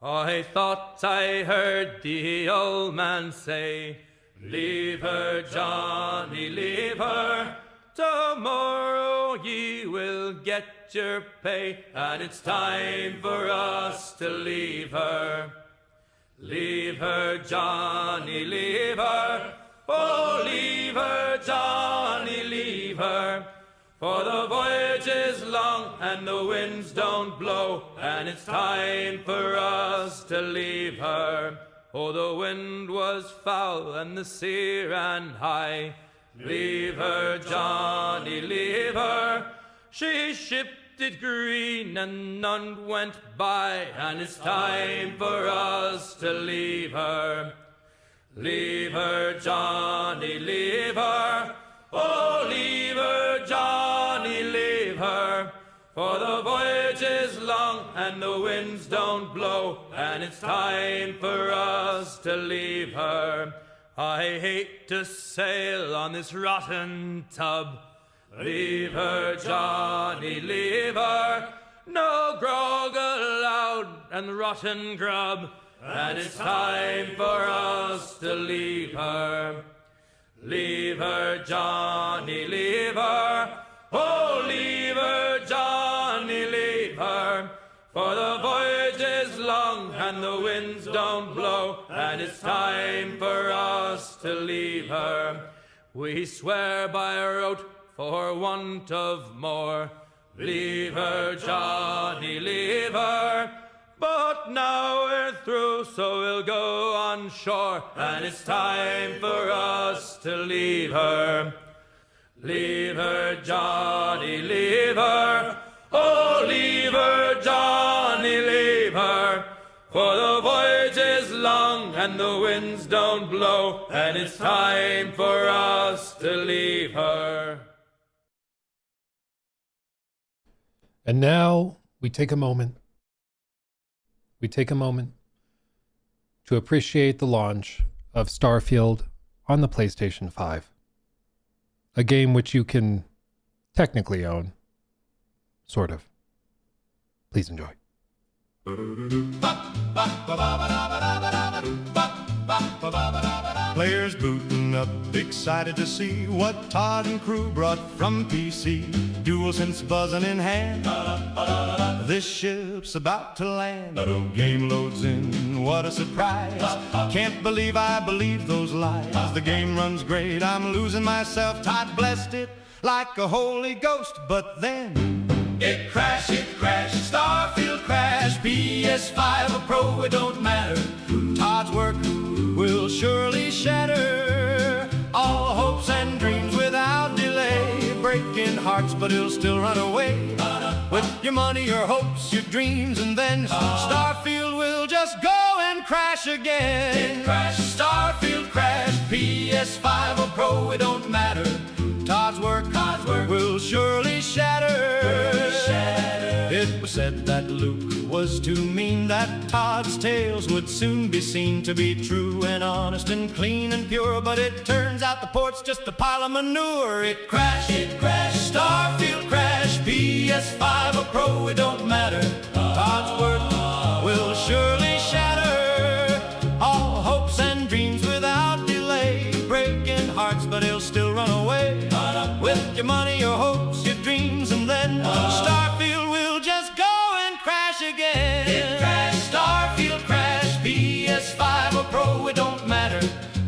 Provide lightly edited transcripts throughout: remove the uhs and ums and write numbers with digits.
I thought I heard the old man say, "Leave her, Johnny, leave her. Tomorrow ye will get your pay, and it's time for us to leave her. Leave her, Johnny, leave her. Oh, leave her, Johnny, leave her. For the voyage is long and the winds don't blow, and it's time for us to leave her." Oh, the wind was foul and the sea ran high. Leave her, Johnny, leave her. She shipped it green and none went by, and it's time for us to leave her. Leave her, Johnny, leave her. Oh, leave her, Johnny, leave her. For the voyage is long and the winds don't blow, and it's time for us to leave her. I hate to sail on this rotten tub. Leave her, Johnny, leave her. No grog allowed and rotten grub, and it's time for us to leave her. Leave her, Johnny, leave her. Oh, leave her, Johnny, leave her. For the voyage is long and the winds don't blow, and it's time for us to leave her. We swear by rote for want of more. Leave her, Johnny, leave her. But now we're through, so we'll go on shore, and it's time for us to leave her. Leave her, Johnny, leave her. Oh, leave her, Johnny, leave her. For the voyage is long and the winds don't blow, and it's time for us to leave her. And now we take a moment. We take a moment to appreciate the launch of Starfield on the PlayStation 5. A game which you can technically own. Sort of. Please enjoy. Players booting up, excited to see what Todd and crew brought from PC. DualSense buzzing in hand. This ship's about to land. Game loads in, what a surprise. Can't believe I believed those lies. The game runs great, I'm losing myself. Todd blessed it like a Holy Ghost. But then it crashed, Starfield crashed. PS5 or Pro, it don't matter. Todd's work will surely shatter all hopes and dreams without delay. Breaking hearts, but he'll still run away with your money, your hopes, your dreams, and then Starfield will just go and crash again. It crashed, Starfield crashed. PS5 or Pro, it don't matter. Todd's work will surely shatter. It was said that Luke was too mean, that Todd's tales would soon be seen to be true and honest and clean and pure. But it turns out the port's just a pile of manure. It crashed, Starfield crashed. PS5 or Pro, it don't matter. Todd's work will surely shatter all hopes and dreams without delay. Breaking hearts, but he'll still run away with your money, your hopes, your dreams, and then Starfield will just go and crash again. It crashed, Starfield crashed. PS5 or Pro, it don't matter.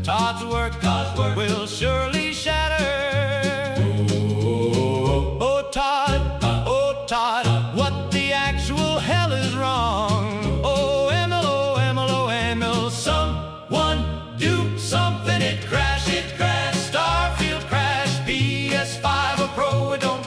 Todd's work will surely shatter. Oh, Todd, what the actual hell is wrong? Oh, Emil, someone do something. It crashed, Starfield crashed. PS5 or Pro, it don't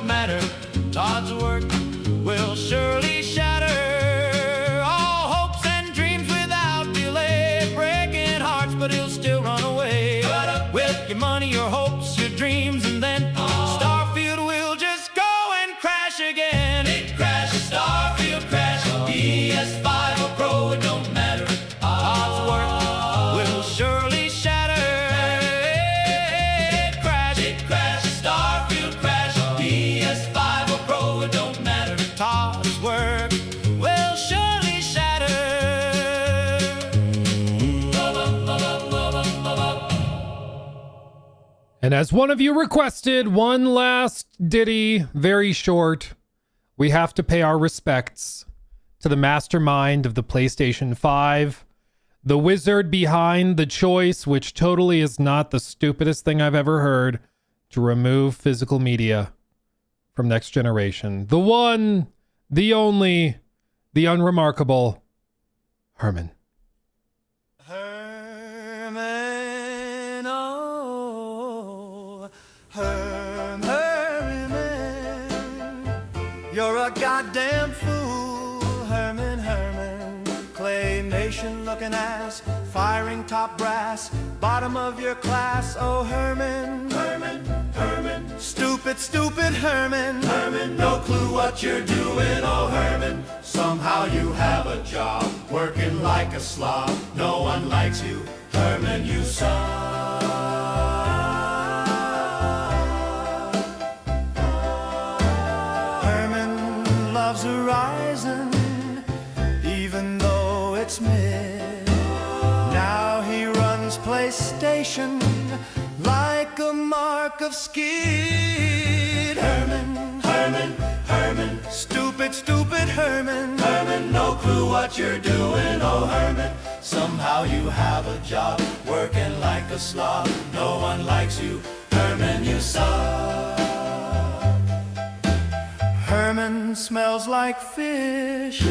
And as one of you requested, one last ditty, very short. We have to pay our respects to the mastermind of the PlayStation 5, the wizard behind the choice, which totally is not the stupidest thing I've ever heard, to remove physical media from Next Generation. The one, the only, the unremarkable Herman. Herman, oh, Herman, you're a goddamn fool, Herman, claymation looking ass, firing top brass, bottom of your class, oh Herman, stupid, Herman, no clue what you're doing, oh Herman, somehow you have a job, working like a slob, no one likes you, Herman, you suck. Herman loves Horizon, even though it's mid. Now he runs PlayStation like a mark of skid. Herman, stupid, Herman, no clue what you're doing, oh Herman, somehow you have a job, working like a slob, no one likes you, Herman, you suck. Herman smells like fish,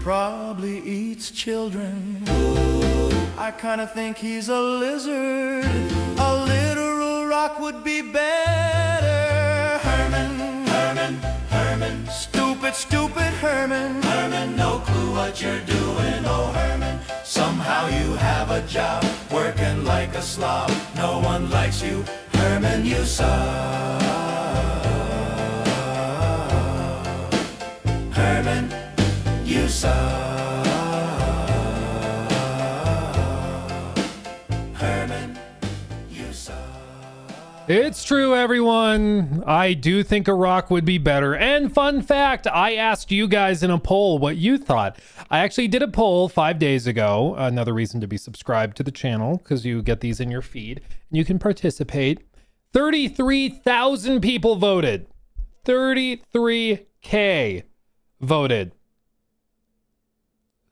probably eats children. I kinda think he's a lizard, a literal rock would be better. Herman, stupid Herman, no clue what you're doing, oh Herman, somehow you have a job, working like a slob, no one likes you, Herman, you suck. Herman, you suck. Herman, you suck. It's true, everyone. I do think a rock would be better. And fun fact, I asked you guys in a poll what you thought. I actually did a poll 5 days ago. Another reason to be subscribed to the channel, because you get these in your feed and you can participate. 33,000 people voted. 33K voted.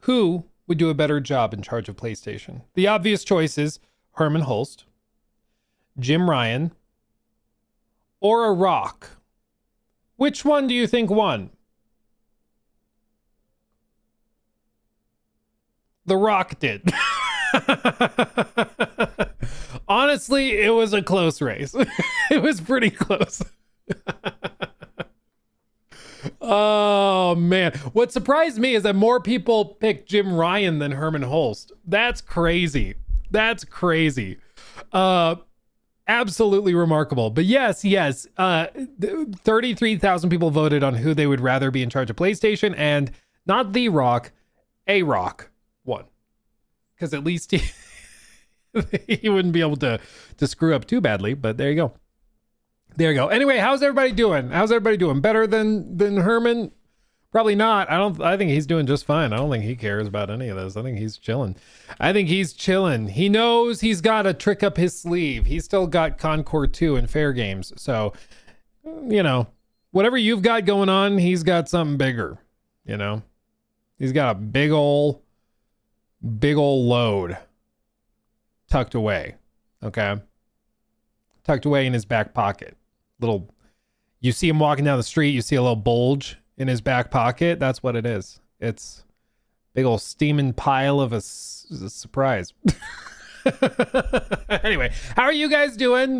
Who would do a better job in charge of PlayStation? The obvious choices: Herman Hulst, Jim Ryan, or a rock. Which one do you think won? The Rock did. Honestly, it was a close race. It was pretty close. Oh man, what surprised me is that more people picked Jim Ryan than Herman Hulst. That's crazy. Absolutely remarkable. But yes, 33,000 people voted on who they would rather be in charge of PlayStation, and not The Rock, a Rock won, because at least he wouldn't be able to screw up too badly. But there you go. Anyway, how's everybody doing? Better than Herman? Probably not. I think he's doing just fine. I don't think he cares about any of this. I think he's chilling. He knows he's got a trick up his sleeve. He's still got Concord 2 and Fair Games. So, whatever you've got going on, he's got something bigger. He's got a big ol' load tucked away. Okay. Tucked away in his back pocket. You see him walking down the street, you see a little bulge in his back pocket. That's what it is. It's big old steaming pile of a surprise. Anyway, how are you guys doing?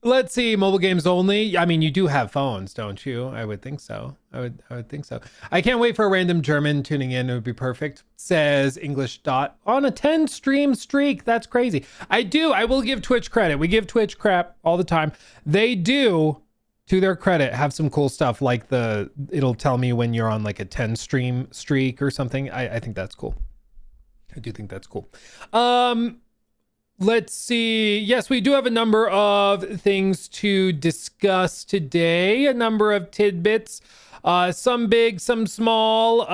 Let's see. Mobile games only. I mean, you do have phones, don't you? I would think so. I would think so. I can't wait for a random German tuning in. It would be perfect. Says English Dot on a 10 stream streak. That's crazy. I will give Twitch credit. We give Twitch crap all the time. They do, to their credit, have some cool stuff, like it'll tell me when you're on like a 10 stream streak or something. I think that's cool. I do think that's cool. Let's see. Yes, we do have a number of things to discuss today, a number of tidbits. Some big, some small.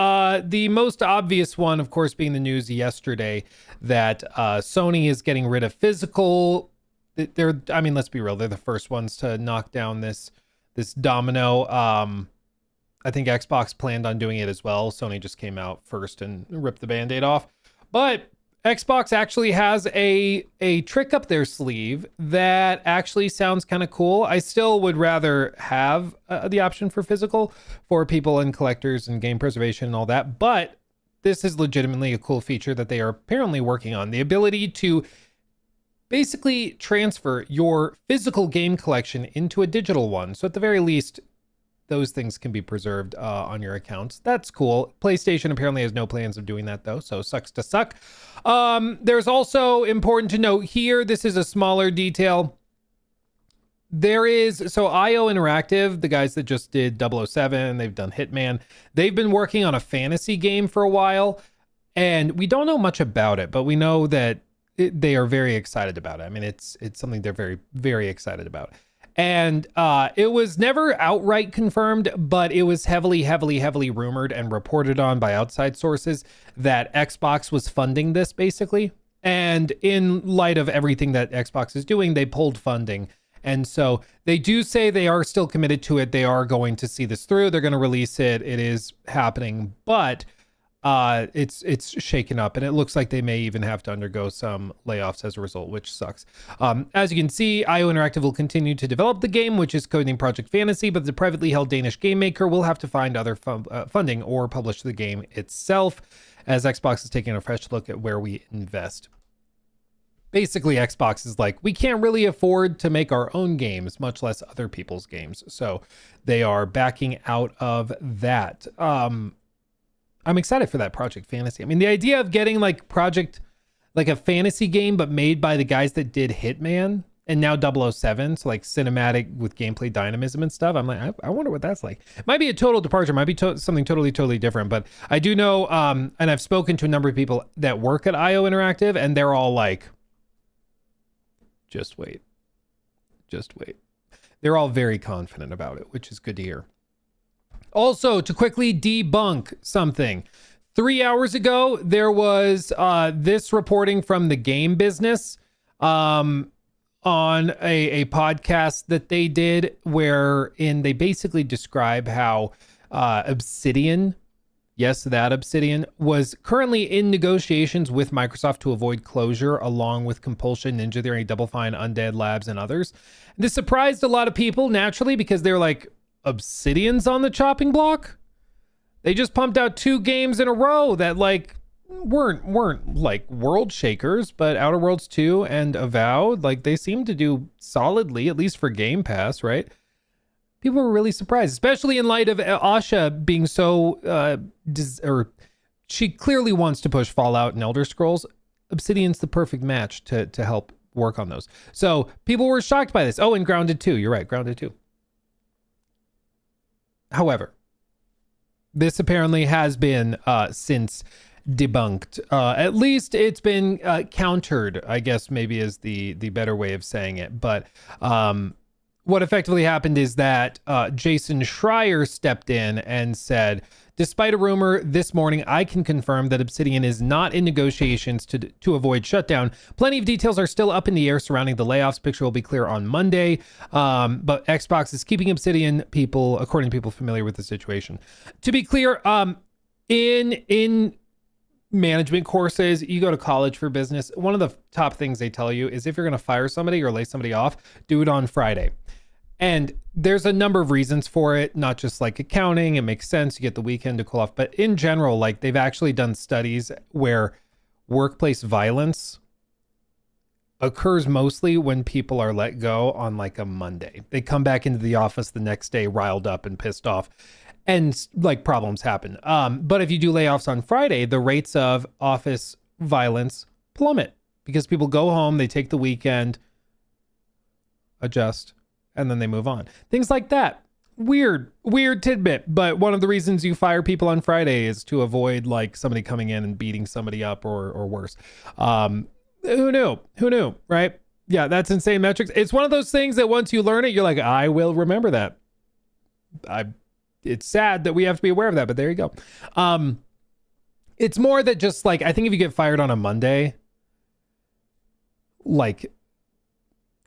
The most obvious one, of course, being the news yesterday that Sony is getting rid of physical. I mean, let's be real. They're the first ones to knock down this domino. I think Xbox planned on doing it as well. Sony just came out first and ripped the Band-Aid off. But Xbox actually has a trick up their sleeve that actually sounds kind of cool. I still would rather have the option for physical for people and collectors and game preservation and all that. But this is legitimately a cool feature that they are apparently working on. The ability to basically transfer your physical game collection into a digital one. So at the very least, those things can be preserved on your accounts. That's cool. PlayStation apparently has no plans of doing that though, so sucks to suck. There's also important to note here, this is a smaller detail. So IO Interactive, the guys that just did 007, they've done Hitman, they've been working on a fantasy game for a while, and we don't know much about it, but we know that they are very excited about it. I mean, it's something they're very, very excited about. And it was never outright confirmed, but it was heavily rumored and reported on by outside sources that Xbox was funding this, basically. And in light of everything that Xbox is doing, they pulled funding. And so they do say they are still committed to it. They are going to see this through. They're going to release it. It is happening, but it's shaken up, and it looks like they may even have to undergo some layoffs as a result, which sucks. As you can see, IO Interactive will continue to develop the game, which is codenamed Project Fantasy, but the privately held Danish game maker will have to find other funding or publish the game itself, as Xbox is taking a fresh look at where we invest. Basically, Xbox is like, we can't really afford to make our own games, much less other people's games. So they are backing out of that. I'm excited for that Project Fantasy. I mean, the idea of getting like a fantasy game, but made by the guys that did Hitman and now 007, so like cinematic with gameplay dynamism and stuff. I'm like, I wonder what that's like. It might be a total departure, might be something totally different. But I do know, and I've spoken to a number of people that work at IO Interactive, and they're all like, just wait. They're all very confident about it, which is good to hear. Also, to quickly debunk something, 3 hours ago, there was this reporting from the game business on a podcast that they did, wherein they basically describe how Obsidian, yes, that Obsidian, was currently in negotiations with Microsoft to avoid closure, along with Compulsion, Ninja Theory, Double Fine, Undead Labs, and others. This surprised a lot of people, naturally, because they're like, Obsidian's on the chopping block? They just pumped out 2 games in a row that like weren't like world shakers, but Outer Worlds 2 and Avowed, like they seem to do solidly, at least for Game Pass, right? People were really surprised, especially in light of Asha being so she clearly wants to push Fallout and Elder Scrolls. Obsidian's the perfect match to help work on those. So people were shocked by this. Oh, and Grounded 2. You're right, Grounded 2. However, this apparently has been since debunked. At least it's been countered, I guess maybe is the better way of saying it. But what effectively happened is that Jason Schreier stepped in and said, despite a rumor this morning, I can confirm that Obsidian is not in negotiations to avoid shutdown. Plenty of details are still up in the air surrounding the layoffs. Picture will be clear on Monday. But Xbox is keeping Obsidian, according to people familiar with the situation. To be clear, in management courses, you go to college for business, one of the top things they tell you is if you're going to fire somebody or lay somebody off, do it on Friday. And there's a number of reasons for it, not just like accounting. It makes sense. You get the weekend to cool off. But in general, like they've actually done studies where workplace violence occurs mostly when people are let go on like a Monday. They come back into the office the next day riled up and pissed off, and like problems happen. But if you do layoffs on Friday, the rates of office violence plummet because people go home, they take the weekend, adjust, and then they move on. Things like that. Weird tidbit. But one of the reasons you fire people on Friday is to avoid like somebody coming in and beating somebody up or worse. Who knew, right? Yeah, that's insane metrics. It's one of those things that once you learn it, you're like, I will remember that. it's sad that we have to be aware of that, but there you go. It's more that just like, I think if you get fired on a Monday, like,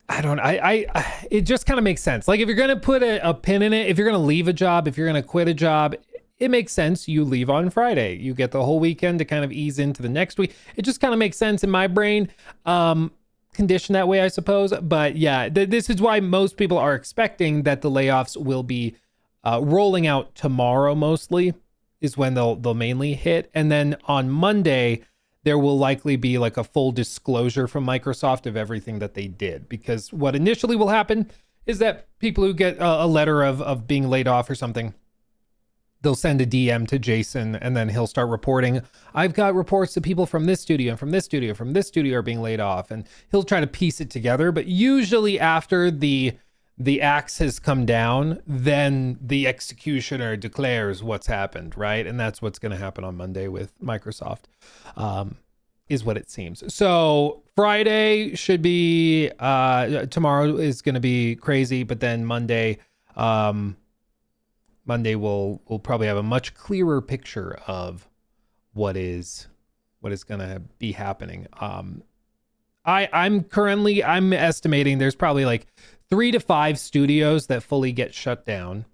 it just kind of makes sense. Like if you're going to put a pin in it, if you're going to leave a job, if you're going to quit a job, it makes sense. You leave on Friday. You get the whole weekend to kind of ease into the next week. It just kind of makes sense in my brain. Conditioned that way, I suppose. But yeah, this is why most people are expecting that the layoffs will be rolling out tomorrow, mostly is when they'll mainly hit. And then on Monday, there will likely be like a full disclosure from Microsoft of everything that they did. Because what initially will happen is that people who get a letter of being laid off or something, they'll send a DM to Jason and then he'll start reporting. I've got reports that people from this studio and from this studio, from this studio are being laid off, and he'll try to piece it together. But usually after the axe has come down, then the executioner declares what's happened, right? And that's what's going to happen on Monday with Microsoft, is what it seems. So Friday should be, tomorrow is going to be crazy, but then Monday we'll probably have a much clearer picture of what is going to be happening. I'm estimating there's probably like 3 to 5 studios that fully get shut down.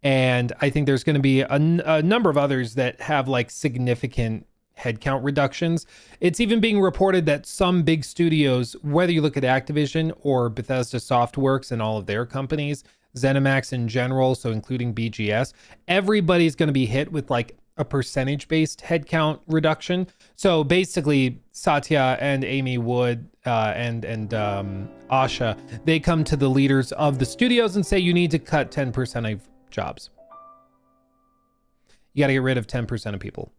And I think there's going to be a number of others that have like significant headcount reductions. It's even being reported that some big studios, whether you look at Activision or Bethesda Softworks and all of their companies, ZeniMax in general, so including BGS, everybody's going to be hit with like a percentage-based headcount reduction. So basically, Satya and Amy Wood and Asha, they come to the leaders of the studios and say, you need to cut 10% of jobs. You got to get rid of 10% of people.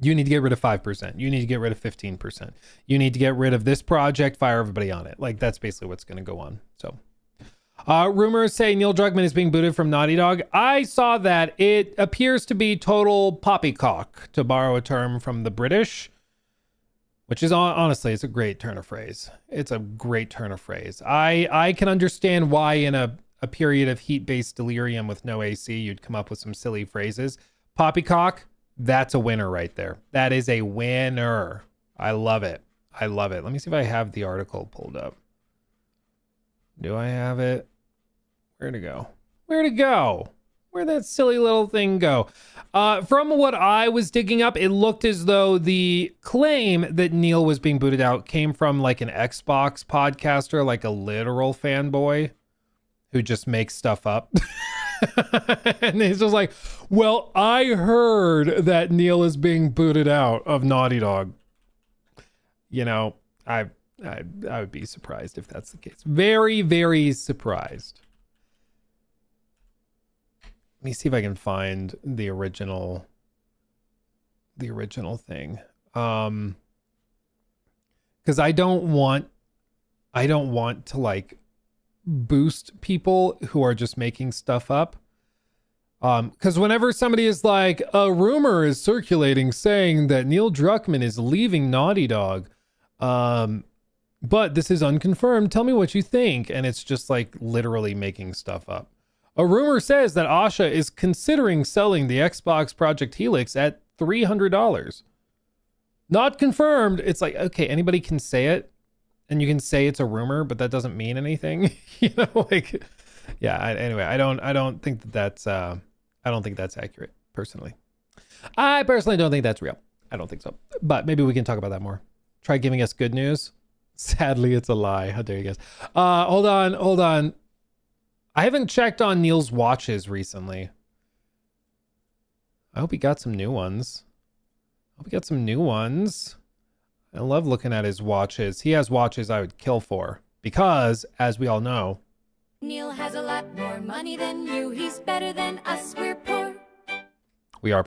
You need to get rid of 5%. You need to get rid of 15%. You need to get rid of this project, fire everybody on it. Like, that's basically what's going to go on. So rumors say Neil Druckmann is being booted from Naughty Dog. I saw that. It appears to be total poppycock, to borrow a term from the British, which is honestly, it's a great turn of phrase. It's a great turn of phrase. I can understand why in a period of heat-based delirium with no AC, you'd come up with some silly phrases. Poppycock, that's a winner right there. That is a winner. I love it. I love it. Let me see if I have the article pulled up. Do I have it? Where'd it go? Where'd it go? Where'd that silly little thing go? From what I was digging up, it looked as though the claim that Neil was being booted out came from like an Xbox podcaster, like a literal fanboy who just makes stuff up. And he's just like, well, I heard that Neil is being booted out of Naughty Dog. You know, I would be surprised if that's the case. Very, very surprised. Let me see if I can find the original thing. Because I don't want to like boost people who are just making stuff up. Because whenever somebody is like, a rumor is circulating saying that Neil Druckmann is leaving Naughty Dog, but this is unconfirmed, tell me what you think. And it's just like literally making stuff up. A rumor says that Asha is considering selling the Xbox Project Helix at $300. Not confirmed. It's like, okay, anybody can say it and you can say it's a rumor, but that doesn't mean anything. You know, like, yeah, anyway, I don't think that's accurate personally. I personally don't think that's real. I don't think so, but maybe we can talk about that more. Try giving us good news. Sadly, it's a lie. How dare you guys? Hold on. I haven't checked on Neil's watches recently. I hope he got some new ones. I love looking at his watches. He has watches I would kill for because, as we all know, Neil has a lot more money than you. He's better than us. We're poor. We are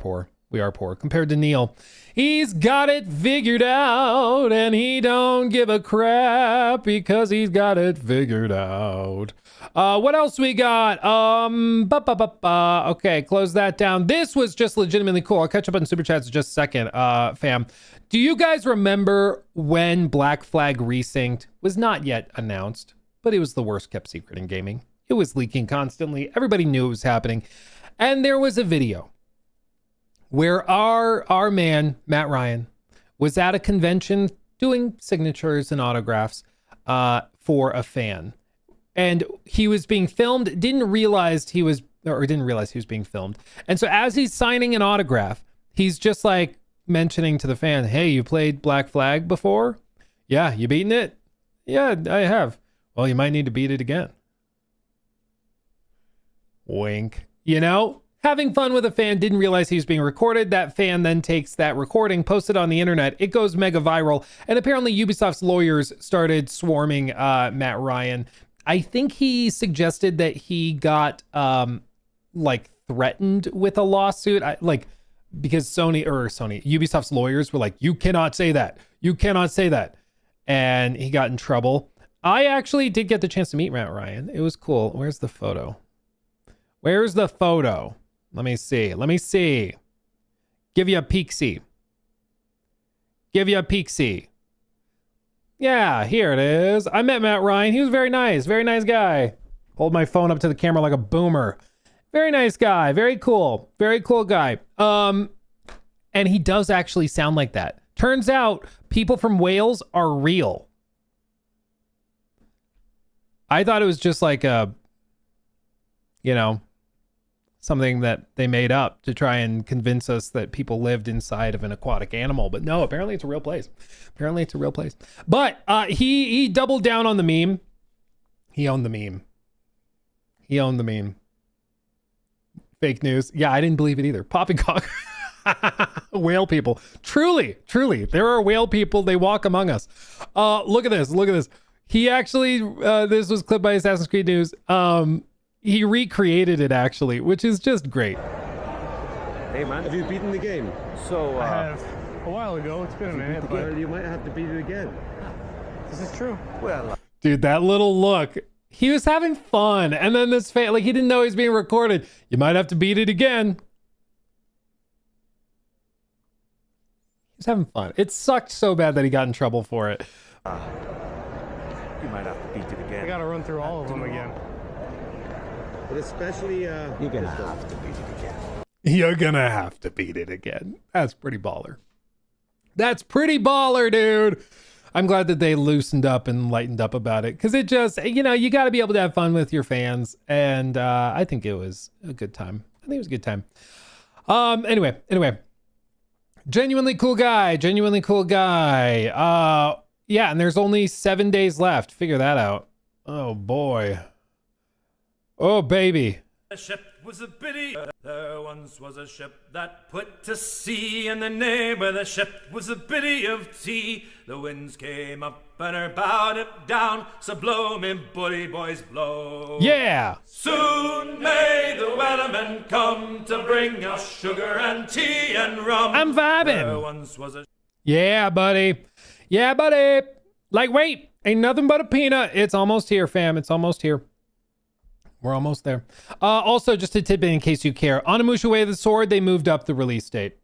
poor. Compared to Neil. He's got it figured out and he don't give a crap because he's got it figured out. What else we got? Okay, close that down. This was just legitimately cool. I'll catch up on Super Chats in just a second, fam. Do you guys remember when Black Flag Resynced was not yet announced, but it was the worst kept secret in gaming? It was leaking constantly. Everybody knew it was happening. And there was a video where our man, Matt Ryan, was at a convention doing signatures and autographs for a fan. And he was being filmed, didn't realize he was being filmed. And so as he's signing an autograph, he's just like mentioning to the fan, hey, you played Black Flag before? Yeah, you beaten it? Yeah, I have. Well, you might need to beat it again. Wink. You know, having fun with a fan, didn't realize he was being recorded. That fan then takes that recording, posts it on the internet. It goes mega viral. And apparently Ubisoft's lawyers started swarming Matt Ryan. I think he suggested that he got like threatened with a lawsuit. Because Ubisoft's lawyers were like, you cannot say that. You cannot say that. And he got in trouble. I actually did get the chance to meet Matt Ryan. It was cool. Where's the photo? Where's the photo? Let me see. Give you a peek-see. Yeah, here it is. I met Matt Ryan. He was very nice guy. Hold my phone up to the camera like a boomer. Very nice guy. Very cool guy. And he does actually sound like that. Turns out people from Wales are real. I thought it was just like something that they made up to try and convince us that people lived inside of an aquatic animal. But no, apparently it's a real place. But he doubled down on the meme. He owned the meme. Fake news. Yeah, I didn't believe it either. Poppycock. Whale people. Truly. There are whale people. They walk among us. Look at this. He actually, this was clipped by Assassin's Creed News. He recreated it actually, which is just great. Hey man, have you beaten the game? So I have a while ago. It's been a minute, but you might have to beat it again. this is true. Well, Dude, that little look. He was having fun. And then this fan, like he didn't know he was being recorded. You might have to beat it again. He's having fun. It sucked so bad that he got in trouble for it. you might have to beat it I again. gotta run through all of them again. But especially, you're gonna have to beat it again. You're gonna have to beat it again. That's pretty baller. That's pretty baller, dude. I'm glad that they loosened up and lightened up about it, because it just, you got to be able to have fun with your fans, and I think it was a good time. Anyway, genuinely cool guy. Yeah, and there's only 7 days left. Figure that out. Oh boy. Oh baby. The ship was a biddy. There once was a ship that put to sea, and the name of the ship was a biddy of tea. The winds came up and her bowed it down, so blow me bully boys blow. Yeah. Soon may the wellerman come to bring us sugar and tea and rum. I'm vibing. There once was a Yeah, buddy. Like, wait, ain't nothing but a peanut. It's almost here, fam. It's almost here. We're almost there. Also, just a tidbit in case you care. Onimusha Way of the Sword, they moved up the release date.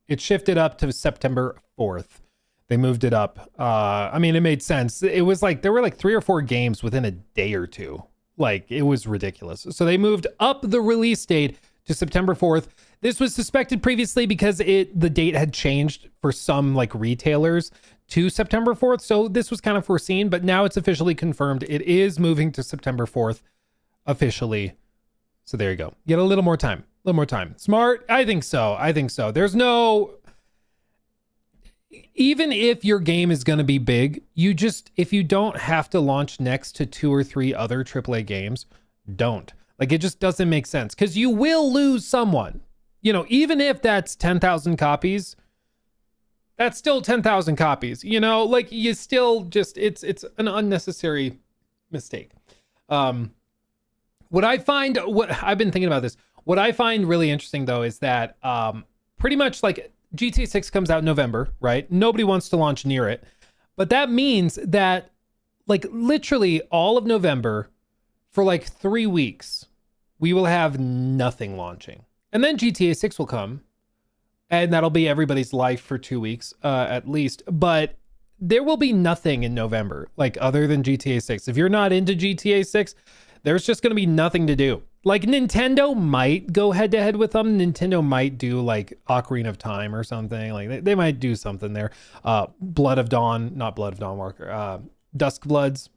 It shifted up to September 4th. They moved it up. I mean, it made sense. It was like, there were like 3 or 4 games within a day or two. Like, it was ridiculous. So they moved up the release date to September 4th. This was suspected previously because the date had changed for some like retailers to September 4th. So this was kind of foreseen, but now it's officially confirmed. It is moving to September 4th officially. So there you go. Get a little more time. Smart. I think so. There's no, even if your game is going to be big, if you don't have to launch next to 2 or 3 other AAA games, don't. Like, it just doesn't make sense, because you will lose someone. Even if that's 10,000 copies, that's still 10,000 copies. Like, you still just, it's an unnecessary mistake. What I've been thinking about this. What I find really interesting though is that pretty much like GTA 6 comes out in November, right? Nobody wants to launch near it, but that means that like literally all of November for like 3 weeks, we will have nothing launching. And then GTA 6 will come, and that'll be everybody's life for 2 weeks, at least. But there will be nothing in November, like other than GTA 6. If you're not into GTA 6, there's just going to be nothing to do. Like Nintendo might go head to head with them. Nintendo might do like Ocarina of Time or something. Like they might do something there. Blood of Dawn, not Blood of Dawn Walker. Dusk Bloods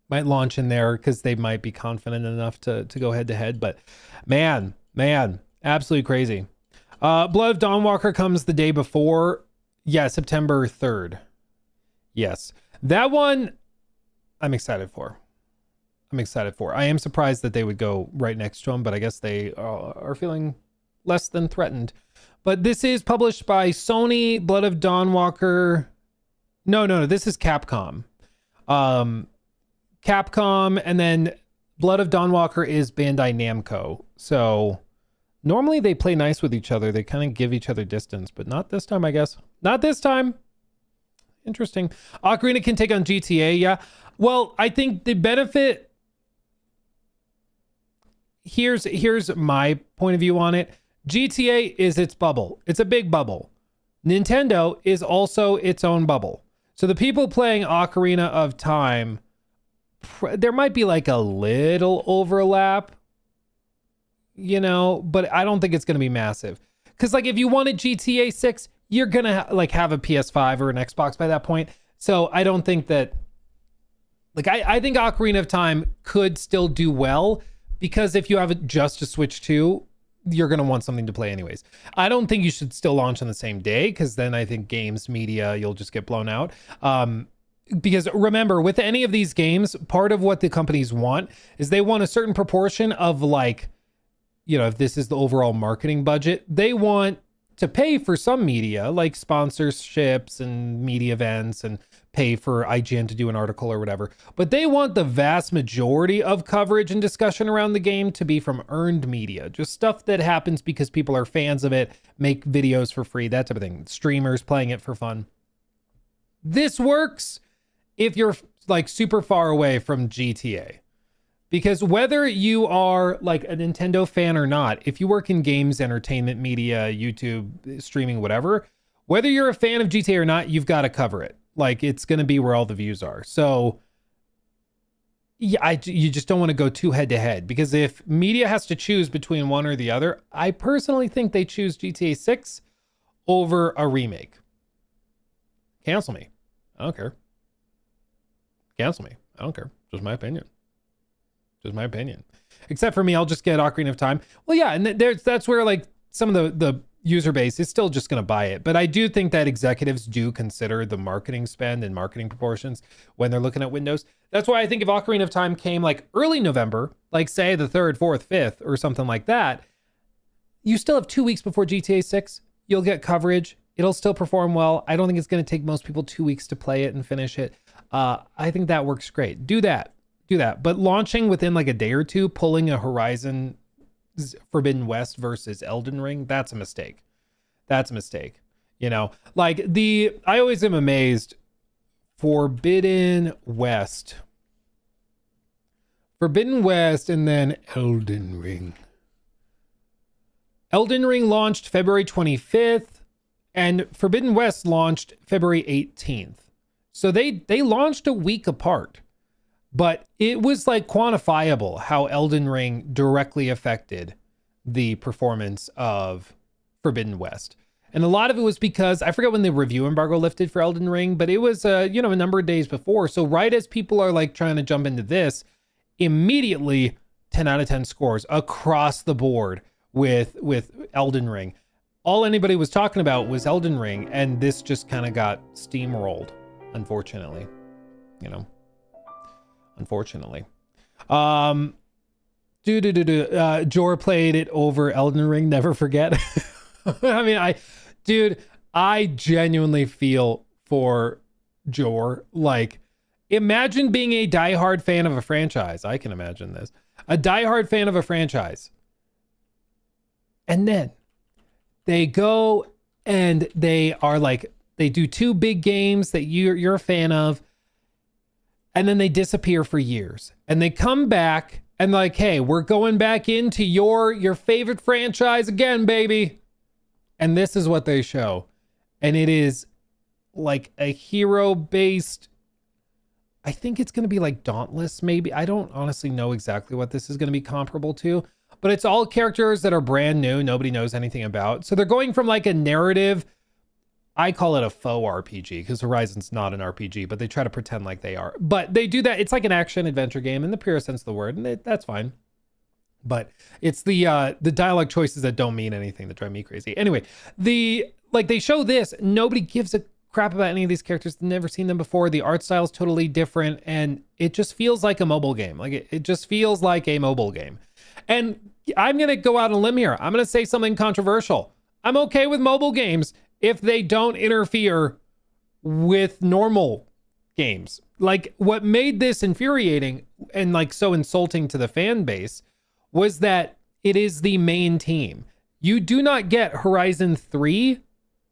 might launch in there because they might be confident enough to go head to head. But man, absolutely crazy. Blood of Dawnwalker comes the day before. Yeah, September 3rd. Yes. That one I'm excited for. I am surprised that they would go right next to him, but I guess they are feeling less than threatened. But this is published by Sony. Blood of Dawnwalker. No, this is Capcom. Capcom, and then Blood of Dawnwalker is Bandai Namco. So normally they play nice with each other. They kind of give each other distance, but not this time, I guess. Not this time. Interesting. Ocarina can take on GTA, yeah. Well, I think the benefit... Here's my point of view on it. GTA is its bubble. It's a big bubble. Nintendo is also its own bubble. So the people playing Ocarina of Time, there might be like a little overlap, you know, but I don't think it's going to be massive. Because like if you wanted GTA 6, you're going to have a PS5 or an Xbox by that point. So I don't think that, like, I think Ocarina of Time could still do well, because if you have just a Switch 2, you're going to want something to play anyways. I don't think you should still launch on the same day, because then I think games media, you'll just get blown out. Because remember, with any of these games, part of what the companies want is they want a certain proportion of, like, you know, if this is the overall marketing budget, they want to pay for some media, like sponsorships and media events, and pay for IGN to do an article or whatever. But they want the vast majority of coverage and discussion around the game to be from earned media, just stuff that happens because people are fans of it, make videos for free, that type of thing. Streamers playing it for fun. This works if you're like super far away from GTA. Because whether you are like a Nintendo fan or not, if you work in games, entertainment, media, YouTube, streaming, whatever, whether you're a fan of GTA or not, you've got to cover it. Like, it's going to be where all the views are. So yeah, you just don't want to go too head to head, because if media has to choose between one or the other, I personally think they choose GTA 6 over a remake. Cancel me. I don't care. Cancel me. I don't care. Just my opinion. Just my opinion. Except for me, I'll just get Ocarina of Time. Well, yeah, and that's where like some of the user base is still just going to buy it. But I do think that executives do consider the marketing spend and marketing proportions when they're looking at windows. That's why I think if Ocarina of Time came like early November, like say the 3rd, 4th, 5th, or something like that, you still have 2 weeks before GTA 6. You'll get coverage. It'll still perform well. I don't think it's going to take most people 2 weeks to play it and finish it. I think that works great. Do that. But launching within like a day or two, pulling a Horizon Forbidden West versus Elden Ring, that's a mistake. You know, like I always am amazed. Forbidden West, and then Elden Ring. Elden Ring launched February 25th, and Forbidden West launched February 18th. So they launched a week apart. But it was like quantifiable how Elden Ring directly affected the performance of Forbidden West. And a lot of it was because I forget when the review embargo lifted for Elden Ring, but it was a number of days before. So right as people are like trying to jump into this, immediately 10 out of 10 scores across the board with Elden Ring. All anybody was talking about was Elden Ring, and this just kind of got steamrolled, unfortunately. Unfortunately. Jor played it over Elden Ring, never forget. I mean, I genuinely feel for Jor. Like, imagine being a diehard fan of a franchise. I can imagine this. A diehard fan of a franchise. And then they go and they are like, they do 2 big games that you're a fan of, and then they disappear for years. And they come back and like, hey, we're going back into your favorite franchise again, baby. And this is what they show. And it is like a hero-based I think it's going to be like Dauntless, maybe. I don't honestly know exactly what this is going to be comparable to, but it's all characters that are brand new, nobody knows anything about. So they're going from like a narrative, I call it a faux RPG because Horizon's not an RPG, but they try to pretend like they are. But they do that. It's like an action adventure game in the purest sense of the word, and that's fine. But it's the dialogue choices that don't mean anything that drive me crazy. Anyway, they show this. Nobody gives a crap about any of these characters. Never seen them before. The art style is totally different, and it just feels like a mobile game. Like it just feels like a mobile game. And I'm gonna go out on a limb here. I'm gonna say something controversial. I'm okay with mobile games if they don't interfere with normal games. Like what made this infuriating and like so insulting to the fan base was that it is the main team. You do not get Horizon 3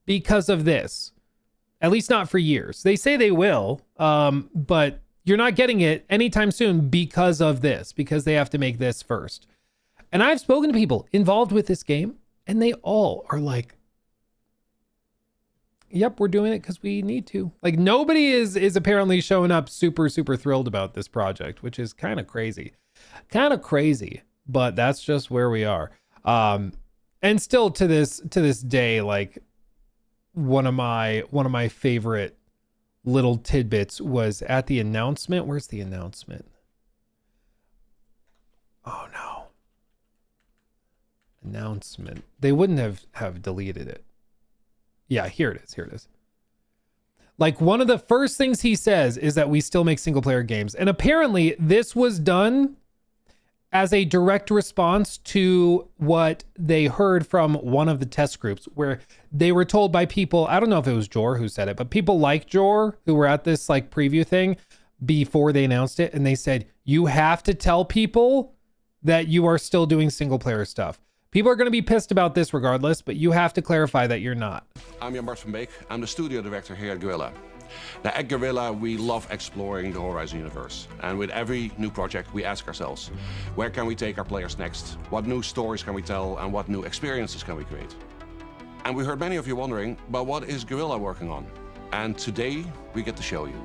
because of this. At least not for years. They say they will, but you're not getting it anytime soon because of this, because they have to make this first. And I've spoken to people involved with this game, and they all are like, yep, we're doing it because we need to. Like nobody is apparently showing up super thrilled about this project, which is kind of crazy. But that's just where we are. And still to this day, like one of my favorite little tidbits was at the announcement. Where's the announcement? Oh no. Announcement. They wouldn't have deleted it. Yeah, here it is. Like one of the first things he says is that we still make single player games. And apparently this was done as a direct response to what they heard from one of the test groups where they were told by people, I don't know if it was Jor who said it, but people like Jor who were at this like preview thing before they announced it. And they said, you have to tell people that you are still doing single player stuff. People are going to be pissed about this regardless, but you have to clarify that you're not. I'm Jan Bart van Beek. I'm the studio director here at Guerrilla. Now, at Guerrilla, we love exploring the Horizon universe. And with every new project, we ask ourselves, where can we take our players next? What new stories can we tell? And what new experiences can we create? And we heard many of you wondering, but what is Guerrilla working on? And today, we get to show you.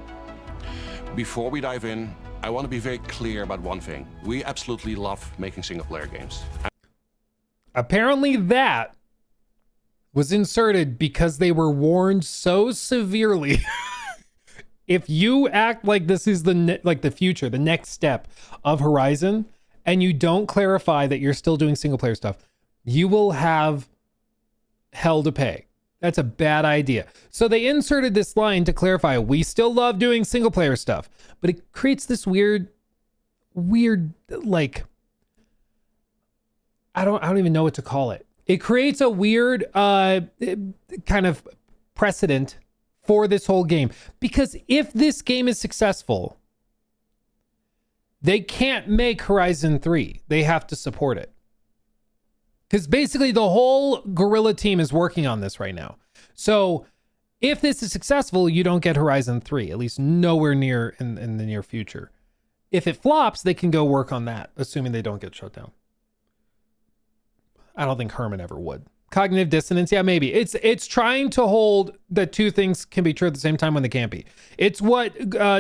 Before we dive in, I want to be very clear about one thing. We absolutely love making single-player games. Apparently that was inserted because they were warned so severely. If you act like this is the future, the next step of Horizon, and you don't clarify that you're still doing single player stuff, you will have hell to pay. That's a bad idea. So they inserted this line to clarify, we still love doing single player stuff, but it creates this weird, like, I don't even know what to call it. It creates a weird kind of precedent for this whole game. Because if this game is successful, they can't make Horizon 3. They have to support it. Because basically the whole Guerrilla team is working on this right now. So if this is successful, you don't get Horizon 3, at least nowhere near in the near future. If it flops, they can go work on that, assuming they don't get shut down. I don't think Herman ever would. Cognitive dissonance, yeah, maybe. It's trying to hold that two things can be true at the same time when they can't be. It's what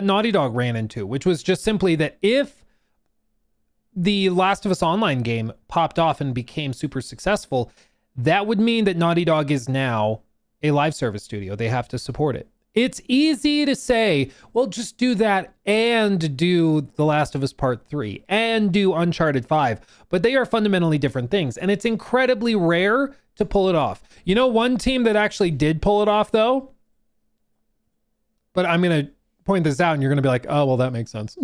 Naughty Dog ran into, which was just simply that if the Last of Us Online game popped off and became super successful, that would mean that Naughty Dog is now a live service studio. They have to support it. It's easy to say, well, just do that and do The Last of Us Part 3 and do Uncharted 5, but they are fundamentally different things, and it's incredibly rare to pull it off. You know, one team that actually did pull it off, though, but I'm going to point this out, and you're going to be like, oh, well, that makes sense.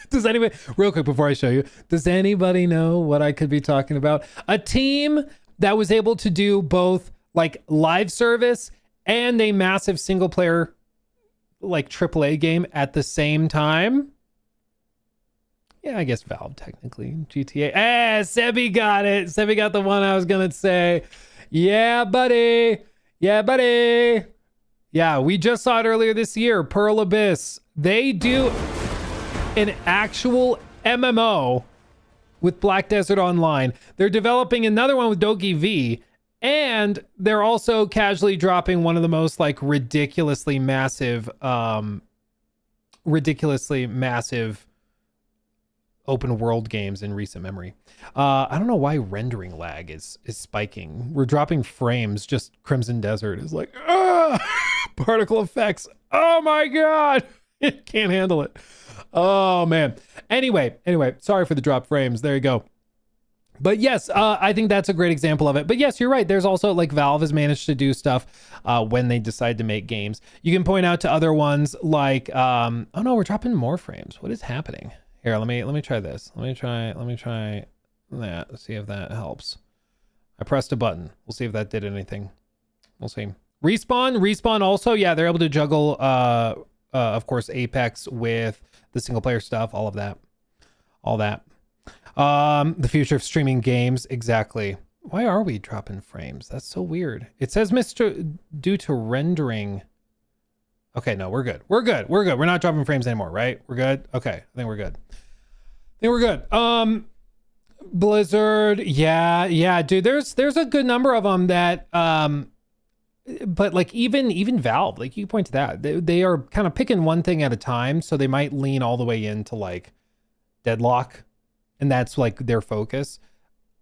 Does anybody, real quick before I show you, does anybody know what I could be talking about? A team that was able to do both like live service and a massive single player like AAA game at the same time. Yeah, I guess Valve technically. GTA. Sebi got it. Sebi got the one I was going to say. Yeah, buddy. Yeah, buddy. Yeah, we just saw it earlier this year. Pearl Abyss. They do an actual MMO with Black Desert Online. They're developing another one with Doki V. And they're also casually dropping one of the most like ridiculously massive ridiculously massive open world games in recent memory. I don't know why rendering lag is spiking. We're dropping frames. Just Crimson Desert is like, particle effects. Oh my God. It can't handle it. Oh man. Anyway, sorry for the drop frames. There you go. But yes, I think that's a great example of it. But yes, you're right. There's also like Valve has managed to do stuff when they decide to make games. You can point out to other ones like, oh no, we're dropping more frames. What is happening? Here, let me try this. Let me try that. Let's see if that helps. I pressed a button. We'll see if that did anything. We'll see. Respawn also, yeah, they're able to juggle, of course, Apex with the single player stuff, all of that. All that. The future of streaming games, exactly. Why are we dropping frames? That's so weird. It says due to rendering. Okay, no, we're good. We're not dropping frames anymore, right? We're good. Okay, I think we're good. Blizzard, yeah, dude. There's a good number of them that but like even Valve, like you point to that, they are kind of picking one thing at a time, so they might lean all the way into like Deadlock, and that's like their focus.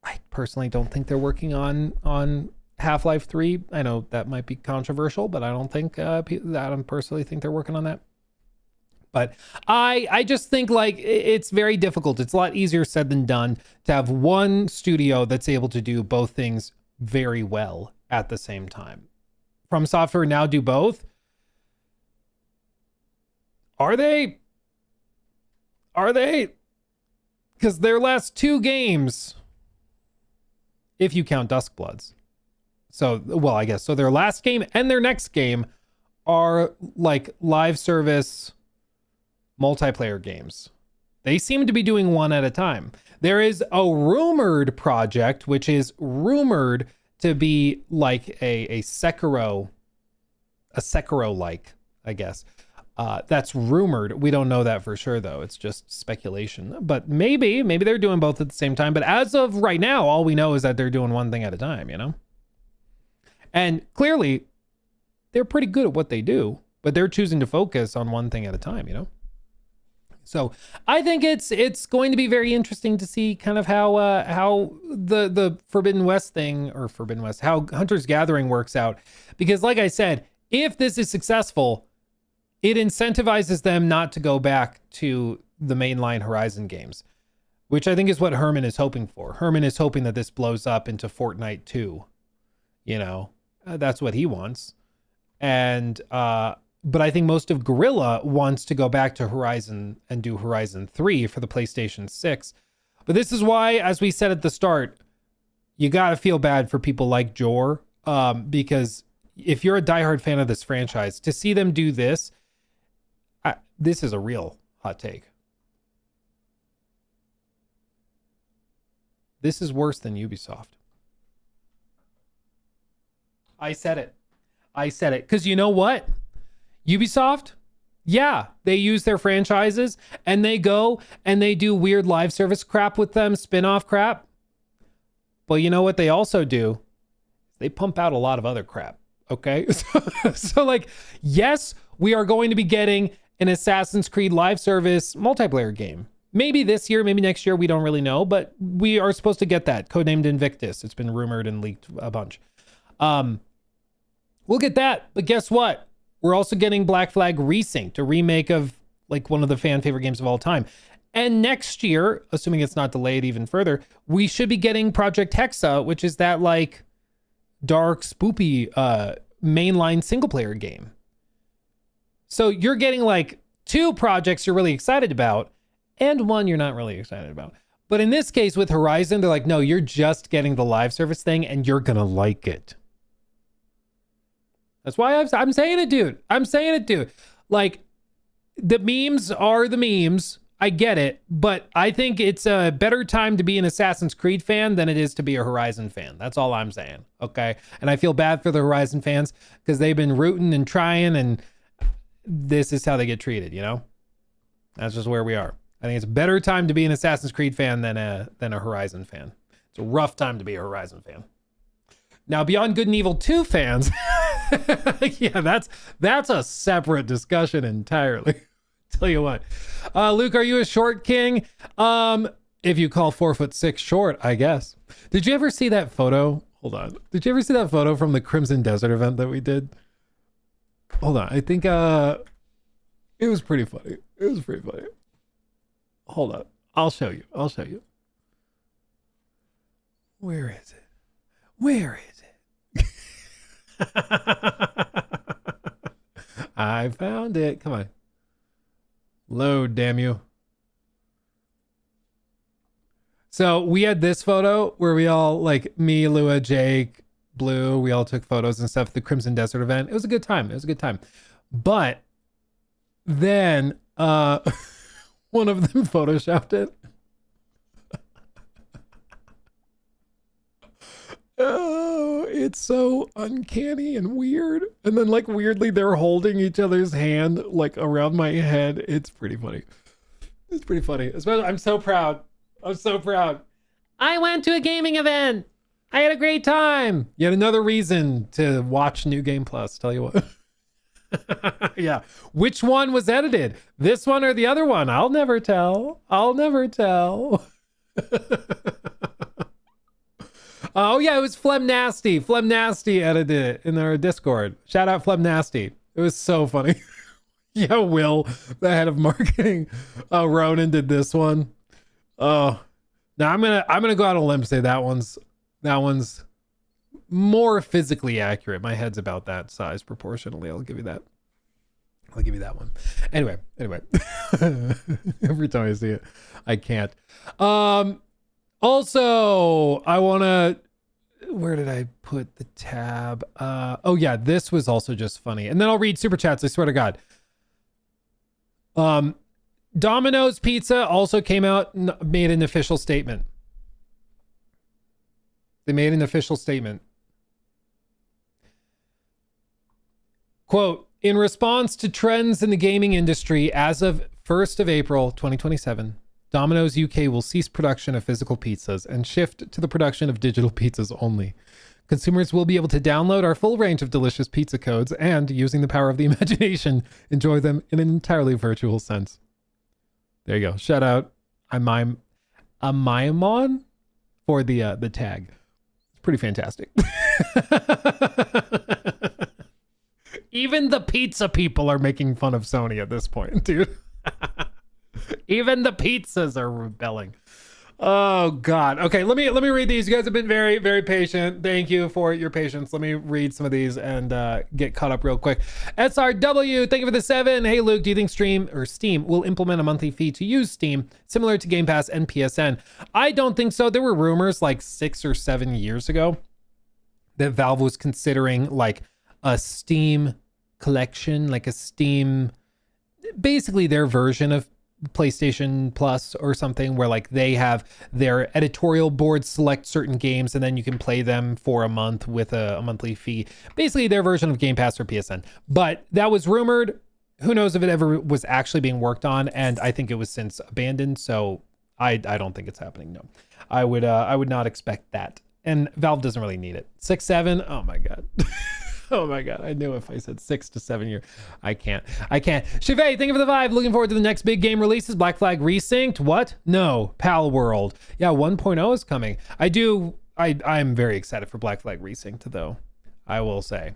I personally don't think they're working on Half-Life 3. I know that might be controversial, but I don't think I don't personally think they're working on that. But I just think like it's very difficult. It's a lot easier said than done to have one studio that's able to do both things very well at the same time. From Software now do both. Are they? Because their last two games, if you count Duskbloods. So, well, I guess. So their last game and their next game are like live service multiplayer games. They seem to be doing one at a time. There is a rumored project, which is rumored to be like a Sekiro-like, I guess. That's rumored. We don't know that for sure, though. It's just speculation. But maybe they're doing both at the same time. But as of right now, all we know is that they're doing one thing at a time, you know? And clearly, they're pretty good at what they do, but they're choosing to focus on one thing at a time, you know? So I think it's going to be very interesting to see kind of how the Forbidden West thing, or Forbidden West, how Hunter's Gathering works out. Because like I said, if this is successful, it incentivizes them not to go back to the mainline Horizon games, which I think is what Herman is hoping for. Herman is hoping that this blows up into Fortnite 2. You know, that's what he wants. And, but I think most of Guerrilla wants to go back to Horizon and do Horizon 3 for the PlayStation 6. But this is why, as we said at the start, you got to feel bad for people like Jor, because if you're a diehard fan of this franchise, to see them do this, this is a real hot take. This is worse than Ubisoft. I said it. Because you know what? Ubisoft, yeah, they use their franchises and they go and they do weird live service crap with them, spin-off crap. But you know what they also do? They pump out a lot of other crap, okay? So like, yes, we are going to be getting an Assassin's Creed live service multiplayer game. Maybe this year, maybe next year, we don't really know, but we are supposed to get that, codenamed Invictus. It's been rumored and leaked a bunch. We'll get that, but guess what? We're also getting Black Flag Resynced, a remake of like one of the fan favorite games of all time. And next year, assuming it's not delayed even further, we should be getting Project Hexa, which is that like dark, spoopy mainline single player game. So you're getting like two projects you're really excited about and one you're not really excited about. But in this case with Horizon, they're like, no, you're just getting the live service thing and you're going to like it. That's why I'm saying it, dude. I'm saying it, dude. Like, the memes are the memes. I get it. But I think it's a better time to be an Assassin's Creed fan than it is to be a Horizon fan. That's all I'm saying. Okay? And I feel bad for the Horizon fans because they've been rooting and trying, and this is how they get treated, you know? That's just where we are. I think it's a better time to be an Assassin's Creed fan than a Horizon fan. It's a rough time to be a Horizon fan. Now, Beyond Good and Evil 2 fans, yeah, that's a separate discussion entirely. Tell you what. Luke, are you a short king? If you call 4'6" short, I guess. Did you ever see that photo? Hold on. Did you ever see that photo from the Crimson Desert event that we did? Hold on. I think it was pretty funny. It was pretty funny. Hold on. I'll show you. I'll show you. Where is it? Where is it? I found it. Come on. Load, damn you. So we had this photo where we all, like me, Lua, Jake, Blue, we all took photos and stuff at the Crimson Desert event. It was a good time. It was a good time. But then one of them photoshopped it. Oh, it's so uncanny and weird. And then like weirdly they're holding each other's hand like around my head. It's pretty funny. It's pretty funny. Especially, I'm so proud. I'm so proud. I went to a gaming event. I had a great time. Yet another reason to watch New Game Plus, tell you what. Yeah. Which one was edited? This one or the other one? I'll never tell. I'll never tell. Oh yeah, it was Flem Nasty. Flem Nasty edited it in our Discord. Shout out Flem Nasty. It was so funny. Yeah, Will, the head of marketing. Ronan did this one. Oh, now I'm gonna go out on a limb and say that one's more physically accurate. My head's about that size proportionally. I'll give you that. I'll give you that one. Anyway. Every time I see it, I can't. Also, I want to, where did I put the tab? Oh yeah, this was also just funny. And then I'll read super chats, I swear to God. Domino's Pizza also came out and made an official statement. They made an official statement. Quote, in response to trends in the gaming industry as of 1st of April, 2027, Domino's UK will cease production of physical pizzas and shift to the production of digital pizzas only. Consumers will be able to download our full range of delicious pizza codes and, using the power of the imagination, enjoy them in an entirely virtual sense. There you go. Shout out Amaimon for the tag. It's pretty fantastic. Even the pizza people are making fun of Sony at this point, dude. Even the pizzas are rebelling. Oh God. Okay, let me read these. You guys have been very, very patient. Thank you for your patience. Let me read some of these and get caught up real quick. SRW, thank you for the 7. Hey Luke, do you think Steam will implement a monthly fee to use Steam similar to Game Pass and PSN? I don't think so. There were rumors like 6 or 7 years ago that Valve was considering like a Steam collection, like a Steam, basically their version of PlayStation Plus or something, where like they have their editorial board select certain games and then you can play them for a month with a monthly fee. Basically their version of Game Pass or PSN. But that was rumored. Who knows if it ever was actually being worked on, and I think it was since abandoned, so I don't think it's happening. No. I would not expect that. And Valve doesn't really need it. 6, 7, oh my God. Oh my God. I knew if I said 6 to 7 years, I can't. Chevy, thank you for the 5. Looking forward to the next big game releases. Black Flag Resynced. What? No. Pal World. Yeah, 1.0 is coming. I'm very excited for Black Flag Resynced though. I will say.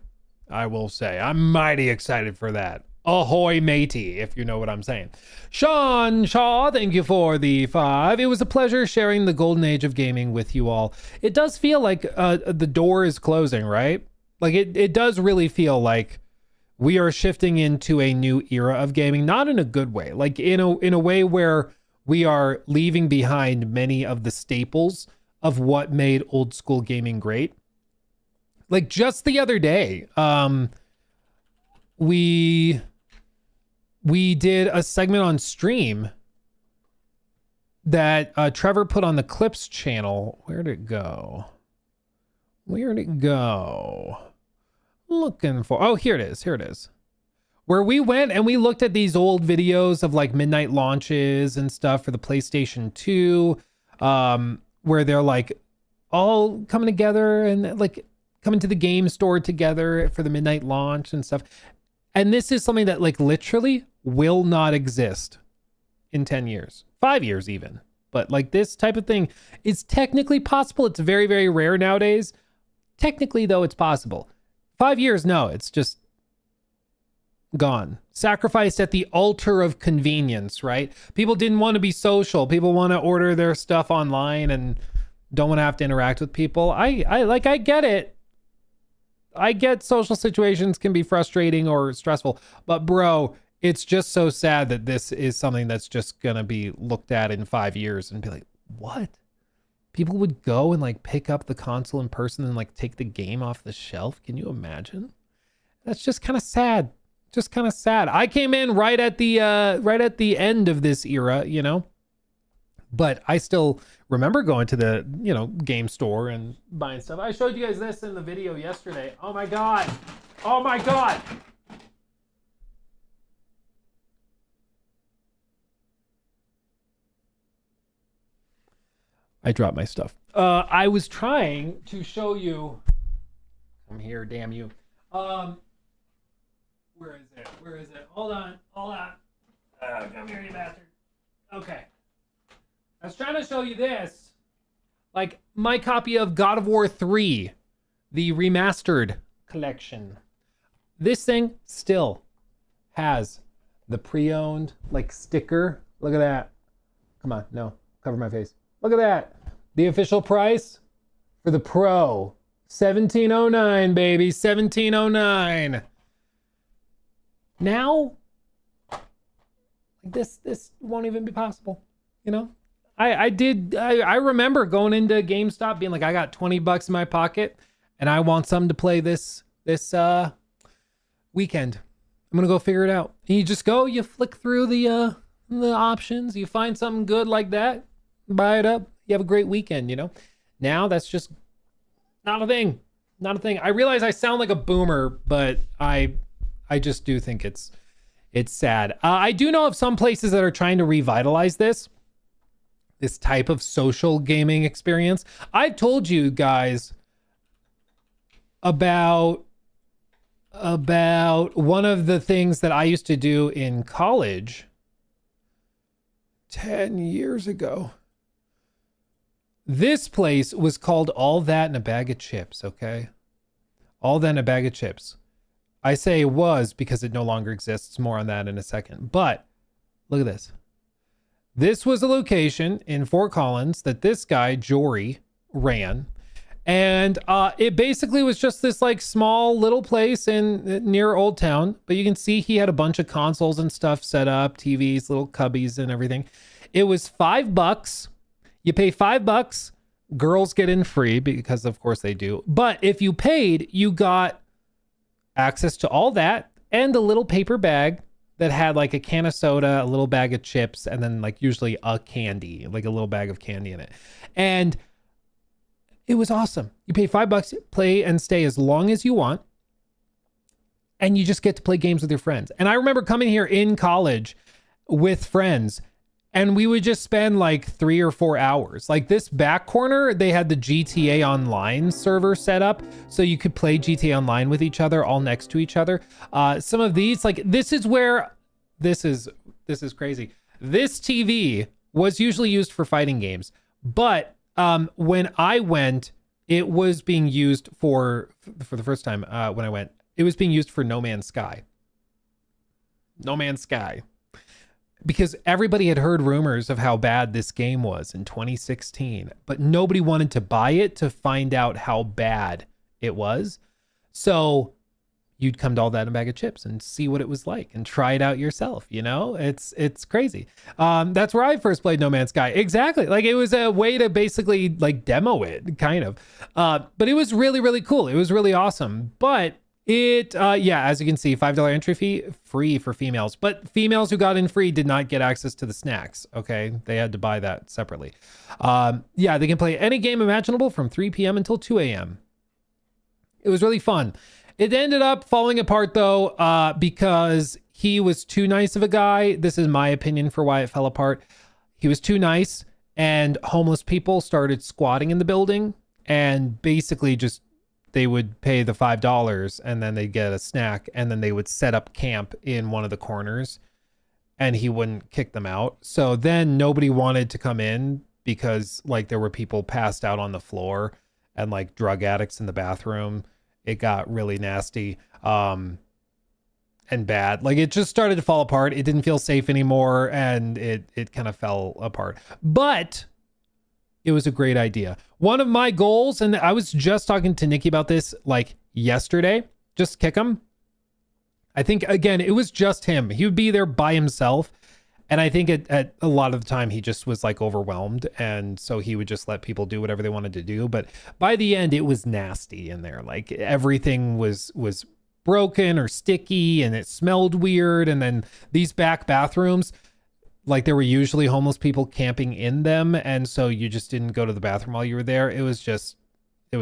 I'm mighty excited for that. Ahoy matey, if you know what I'm saying. Sean Shaw, thank you for the 5. It was a pleasure sharing the golden age of gaming with you all. It does feel like the door is closing, right? Like it does really feel like we are shifting into a new era of gaming, not in a good way, like in a way where we are leaving behind many of the staples of what made old school gaming great. Like just the other day, we did a segment on stream that Trevor put on the Clips channel. Where'd it go? Looking for, oh, here it is. Where we went and we looked at these old videos of like midnight launches and stuff for the PlayStation 2, where they're like all coming together and like coming to the game store together for the midnight launch and stuff. And this is something that like literally will not exist in 10 years, 5 years even. But like this type of thing is technically possible. It's very, very rare nowadays. Technically, though, it's possible. 5 years, no, it's just gone. Sacrificed at the altar of convenience, right? People didn't want to be social. People want to order their stuff online and don't want to have to interact with people. I get it. I get social situations can be frustrating or stressful, but bro, it's just so sad that this is something that's just going to be looked at in 5 years and be like, what? People would go and like pick up the console in person and like take the game off the shelf. Can you imagine? That's just kind of sad. Just kind of sad. I came in right at the end of this era, you know, but I still remember going to the, you know, game store and buying stuff. I showed you guys this in the video yesterday. Oh my God. Oh my God. I dropped my stuff. I was trying to show you. I'm here, damn you. Where is it? Where is it? Hold on. Hold on. Come here, you bastard. Okay. I was trying to show you this. Like my copy of God of War 3, the remastered collection. This thing still has the pre-owned like sticker. Look at that. Come on, no, cover my face. Look at that. The official price for the Pro, $1709, baby, $1709. Now, this won't even be possible, you know? I remember going into GameStop being like, I got $20 in my pocket and I want something to play this weekend. I'm gonna go figure it out. And you just go, you flick through the options, you find something good like that, buy it up, you have a great weekend, you know? Now that's just not a thing. Not a thing. I realize I sound like a boomer, but I just do think it's sad. I do know of some places that are trying to revitalize this type of social gaming experience. I've told you guys about one of the things that I used to do in college 10 years ago. This place was called All That in a Bag of Chips, okay? All That in a Bag of Chips. I say it was because it no longer exists. More on that in a second. But look at this. This was a location in Fort Collins that this guy, Jory, ran. And it basically was just this like small little place near Old Town. But you can see he had a bunch of consoles and stuff set up, TVs, little cubbies and everything. It was $5. You pay $5. Girls get in free because of course they do. But if you paid, you got access to all that and a little paper bag that had like a can of soda, a little bag of chips, and then like usually a candy, like a little bag of candy in it. And it was awesome. You pay $5, play and stay as long as you want. And you just get to play games with your friends. And I remember coming here in college with friends and we would just spend like 3 or 4 hours. Like this back corner, they had the GTA Online server set up so you could play GTA Online with each other, all next to each other. Some of these, like this is where, this is crazy. This TV was usually used for fighting games, but when I went, it was being used for the first time when I went, it was being used for No Man's Sky. No Man's Sky. Because everybody had heard rumors of how bad this game was in 2016, but nobody wanted to buy it to find out how bad it was. So you'd come to All That in a Bag of Chips and see what it was like and try it out yourself. You know, it's crazy. That's where I first played No Man's Sky. Exactly. Like it was a way to basically like demo it kind of, but it was really, really cool. It was really awesome. But yeah, as you can see, $5 entry fee, free for females, but females who got in free did not get access to the snacks. Okay. They had to buy that separately. Yeah, they can play any game imaginable from 3 p.m. until 2 a.m. It was really fun. It ended up falling apart though, because he was too nice of a guy. This is my opinion for why it fell apart. He was too nice and homeless people started squatting in the building and basically just they would pay the $5 and then they'd get a snack and then they would set up camp in one of the corners and he wouldn't kick them out. So then nobody wanted to come in because like there were people passed out on the floor and like drug addicts in the bathroom. It got really nasty and bad. Like it just started to fall apart. It didn't feel safe anymore, and it kind of fell apart. But it was a great idea. One of my goals, and I was just talking to Nikki about this like yesterday, just kick him. I think, again, it was just him. He would be there by himself. And I think at a lot of the time he just was like overwhelmed. And so he would just let people do whatever they wanted to do. But by the end, it was nasty in there. Like everything was broken or sticky, and it smelled weird. And then these back bathrooms, like there were usually homeless people camping in them. And so you just didn't go to the bathroom while you were there. It was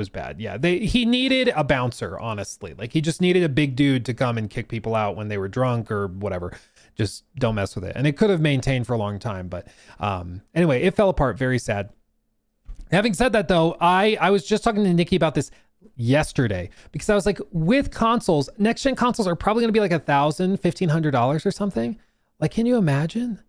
bad. Yeah. He needed a bouncer, honestly. Like he just needed a big dude to come and kick people out when they were drunk or whatever. Just don't mess with it. And it could have maintained for a long time. But anyway, it fell apart. Very sad. Having said that, though, I was just talking to Nikki about this yesterday because I was like, with consoles, next gen consoles are probably going to be like $1,000, $1,500 or something. Like, can you imagine?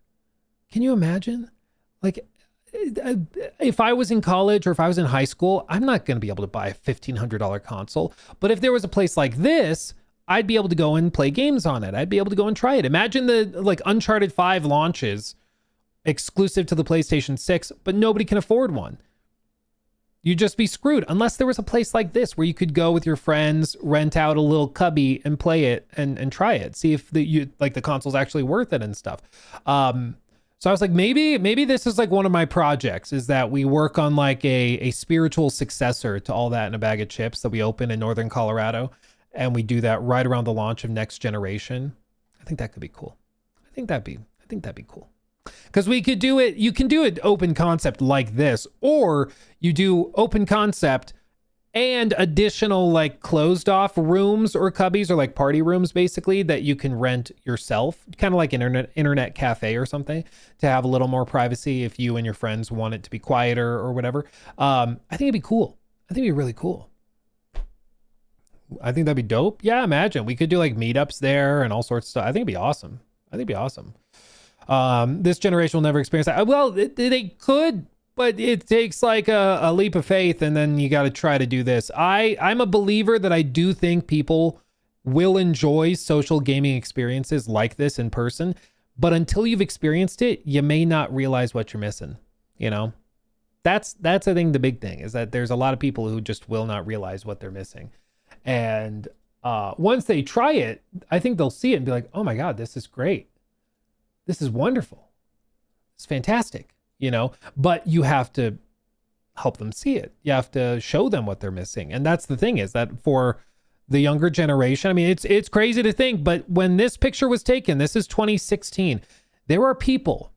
Like, if I was in college or if I was in high school, I'm not going to be able to buy a $1,500 console. But if there was a place like this, I'd be able to go and play games on it. I'd be able to go and try it. Imagine the like Uncharted 5 launches exclusive to the PlayStation 6, but nobody can afford one. You'd just be screwed unless there was a place like this where you could go with your friends, rent out a little cubby and play it and try it. See if the console's actually worth it and stuff. So I was like, maybe this is like one of my projects, is that we work on like a spiritual successor to All That in a Bag of Chips that we open in Northern Colorado. And we do that right around the launch of Next Generation. I think that could be cool. I think that'd be cool. Because we could do it, you can do it open concept like this, or you do open concept and additional like closed off rooms or cubbies or like party rooms basically that you can rent yourself, kind of like an internet cafe or something, to have a little more privacy if you and your friends want it to be quieter or whatever. I think it'd be cool. I think it'd be really cool. I think that'd be dope. Yeah, imagine we could do like meetups there and all sorts of stuff. I think it'd be awesome. This generation will never experience that. Well, they could, but it takes like a leap of faith, and then you got to try to do this. I'm a believer that I do think people will enjoy social gaming experiences like this in person, but until you've experienced it, you may not realize what you're missing. You know, that's I think the big thing is that there's a lot of people who just will not realize what they're missing. And once they try it, I think they'll see it and be like, oh my God, this is great. This is wonderful. It's fantastic, you know, but you have to help them see it. You have to show them what they're missing. And that's the thing, is that for the younger generation, I mean, it's crazy to think, but when this picture was taken, this is 2016, there are people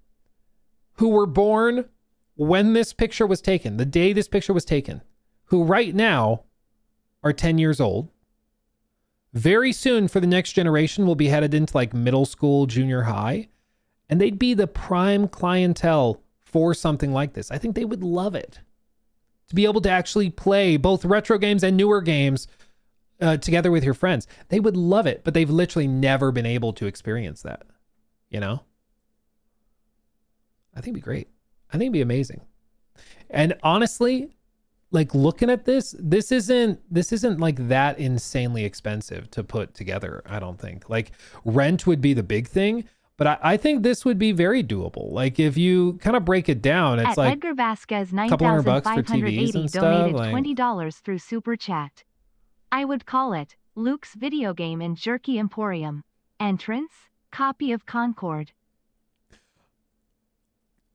who were born when this picture was taken, the day this picture was taken, who right now are 10 years old. Very soon for the next generation will be headed into like middle school, junior high, and they'd be the prime clientele for something like this. I think they would love it to be able to actually play both retro games and newer games together with your friends. They would love it, but they've literally never been able to experience that, you know? I think it'd be great. I think it'd be amazing. And honestly, like looking at this isn't like that insanely expensive to put together. I don't think. Like rent would be the big thing, but I think this would be very doable. Like if you kind of break it down, it's like Edgar Vasquez, $200 for TVs and stuff. Donated like, $20 through Super Chat. I would call it Luke's Video Game and Jerky Emporium. Entrance, copy of Concord.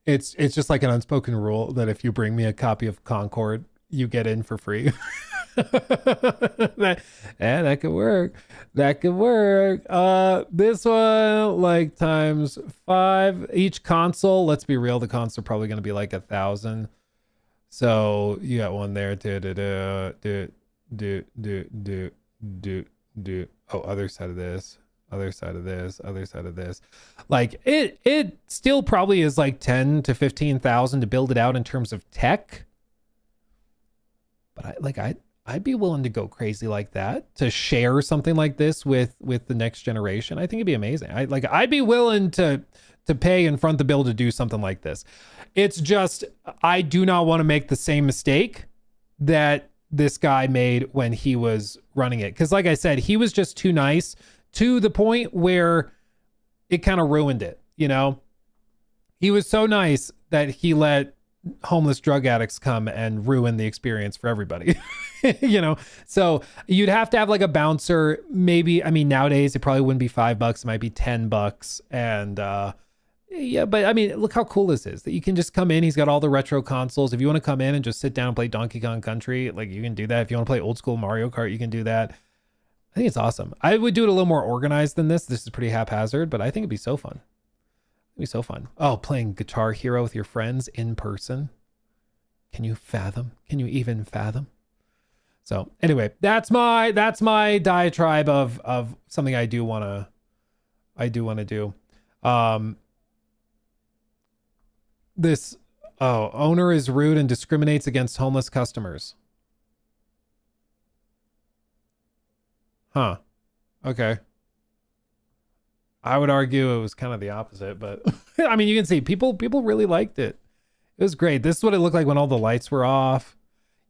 It's just like an unspoken rule that if you bring me a copy of Concord, you get in for free. that could work. This one, like times 5 each console. Let's be real, the console probably going to be like 1,000. So you got one there. Oh, other side of this. Like it still probably is like 10 to 15,000 to build it out in terms of tech. But I'd be willing to go crazy like that to share something like this with the next generation. I think it'd be amazing. I'd be willing to to pay and front the bill to do something like this. It's just, I do not want to make the same mistake that this guy made when he was running it. Because like I said, he was just too nice to the point where it kind of ruined it, you know? He was so nice that he let homeless drug addicts come and ruin the experience for everybody. You know, so you'd have to have like a bouncer. Maybe, I mean, nowadays it probably wouldn't be $5, it might be $10. And yeah, but I mean, look how cool this is that you can just come in. He's got all the retro consoles. If you want to come in and just sit down and play Donkey Kong Country, like you can do that. If you want to play old school Mario Kart, you can do that. I think it's awesome. I would do it a little more organized than this. This is pretty haphazard, but I think it'd be so fun. It'd be so fun. Oh, playing Guitar Hero with your friends in person. Can you fathom? Can you even fathom? So anyway, that's my diatribe of something I do want to do. This owner is rude and discriminates against homeless customers. Huh. Okay. I would argue it was kind of the opposite, but I mean, you can see people really liked it. It was great. This is what it looked like when all the lights were off.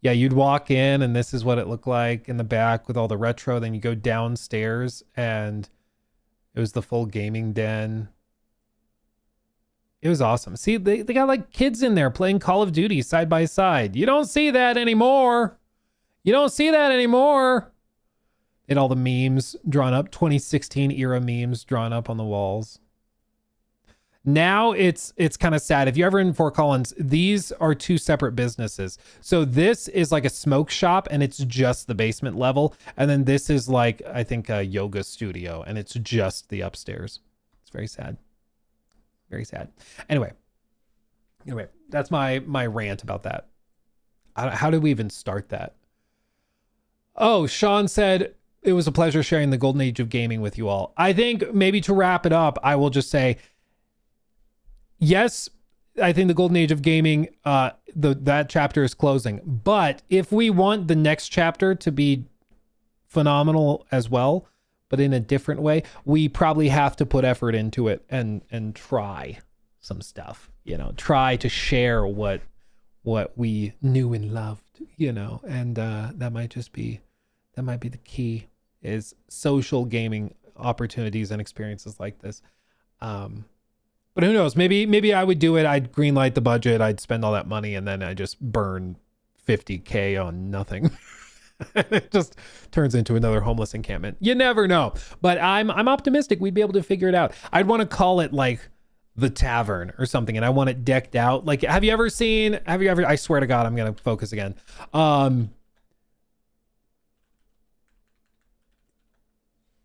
Yeah, you'd walk in and this is what it looked like in the back with all the retro. Then you go downstairs and it was the full gaming den. It was awesome. See, they got like kids in there playing Call of Duty side by side. You don't see that anymore. You don't see that anymore. And all the memes drawn up, 2016 era memes drawn up on the walls. Now it's kind of sad. If you're ever in Fort Collins, these are two separate businesses. So this is like a smoke shop and it's just the basement level. And then this is like, I think a yoga studio and it's just the upstairs. It's very sad. Very sad. Anyway, that's my rant about that. How did we even start that? Oh, Sean said, it was a pleasure sharing the golden age of gaming with you all. I think maybe to wrap it up, I will just say, yes, I think the golden age of gaming, that chapter is closing. But if we want the next chapter to be phenomenal as well, but in a different way, we probably have to put effort into it and try some stuff, you know, try to share what we knew and loved, you know, and that might be the key, is social gaming opportunities and experiences like this. But who knows? Maybe I would do it. I'd greenlight the budget. I'd spend all that money and then I just burn $50K on nothing. It just turns into another homeless encampment. You never know. But I'm optimistic we'd be able to figure it out. I'd want to call it like the Tavern or something, and I want it decked out. Like, have you ever, I swear to God, I'm going to focus again.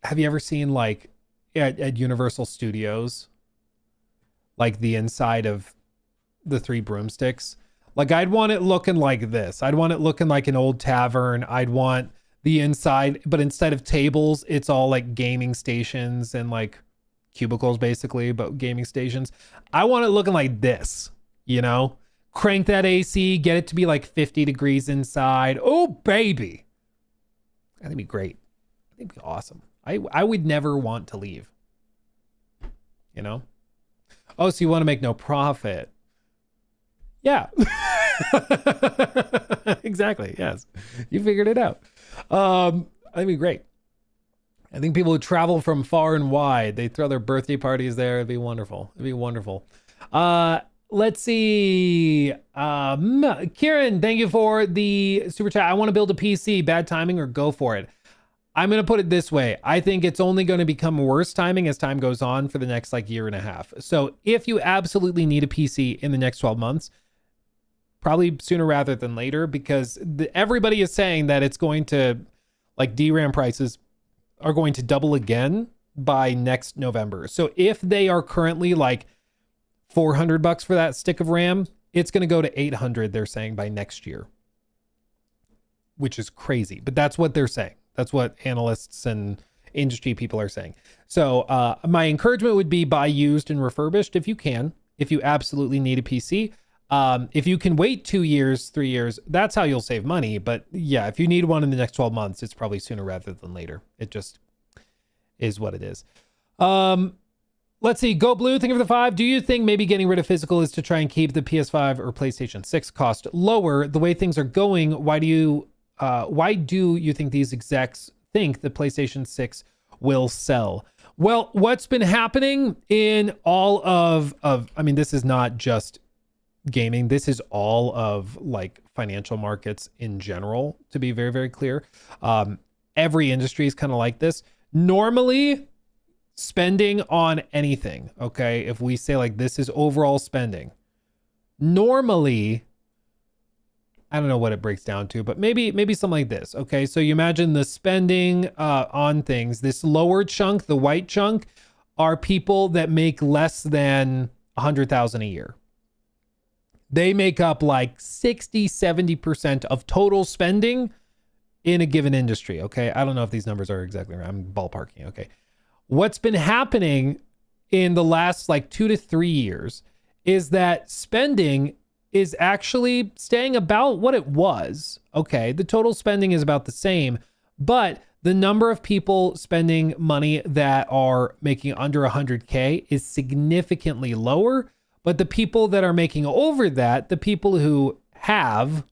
Have you ever seen like at Universal Studios, like the inside of the Three Broomsticks? Like, I'd want it looking like this. I'd want it looking like an old tavern. I'd want the inside, but instead of tables, it's all like gaming stations and like cubicles basically, but gaming stations. I want it looking like this, you know? Crank that AC, get it to be like 50 degrees inside. Oh, baby. I think it'd be great. I think it'd be awesome. I would never want to leave, you know? Oh, so you want to make no profit. Yeah. Exactly. Yes. You figured it out. That'd be great. I think people who travel from far and wide, they throw their birthday parties there. It'd be wonderful. It'd be wonderful. Let's see. Kieran, thank you for the super chat. I want to build a PC. Bad timing or go for it? I'm going to put it this way. I think it's only going to become worse timing as time goes on for the next like year and a half. So if you absolutely need a PC in the next 12 months, probably sooner rather than later, because everybody is saying that it's going to, like, DRAM prices are going to double again by next November. So if they are currently like $400 for that stick of RAM, it's going to go to $800, they're saying, by next year, which is crazy. But that's what they're saying. That's what analysts and industry people are saying. So my encouragement would be buy used and refurbished if you can, if you absolutely need a PC. If you can wait 2 years, 3 years, that's how you'll save money. But yeah, if you need one in the next 12 months, it's probably sooner rather than later. It just is what it is. Let's see. Go Blue, think of the 5. Do you think maybe getting rid of physical is to try and keep the PS5 or PlayStation 6 cost lower? The way things are going, why do you think these execs think the PlayStation 6 will sell? Well, what's been happening in all of I mean, this is not just gaming. This is all of like financial markets in general, to be very, very clear. Every industry is kind of like this. Normally, spending on anything, okay, if we say like this is overall spending, normally, I don't know what it breaks down to, but maybe something like this. Okay, so you imagine the spending on things. This lower chunk, the white chunk, are people that make less than 100,000 a year. They make up like 60-70% of total spending in a given industry. Okay, I don't know if these numbers are exactly right. I'm ballparking. Okay, what's been happening in the last like 2 to 3 years is that spending is actually staying about what it was. Okay, the total spending is about the same, but the number of people spending money that are making under 100K is significantly lower. But the people that are making over that, the people who have,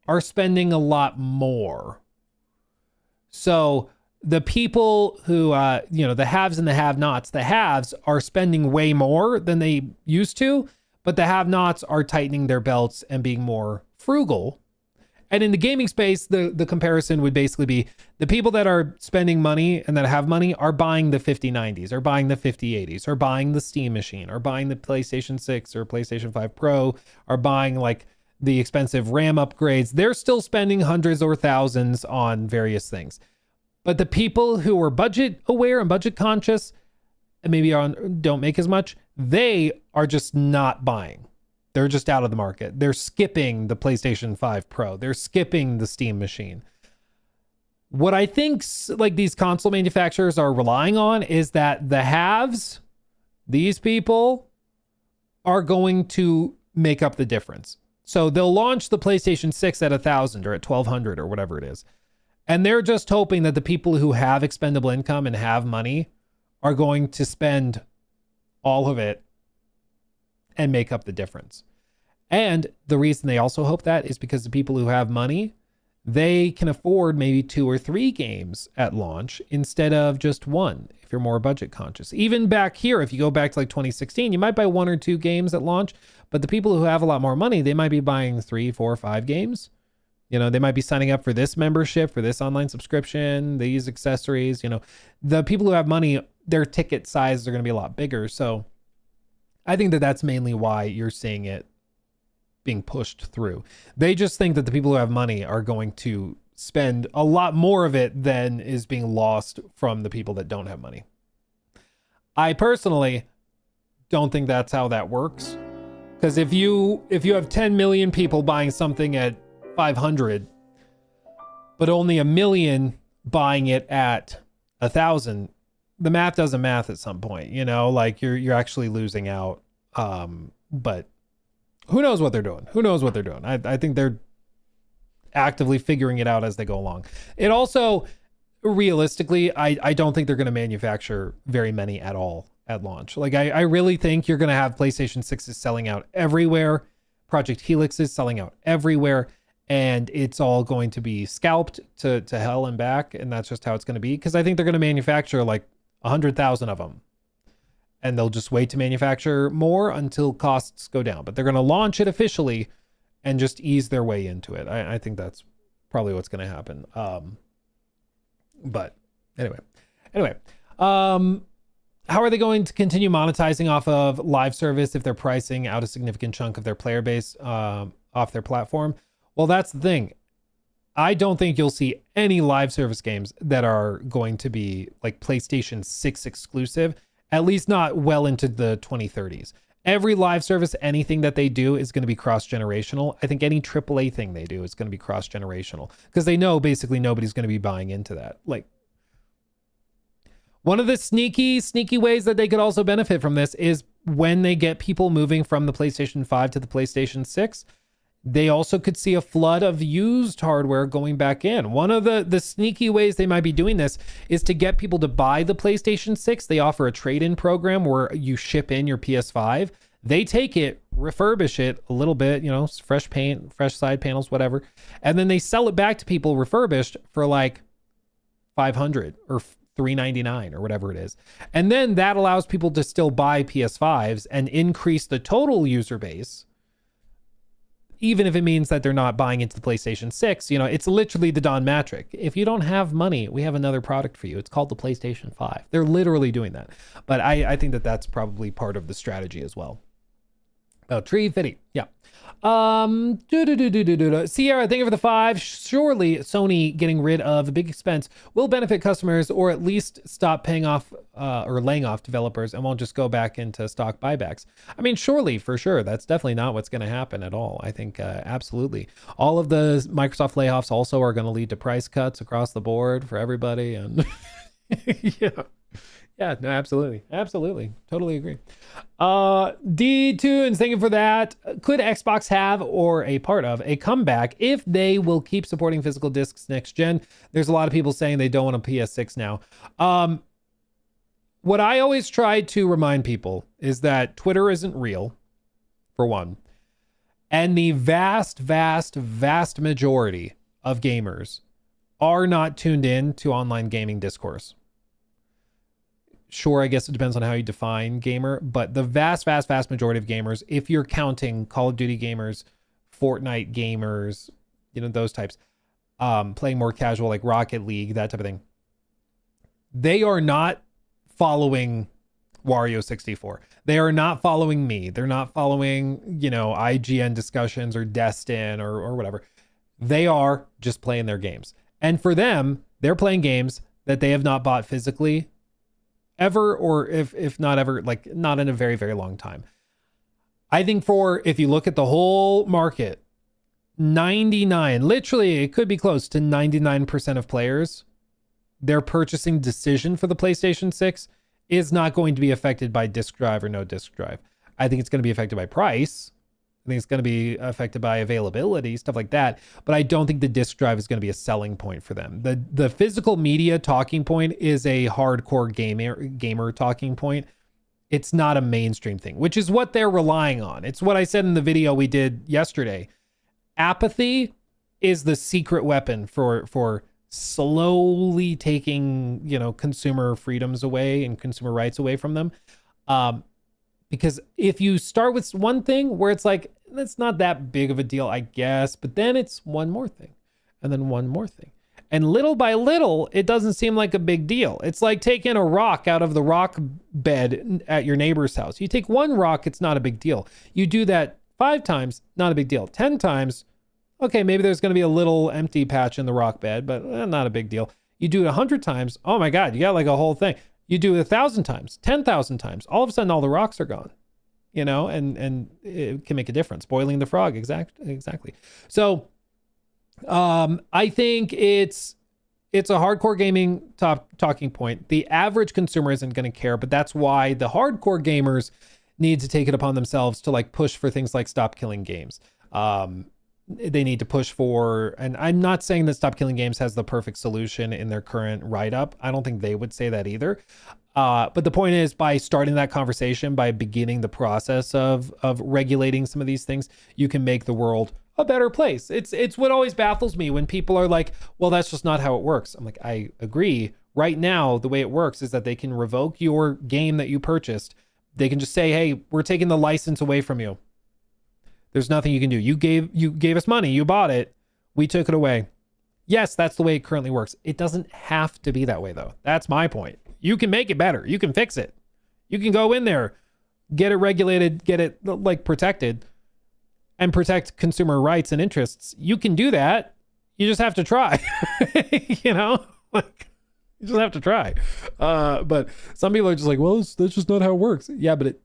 are spending a lot more. So the people who, the haves and the have-nots, the haves are spending way more than they used to, but the have-nots are tightening their belts and being more frugal. And in the gaming space, the comparison would basically be the people that are spending money and that have money are buying the 5090s, or buying the 5080s, or buying the Steam machine, or buying the PlayStation 6 or PlayStation 5 Pro, or buying like the expensive RAM upgrades. They're still spending hundreds or thousands on various things. But the people who are budget aware and budget conscious and maybe don't make as much, they are just not buying. They're just out of the market. They're skipping the PlayStation 5 Pro. They're skipping the Steam machine. What I think like these console manufacturers are relying on is that the haves, these people, are going to make up the difference. So they'll launch the PlayStation 6 at 1,000 or at 1,200 or whatever it is. And they're just hoping that the people who have expendable income and have money are going to spend all of it and make up the difference. And the reason they also hope that is because the people who have money, they can afford maybe 2 or 3 games at launch instead of just one, if you're more budget conscious. Even back here, if you go back to like 2016, you might buy 1 or 2 games at launch, but the people who have a lot more money, they might be buying 3, 4, 5 games. You know, they might be signing up for this membership, for this online subscription, these accessories. You know, the people who have money, their ticket sizes are going to be a lot bigger. So I think that that's mainly why you're seeing it being pushed through. They just think that the people who have money are going to spend a lot more of it than is being lost from the people that don't have money. I personally don't think that's how that works. Because if you have 10 million people buying something at 500, but only 1 million buying it at 1,000, the math doesn't math at some point, you know, like you're actually losing out. But who knows what they're doing? I think they're actively figuring it out as they go along. It also, realistically, I don't think they're going to manufacture very many at all at launch. Like I really think you're going to have PlayStation 6s selling out everywhere. Project Helix is selling out everywhere. And it's all going to be scalped to hell and back. And that's just how it's going to be. Because I think they're going to manufacture like 100,000 of them. And they'll just wait to manufacture more until costs go down. But they're going to launch it officially and just ease their way into it. I think that's probably what's going to happen. But anyway. How are they going to continue monetizing off of live service if they're pricing out a significant chunk of their player base off their platform? Well, that's the thing. I don't think you'll see any live service games that are going to be like PlayStation 6 exclusive, at least not well into the 2030s. Every live service, anything that they do is going to be cross-generational. I think any AAA thing they do is going to be cross-generational because they know basically nobody's going to be buying into that. Like, one of the sneaky ways that they could also benefit from this is when they get people moving from the PlayStation 5 to the PlayStation 6. They also could see a flood of used hardware going back in. One of the sneaky ways they might be doing this is to get people to buy the PlayStation 6. They offer a trade-in program where you ship in your PS5. They take it, refurbish it a little bit, fresh paint, fresh side panels, whatever. And then they sell it back to people refurbished for like $500 or $399 or whatever it is. And then that allows people to still buy PS5s and increase the total user base, even if it means that they're not buying into the PlayStation 6. It's literally the Don Matrick. If you don't have money, we have another product for you. It's called the PlayStation 5. They're literally doing that. But I think that that's probably part of the strategy as well. Oh, Tree Fitty. Yeah. Sierra, thank you for the 5. Surely Sony getting rid of a big expense will benefit customers, or at least stop paying off or laying off developers, and won't just go back into stock buybacks. I mean, surely, for sure. That's definitely not what's going to happen at all. I think absolutely. All of the Microsoft layoffs also are going to lead to price cuts across the board for everybody. And yeah, no, absolutely. Totally agree. D-Tunes, thank you for that. Could Xbox have, or a part of, a comeback if they will keep supporting physical discs next gen? There's a lot of people saying they don't want a PS6 now. What I always try to remind people is that Twitter isn't real, for one. And the vast majority of gamers are not tuned in to online gaming discourse. Sure, I guess it depends on how you define gamer, but the vast majority of gamers, if you're counting Call of Duty gamers, Fortnite gamers, those types, playing more casual like Rocket League, that type of thing, they are not following Wario64. They are not following me. They're not following, IGN discussions or Destin or whatever. They are just playing their games. And for them, they're playing games that they have not bought physically ever, or if not ever, like not in a very, very long time. I think if you look at the whole market, literally it could be close to 99% of players, their purchasing decision for the PlayStation 6 is not going to be affected by disk drive or no disk drive. I think it's going to be affected by price. I think it's going to be affected by availability, stuff like that. But I don't think the disk drive is going to be a selling point for them. The physical media talking point is a hardcore gamer talking point. It's not a mainstream thing, which is what they're relying on. It's what I said in the video we did yesterday. Apathy is the secret weapon for slowly taking, consumer freedoms away and consumer rights away from them. Because if you start with one thing where it's like, that's not that big of a deal, I guess, but then it's one more thing and then one more thing. And little by little, it doesn't seem like a big deal. It's like taking a rock out of the rock bed at your neighbor's house. You take one rock, it's not a big deal. You do that 5 times, not a big deal. 10 times, okay, maybe there's going to be a little empty patch in the rock bed, but not a big deal. You do it 100 times, oh my God, you got like a whole thing. You do it 1,000 times, 10,000 times, all of a sudden all the rocks are gone, and it can make a difference. Boiling the frog, exactly. So I think it's a hardcore gaming talking point. The average consumer isn't going to care, but that's why the hardcore gamers need to take it upon themselves to like push for things like Stop Killing Games. They need to push for, and I'm not saying that Stop Killing Games has the perfect solution in their current write-up. I don't think they would say that either. But the point is, by starting that conversation, by beginning the process of regulating some of these things, you can make the world a better place. It's what always baffles me when people are like, well, that's just not how it works. I'm like, I agree. Right now, the way it works is that they can revoke your game that you purchased. They can just say, hey, we're taking the license away from you. There's nothing you can do. You gave us money. You bought it. We took it away. Yes, that's the way it currently works. It doesn't have to be that way, though. That's my point. You can make it better. You can fix it. You can go in there, get it regulated, get it like protected, and protect consumer rights and interests. You can do that. You just have to try. You just have to try. But some people are just like, well, that's just not how it works. Yeah, but it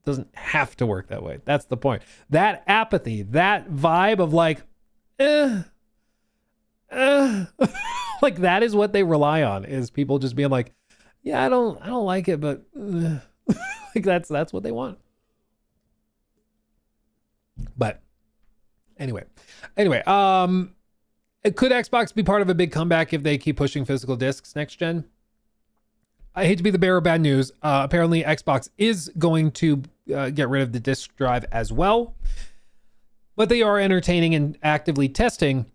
doesn't have to work that way. That's the point. That apathy, that vibe of like, like that is what they rely on, is people just being like, yeah, I don't like it, but like that's what they want. But Anyway, could Xbox be part of a big comeback if they keep pushing physical discs next gen? I hate to be the bearer of bad news. Apparently, Xbox is going to get rid of the disc drive as well, but they are entertaining and actively testing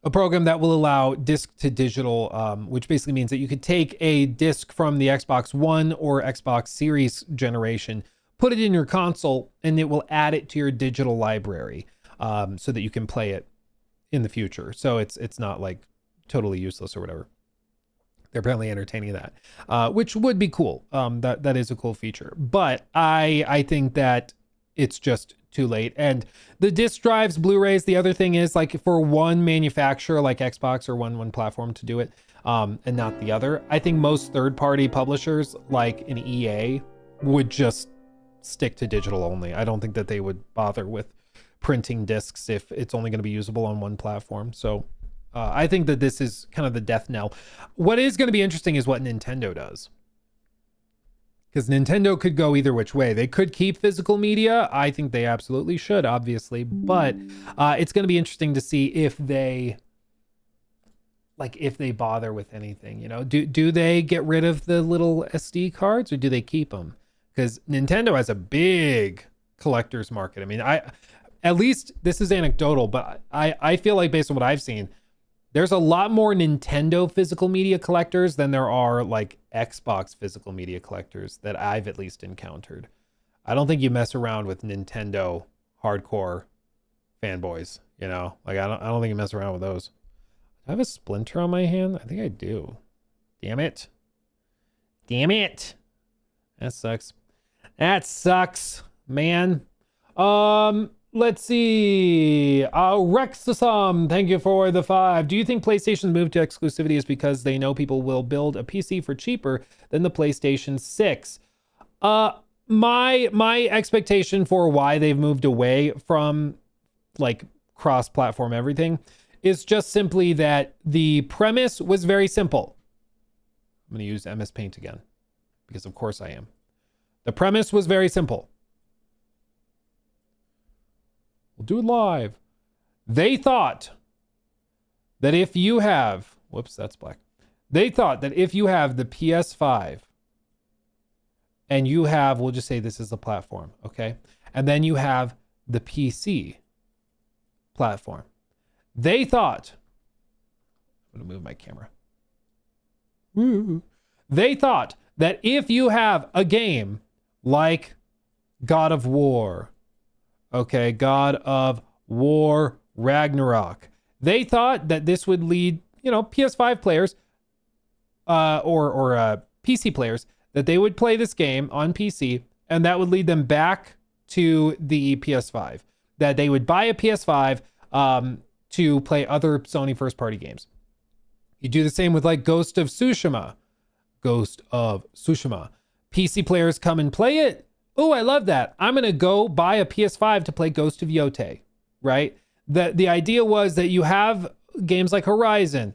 a program that will allow disc to digital, which basically means that you could take a disc from the Xbox One or Xbox Series generation, put it in your console, and it will add it to your digital library so that you can play it in the future. So it's not like totally useless or whatever. They're apparently entertaining that, which would be cool. That is a cool feature. But I think that it's just too late. And the disc drives, Blu-rays, the other thing is like for one manufacturer like Xbox or one platform to do it and not the other. I think most third-party publishers like an EA would just stick to digital only. I don't think that they would bother with printing discs if it's only going to be usable on one platform. So I think that this is kind of the death knell. What is going to be interesting is what Nintendo does. Because Nintendo could go either which way. They could keep physical media. I think they absolutely should, obviously. But it's going to be interesting to see if they bother with anything. You know, do they get rid of the little SD cards or do they keep them? Because Nintendo has a big collector's market. I mean, at least this is anecdotal, but I feel like based on what I've seen, there's a lot more Nintendo physical media collectors than there are like Xbox physical media collectors that I've at least encountered. I don't think you mess around with Nintendo hardcore fanboys, you know? Like I don't think you mess around with those. Do I have a splinter on my hand? I think I do. Damn it. That sucks, man. Let's see. Rexasum, thank you for the 5. Do you think PlayStation's move to exclusivity is because they know people will build a PC for cheaper than the PlayStation 6? My expectation for why they've moved away from like cross-platform everything is just simply that the premise was very simple. I'm going to use MS Paint again because of course I am. The premise was very simple. We'll do it live. They thought that if you have, whoops, that's black. They thought that if you have the PS5 and you have, we'll just say this is the platform, okay? And then you have the PC platform. They thought, I'm going to move my camera. They thought that if you have a game like God of War, okay, God of War Ragnarok. They thought that this would lead, you know, PS5 players or PC players, that they would play this game on PC and that would lead them back to the PS5. That they would buy a PS5 to play other Sony first-party games. You do the same with like Ghost of Tsushima. PC players come and play it. Oh, I love that. I'm going to go buy a PS5 to play Ghost of Yotei, right? The idea was that you have games like Horizon.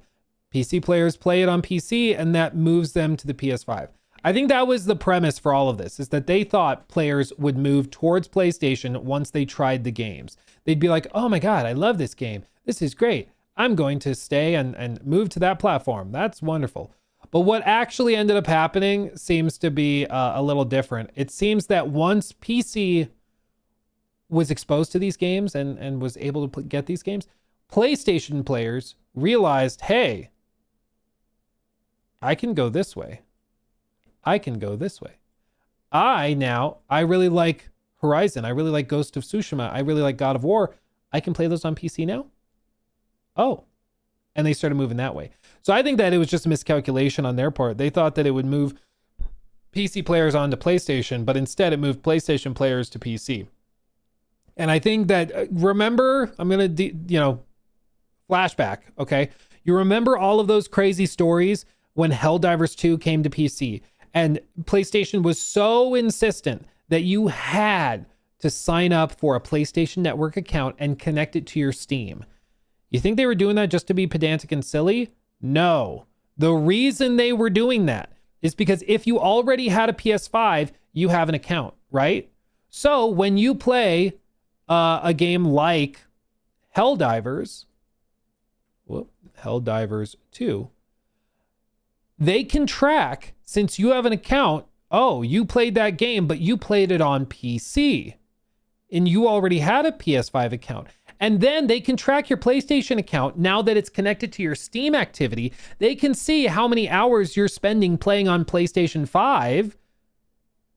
PC players play it on PC and that moves them to the PS5. I think that was the premise for all of this, is that they thought players would move towards PlayStation once they tried the games. They'd be like, oh my God, I love this game. This is great. I'm going to stay and move to that platform. That's wonderful. But what actually ended up happening seems to be a little different. It seems that once PC was exposed to these games and was able to get these games, PlayStation players realized, hey, I can go this way. I really like Horizon. I really like Ghost of Tsushima. I really like God of War. I can play those on PC now? Oh. And they started moving that way. So I think that it was just a miscalculation on their part. They thought that it would move PC players onto PlayStation, but instead it moved PlayStation players to PC. And I think that, remember, I'm going to, flashback, okay? You remember all of those crazy stories when Helldivers 2 came to PC and PlayStation was so insistent that you had to sign up for a PlayStation Network account and connect it to your Steam. You think they were doing that just to be pedantic and silly? No. The reason they were doing that is because if you already had a PS5, you have an account, right? So when you play a game like Helldivers 2, they can track, since you have an account, oh, you played that game, but you played it on PC and you already had a PS5 account. And then they can track your PlayStation account now that it's connected to your Steam activity. They can see how many hours you're spending playing on PlayStation 5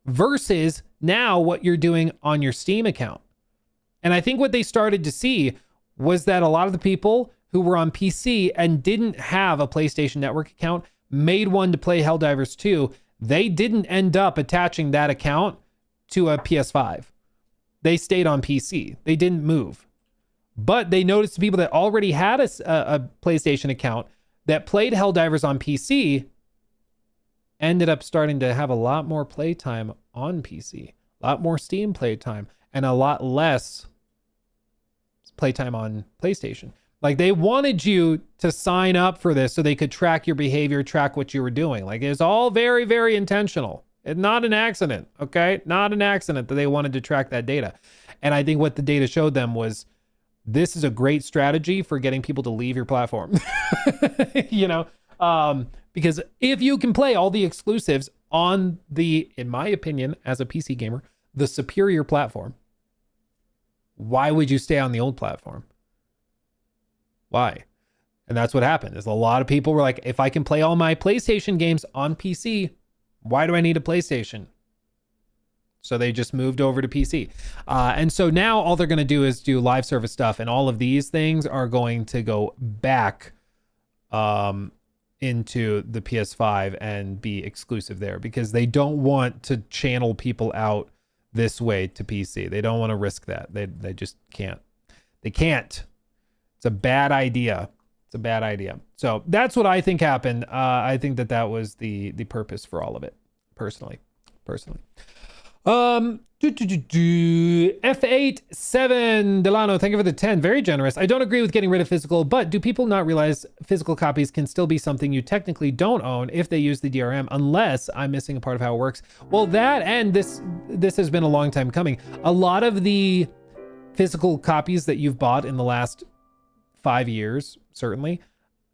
versus now what you're doing on your Steam account. And I think what they started to see was that a lot of the people who were on PC and didn't have a PlayStation Network account made one to play Helldivers 2. They didn't end up attaching that account to a PS5. They stayed on PC. They didn't move. But they noticed the people that already had a PlayStation account that played Helldivers on PC ended up starting to have a lot more playtime on PC, a lot more Steam playtime, and a lot less playtime on PlayStation. Like, they wanted you to sign up for this so they could track your behavior, track what you were doing. Like, it's all very, very intentional. It's not an accident, okay? Not an accident that they wanted to track that data. And I think what the data showed them was, this is a great strategy for getting people to leave your platform. You know, because if you can play all the exclusives on the, in my opinion, as a PC gamer, the superior platform, why would you stay on the old platform? Why? And that's what happened. Is a lot of people were like, if I can play all my PlayStation games on PC, why do I need a PlayStation? So they just moved over to PC. And so now all they're going to do is do live service stuff. And all of these things are going to go back into the PS5 and be exclusive there, because they don't want to channel people out this way to PC. They don't want to risk that. They just can't. They can't. It's a bad idea. It's a bad idea. So that's what I think happened. I think that was the purpose for all of it, personally. F87 Delano, thank you for the 10. Very generous. I don't agree with getting rid of physical, but do people not realize physical copies can still be something you technically don't own if they use the DRM, unless I'm missing a part of how it works? Well, that, and this has been a long time coming. A lot of the physical copies that you've bought in the last 5 years, certainly,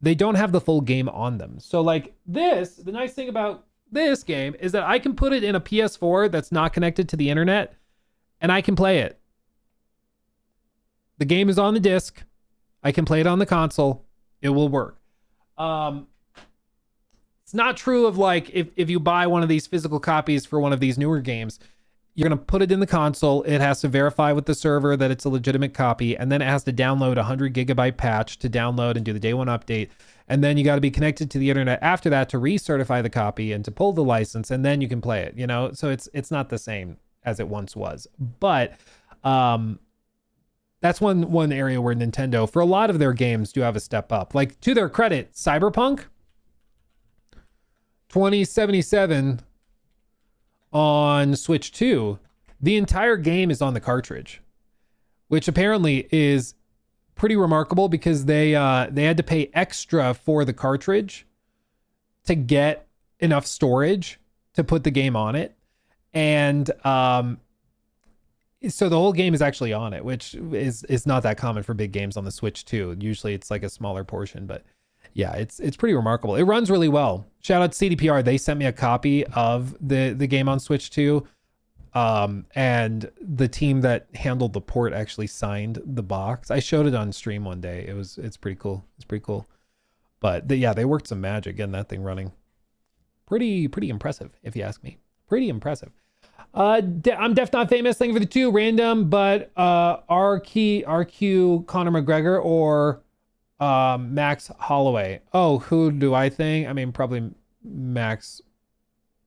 they don't have the full game on them. So like this, the nice thing about this game is that I can put it in a PS4 that's not connected to the internet, and I can play it. The game is on the disc. I can play it on the console. It will work. It's not true of like if you buy one of these physical copies for one of these newer games, you're going to put it in the console. It has to verify with the server that it's a legitimate copy. And then it has to download a 100 gigabyte patch to download and do the day one update. And then you got to be connected to the internet after that to recertify the copy and to pull the license. And then you can play it, you know? So it's not the same as it once was. But that's one area where Nintendo, for a lot of their games, do have a step up. Like, to their credit, Cyberpunk 2077 on Switch 2, the entire game is on the cartridge, which apparently is pretty remarkable, because they had to pay extra for the cartridge to get enough storage to put the game on it. And so the whole game is actually on it, which is not that common for big games on the Switch 2. Usually it's like a smaller portion, but yeah, it's pretty remarkable. It runs really well. Shout out to CDPR. They sent me a copy of the game on Switch 2. And the team that handled the port actually signed the box. I showed it on stream one day. It's pretty cool. It's pretty cool. But they worked some magic getting that thing running. Pretty impressive, if you ask me. Pretty impressive. I'm Def Not Famous. Thank you for the 2. Random, but RQ Conor McGregor or Max Holloway. Oh, who do I think? I mean, probably Max.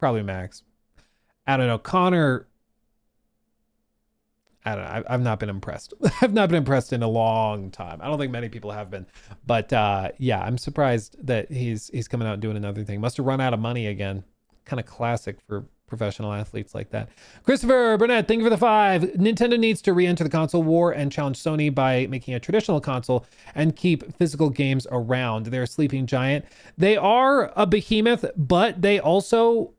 I don't know. Conor, I don't know. I've not been impressed. I've not been impressed in a long time. I don't think many people have been. But yeah, I'm surprised that he's coming out and doing another thing. Must have run out of money again. Kind of classic for professional athletes like that. Christopher Burnett, thank you for the 5. Nintendo needs to re-enter the console war and challenge Sony by making a traditional console and keep physical games around. They're a sleeping giant. They are a behemoth, but they also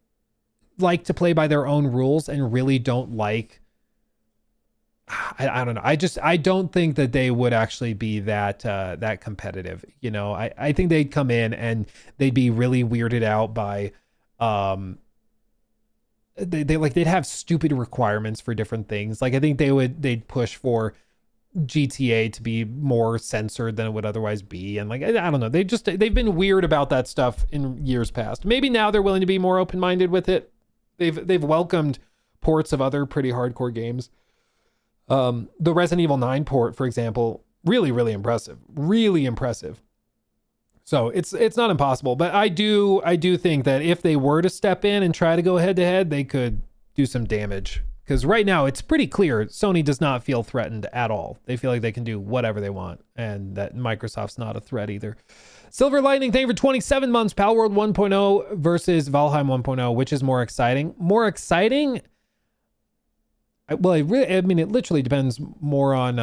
like to play by their own rules and really don't like I don't know. I don't think that they would actually be that competitive. You know, I think they'd come in and they'd be really weirded out by they'd have stupid requirements for different things. Like I think they'd push for GTA to be more censored than it would otherwise be, and like I don't know, they've been weird about that stuff in years past. Maybe now they're willing to be more open-minded with it. They've welcomed ports of other pretty hardcore games. The Resident Evil 9 port, for example, really impressive. So it's not impossible, but I do think that if they were to step in and try to go head to head, they could do some damage. Because right now it's pretty clear Sony does not feel threatened at all. They feel like they can do whatever they want, and that Microsoft's not a threat either. Silver Lightning, thank you for 27 months. Palworld 1.0 versus Valheim 1.0. Which is more exciting? More exciting? Well, it literally depends more on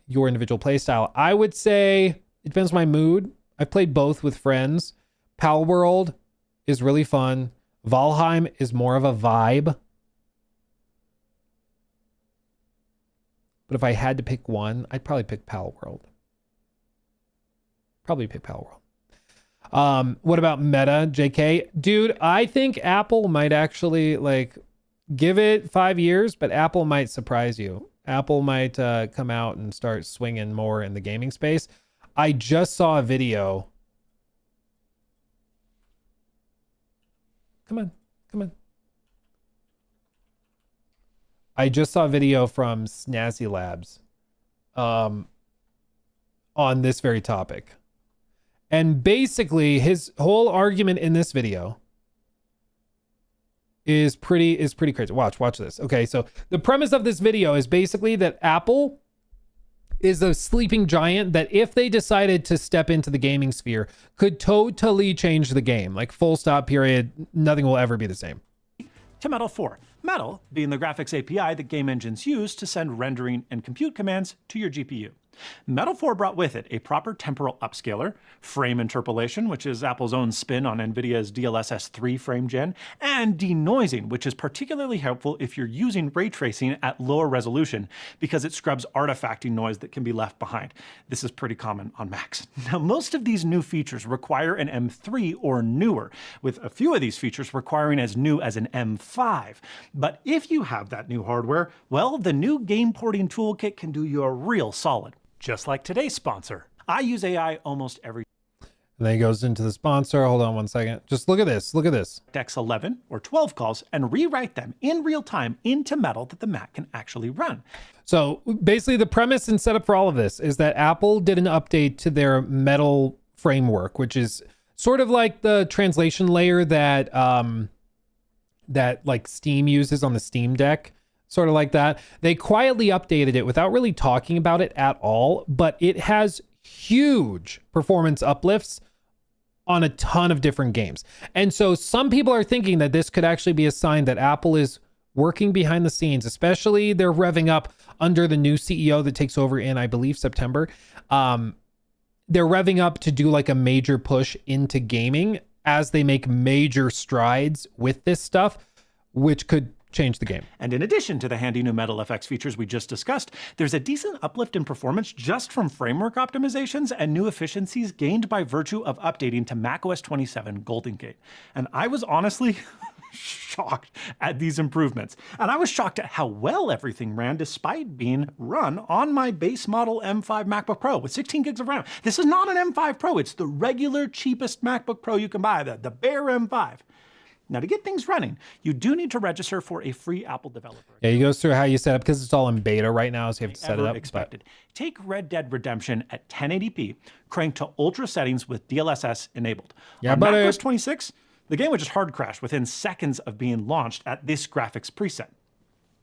your individual play style. I would say it depends on my mood. I've played both with friends. Palworld is really fun. Valheim is more of a vibe. But if I had to pick one, I'd probably pick Palworld. What about Meta, JK? Dude, I think Apple might actually give it 5 years, but Apple might surprise you. Apple might come out and start swinging more in the gaming space. I just saw a video. Come on. I just saw a video from Snazzy Labs on this very topic. And basically his whole argument in this video is pretty crazy. Watch this. Okay, so the premise of this video is basically that Apple is a sleeping giant that if they decided to step into the gaming sphere could totally change the game. Like full stop, period. Nothing will ever be the same. To Metal 4. Metal being the graphics API that game engines use to send rendering and compute commands to your GPU. Metal 4 brought with it a proper temporal upscaler, frame interpolation, which is Apple's own spin on NVIDIA's DLSS 3 frame gen, and denoising, which is particularly helpful if you're using ray tracing at lower resolution because it scrubs artifacting noise that can be left behind. This is pretty common on Macs. Now, most of these new features require an M3 or newer, with a few of these features requiring as new as an M5. But if you have that new hardware, well, the new game porting toolkit can do you a real solid. Just like today's sponsor. I use AI almost every And then he goes into the sponsor. Hold on one second. Just look at this. X11 or 12 calls and rewrite them in real time into Metal that the Mac can actually run. So basically the premise and setup for all of this is that Apple did an update to their Metal framework, which is sort of like the translation layer that like Steam uses on the Steam Deck. Sort of like that. They quietly updated it without really talking about it at all, but it has huge performance uplifts on a ton of different games. And so some people are thinking that this could actually be a sign that Apple is working behind the scenes, especially they're revving up under the new CEO that takes over in, I believe, September. They're revving up to do like a major push into gaming as they make major strides with this stuff, which could change the game. And in addition to the handy new Metal FX features we just discussed, there's a decent uplift in performance just from framework optimizations and new efficiencies gained by virtue of updating to macOS 27 Golden Gate. And I was honestly shocked at these improvements. And I was shocked at how well everything ran despite being run on my base model M5 MacBook Pro with 16 gigs of RAM. This is not an M5 Pro, it's the regular cheapest MacBook Pro you can buy, the bare M5. Now, to get things running, you do need to register for a free Apple developer. Yeah, he goes through how you set up because it's all in beta right now, so you have to set it up. Expected. Take Red Dead Redemption at 1080p, cranked to ultra settings with DLSS enabled. Yeah, on but macOS 26, the game would just hard crash within seconds of being launched at this graphics preset.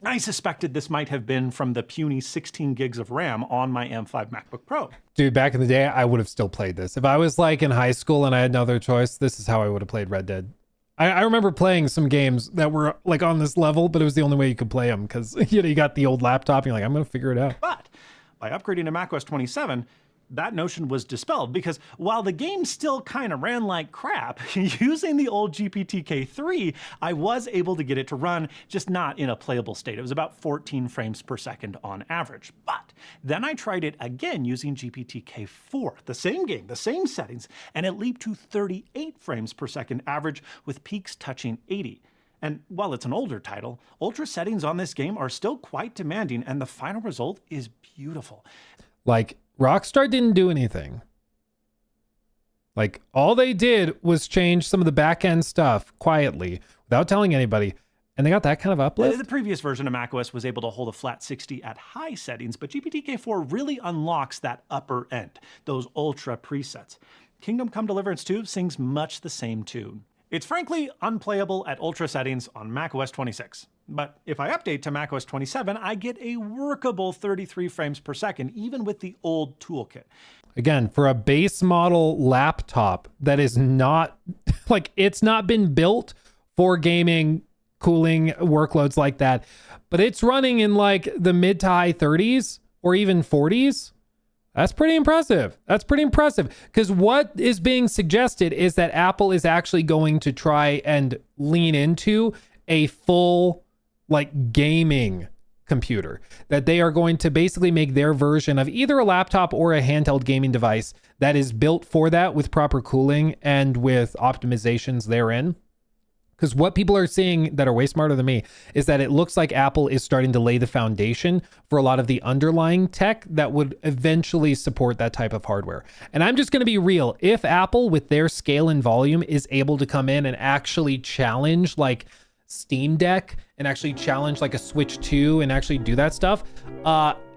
I suspected this might have been from the puny 16 gigs of RAM on my M5 MacBook Pro. Dude, back in the day, I would have still played this. If I was like in high school and I had no other choice, this is how I would have played Red Dead. I remember playing some games that were like on this level, but it was the only way you could play them because you got the old laptop and you're like, I'm going to figure it out. But by upgrading to macOS 27, that notion was dispelled because while the game still kind of ran like crap, using the old GPTK3, I was able to get it to run, just not in a playable state. It was about 14 frames per second on average. But then I tried it again using GPTK4, the same game, the same settings, and it leaped to 38 frames per second average with peaks touching 80. And while it's an older title, ultra settings on this game are still quite demanding, and the final result is beautiful. Like, Rockstar didn't do anything. Like, all they did was change some of the back-end stuff quietly without telling anybody, and they got that kind of uplift. The previous version of macOS was able to hold a flat 60 at high settings, but GPTK4 really unlocks that upper end, those ultra presets. Kingdom Come Deliverance 2 sings much the same tune. It's frankly unplayable at ultra settings on macOS 26. But if I update to macOS 27, I get a workable 33 frames per second, even with the old toolkit. Again, for a base model laptop that is not, like, it's not been built for gaming, cooling workloads like that, but it's running in like the mid to high 30s or even 40s. That's pretty impressive. That's pretty impressive. Because what is being suggested is that Apple is actually going to try and lean into a full, like, gaming computer. That they are going to basically make their version of either a laptop or a handheld gaming device that is built for that with proper cooling and with optimizations therein. Because what people are seeing that are way smarter than me is that it looks like Apple is starting to lay the foundation for a lot of the underlying tech that would eventually support that type of hardware. And I'm just going to be real. If Apple, with their scale and volume, is able to come in and actually challenge like Steam Deck and actually challenge like a Switch 2 and actually do that stuff,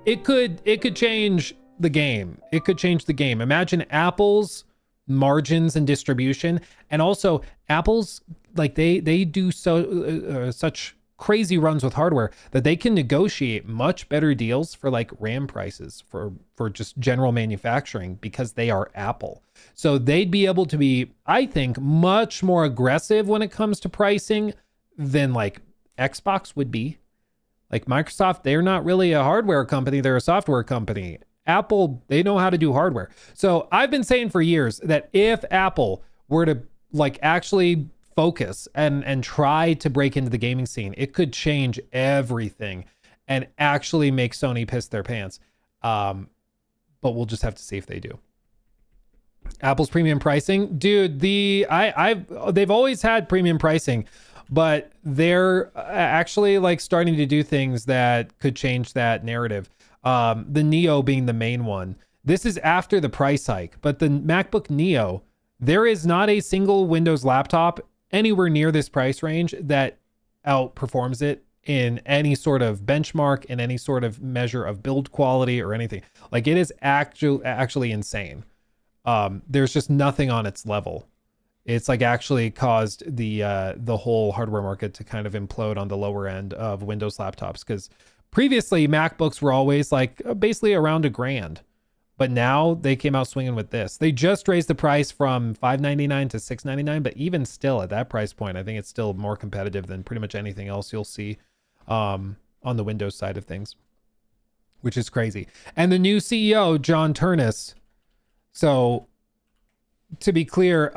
it could change the game. It could change the game. Imagine Apple's margins and distribution, and also Apple's, like, they do such crazy runs with hardware that they can negotiate much better deals for like RAM prices for just general manufacturing because they are Apple. So they'd be able to be, I think, much more aggressive when it comes to pricing than like Xbox would be. Like Microsoft, they're not really a hardware company, they're a software company. Apple, they know how to do hardware. So I've been saying for years that if Apple were to like actually focus and try to break into the gaming scene, it could change everything and actually make Sony piss their pants. But we'll just have to see if they do. Apple's premium pricing, dude, they've always had premium pricing, but they're actually like starting to do things that could change that narrative. The Neo being the main one. This is after the price hike, but the MacBook Neo, there is not a single Windows laptop anywhere near this price range that outperforms it in any sort of benchmark, in any sort of measure of build quality or anything. Like, it is actually insane. There's just nothing on its level. It's like actually caused the whole hardware market to kind of implode on the lower end of Windows laptops, because previously MacBooks were always like basically around $1,000. But now they came out swinging with this. They just raised the price from $599 to $699, but even still at that price point, I think it's still more competitive than pretty much anything else you'll see on the Windows side of things, which is crazy. And the new CEO, John Ternus. So to be clear,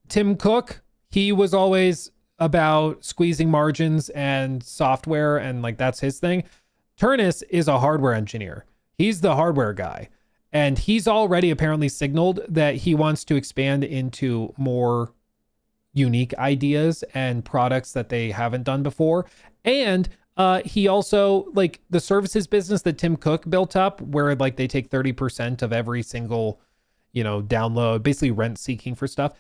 Tim Cook, he was always about squeezing margins and software, and like that's his thing. Ternus is a hardware engineer. He's the hardware guy, and he's already apparently signaled that he wants to expand into more unique ideas and products that they haven't done before. And he also, like, the services business that Tim Cook built up, where like they take 30% of every single, download, basically rent seeking for stuff.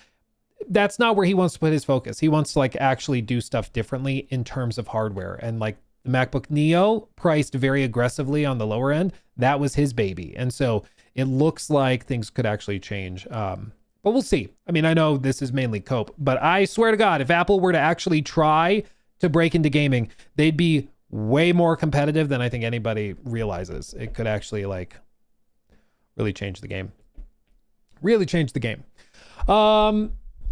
That's not where he wants to put his focus. He wants to like actually do stuff differently in terms of hardware. And like the MacBook Neo, priced very aggressively on the lower end, that was his baby. And so it looks like things could actually change. But we'll see. I mean, I know this is mainly Cope, but I swear to God, if Apple were to actually try to break into gaming, they'd be way more competitive than I think anybody realizes. It could actually like really change the game. Really change the game.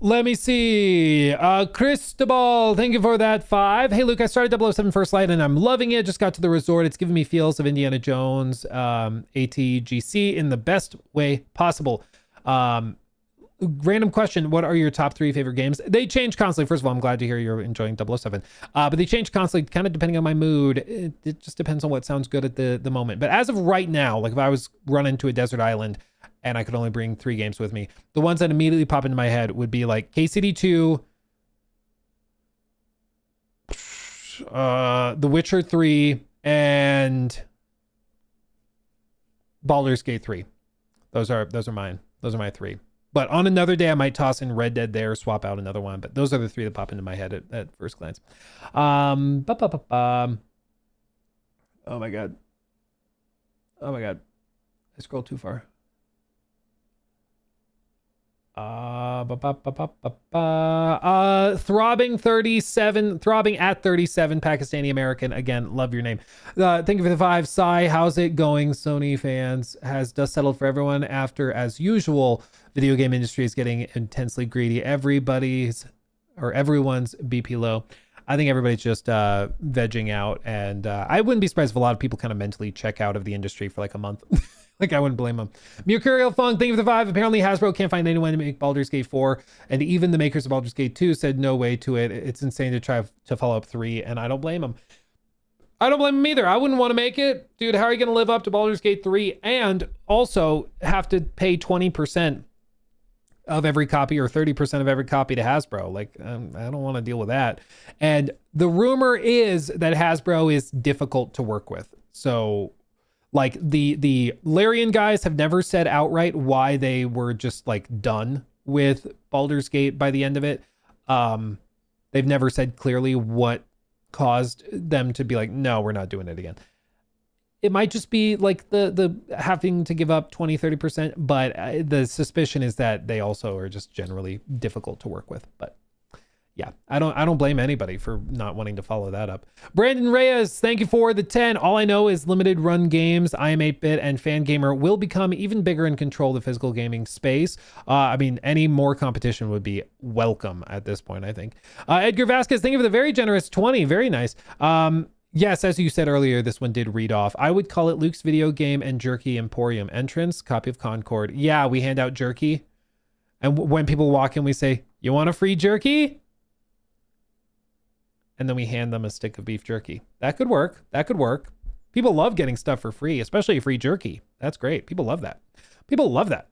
Let me see. Cristobal, thank you for that 5. Hey, Luke, I started 007 First Light and I'm loving it. Just got to the resort. It's giving me feels of Indiana Jones, ATGC in the best way possible. Random question. What are your top 3 favorite games? They change constantly. First of all, I'm glad to hear you're enjoying 007. But they change constantly, kind of depending on my mood. It just depends on what sounds good at the moment. But as of right now, like if I was running to a desert island and I could only bring 3 games with me, the ones that immediately pop into my head would be like KCD2, The Witcher 3, and Baldur's Gate 3. Those are mine. Those are my 3. But on another day, I might toss in Red Dead there, swap out another one. But those are the 3 that pop into my head at first glance. Oh my God. Oh my God. I scrolled too far. Throbbing at 37 Pakistani American. Again, love your name. Thank you for the 5. Sai, how's it going, Sony fans? Has dust settled for everyone after, as usual, video game industry is getting intensely greedy? Everyone's BP low. I think everybody's just vegging out, and I wouldn't be surprised if a lot of people kind of mentally check out of the industry for like a month. Like, I wouldn't blame them. Mercurial Funk, thank you for the 5. Apparently, Hasbro can't find anyone to make Baldur's Gate 4, and even the makers of Baldur's Gate 2 said no way to it. It's insane to try to follow up 3, and I don't blame them. I don't blame them either. I wouldn't want to make it. Dude, how are you going to live up to Baldur's Gate 3 and also have to pay 20% of every copy or 30% of every copy to Hasbro? Like, I don't want to deal with that. And the rumor is that Hasbro is difficult to work with. So, like, the Larian guys have never said outright why they were just like done with Baldur's Gate by the end of it. They've never said clearly what caused them to be like, no, we're not doing it again. It might just be like the having to give up 20-30%, but the suspicion is that they also are just generally difficult to work with. But yeah, I don't blame anybody for not wanting to follow that up. Brandon Reyes, thank you for the 10. All I know is limited run games, I Am 8-Bit, and Fangamer will become even bigger and control the physical gaming space. I mean, any more competition would be welcome at this point, I think. Edgar Vasquez, thank you for the very generous 20. Very nice. Yes, as you said earlier, this one did read off. I would call it Luke's Video Game and Jerky Emporium. Entrance, copy of Concord. Yeah, we hand out jerky. And when people walk in, we say, you want a free jerky? And then we hand them a stick of beef jerky. That could work. That could work. People love getting stuff for free, especially free jerky. That's great. People love that. People love that.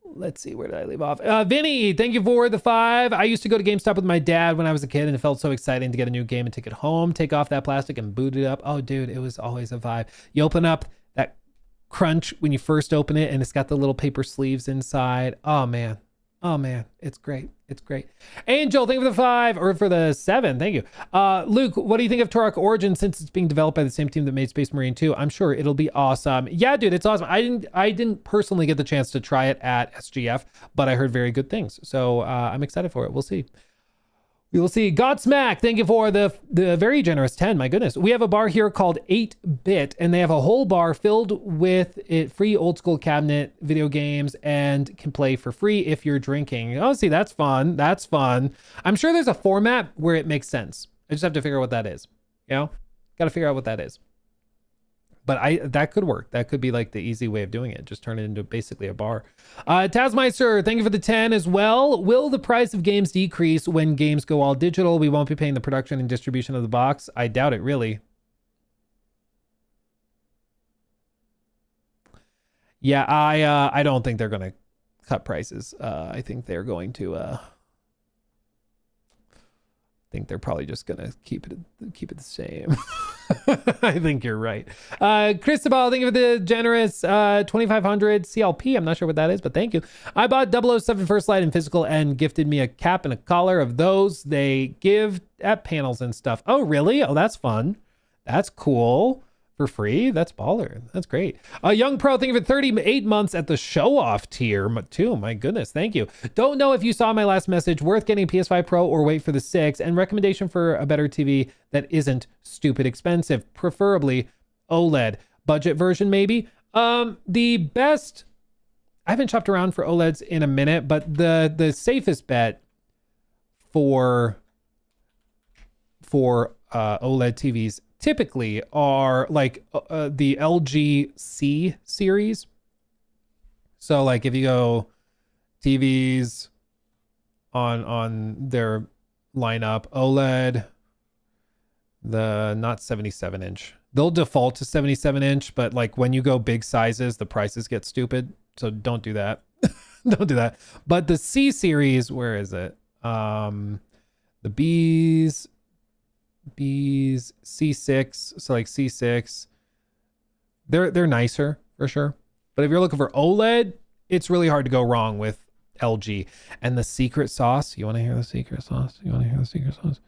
Let's see, where did I leave off? Vinny, thank you for the 5. I used to go to GameStop with my dad when I was a kid, and it felt so exciting to get a new game and take it home, take off that plastic and boot it up. Oh, dude, it was always a vibe. You open up that crunch when you first open it, and it's got the little paper sleeves inside. Oh, man. Oh, man. It's great. It's great. Angel, thank you for the 5, or for the 7. Thank you. Luke, what do you think of Turok Origin since it's being developed by the same team that made Space Marine 2? I'm sure it'll be awesome. Yeah, dude, it's awesome. I didn't personally get the chance to try it at SGF, but I heard very good things. So I'm excited for it. We'll see. We will see. Godsmack, thank you for the very generous 10. My goodness. We have a bar here called 8-Bit, and they have a whole bar filled with free old school cabinet video games and can play for free if you're drinking. Oh, see, that's fun. That's fun. I'm sure there's a format where it makes sense. I just have to figure out what that is. You know? Got to figure out what that is. But that could work. That could be like the easy way of doing it. Just turn it into basically a bar. Tazmeister, thank you for the 10 as well. Will the price of games decrease when games go all digital? We won't be paying the production and distribution of the box. I doubt it, really. Yeah, I don't think they're going to cut prices. I think they're going to... I think they're probably just gonna keep it the same. I think you're right. Cristobal, thank you for the generous 2,500 CLP. I'm not sure what that is, but thank you. I bought 007 First Light in physical and gifted me a cap and a collar of those they give at panels and stuff. Oh, really? Oh, that's fun. That's cool. For free? That's baller. That's great. Young Pro, thank you for 38 months at the show-off tier, too. My goodness, thank you. Don't know if you saw my last message. Worth getting a PS5 Pro or wait for the 6. And recommendation for a better TV that isn't stupid expensive. Preferably OLED. Budget version, maybe. The best I haven't shopped around for OLEDs in a minute, but the safest bet for OLED TVs typically are like the LG C series. So like if you go TVs on their lineup, OLED, the not 77 inch, they'll default to 77 inch, but like when you go big sizes, the prices get stupid. So don't do that. Don't do that. But the C series, where is it? The B's C6, so like C6, they're nicer for sure. But if you're looking for OLED, it's really hard to go wrong with LG. And the secret sauce, you want to hear the secret sauce? You want to hear the secret sauce?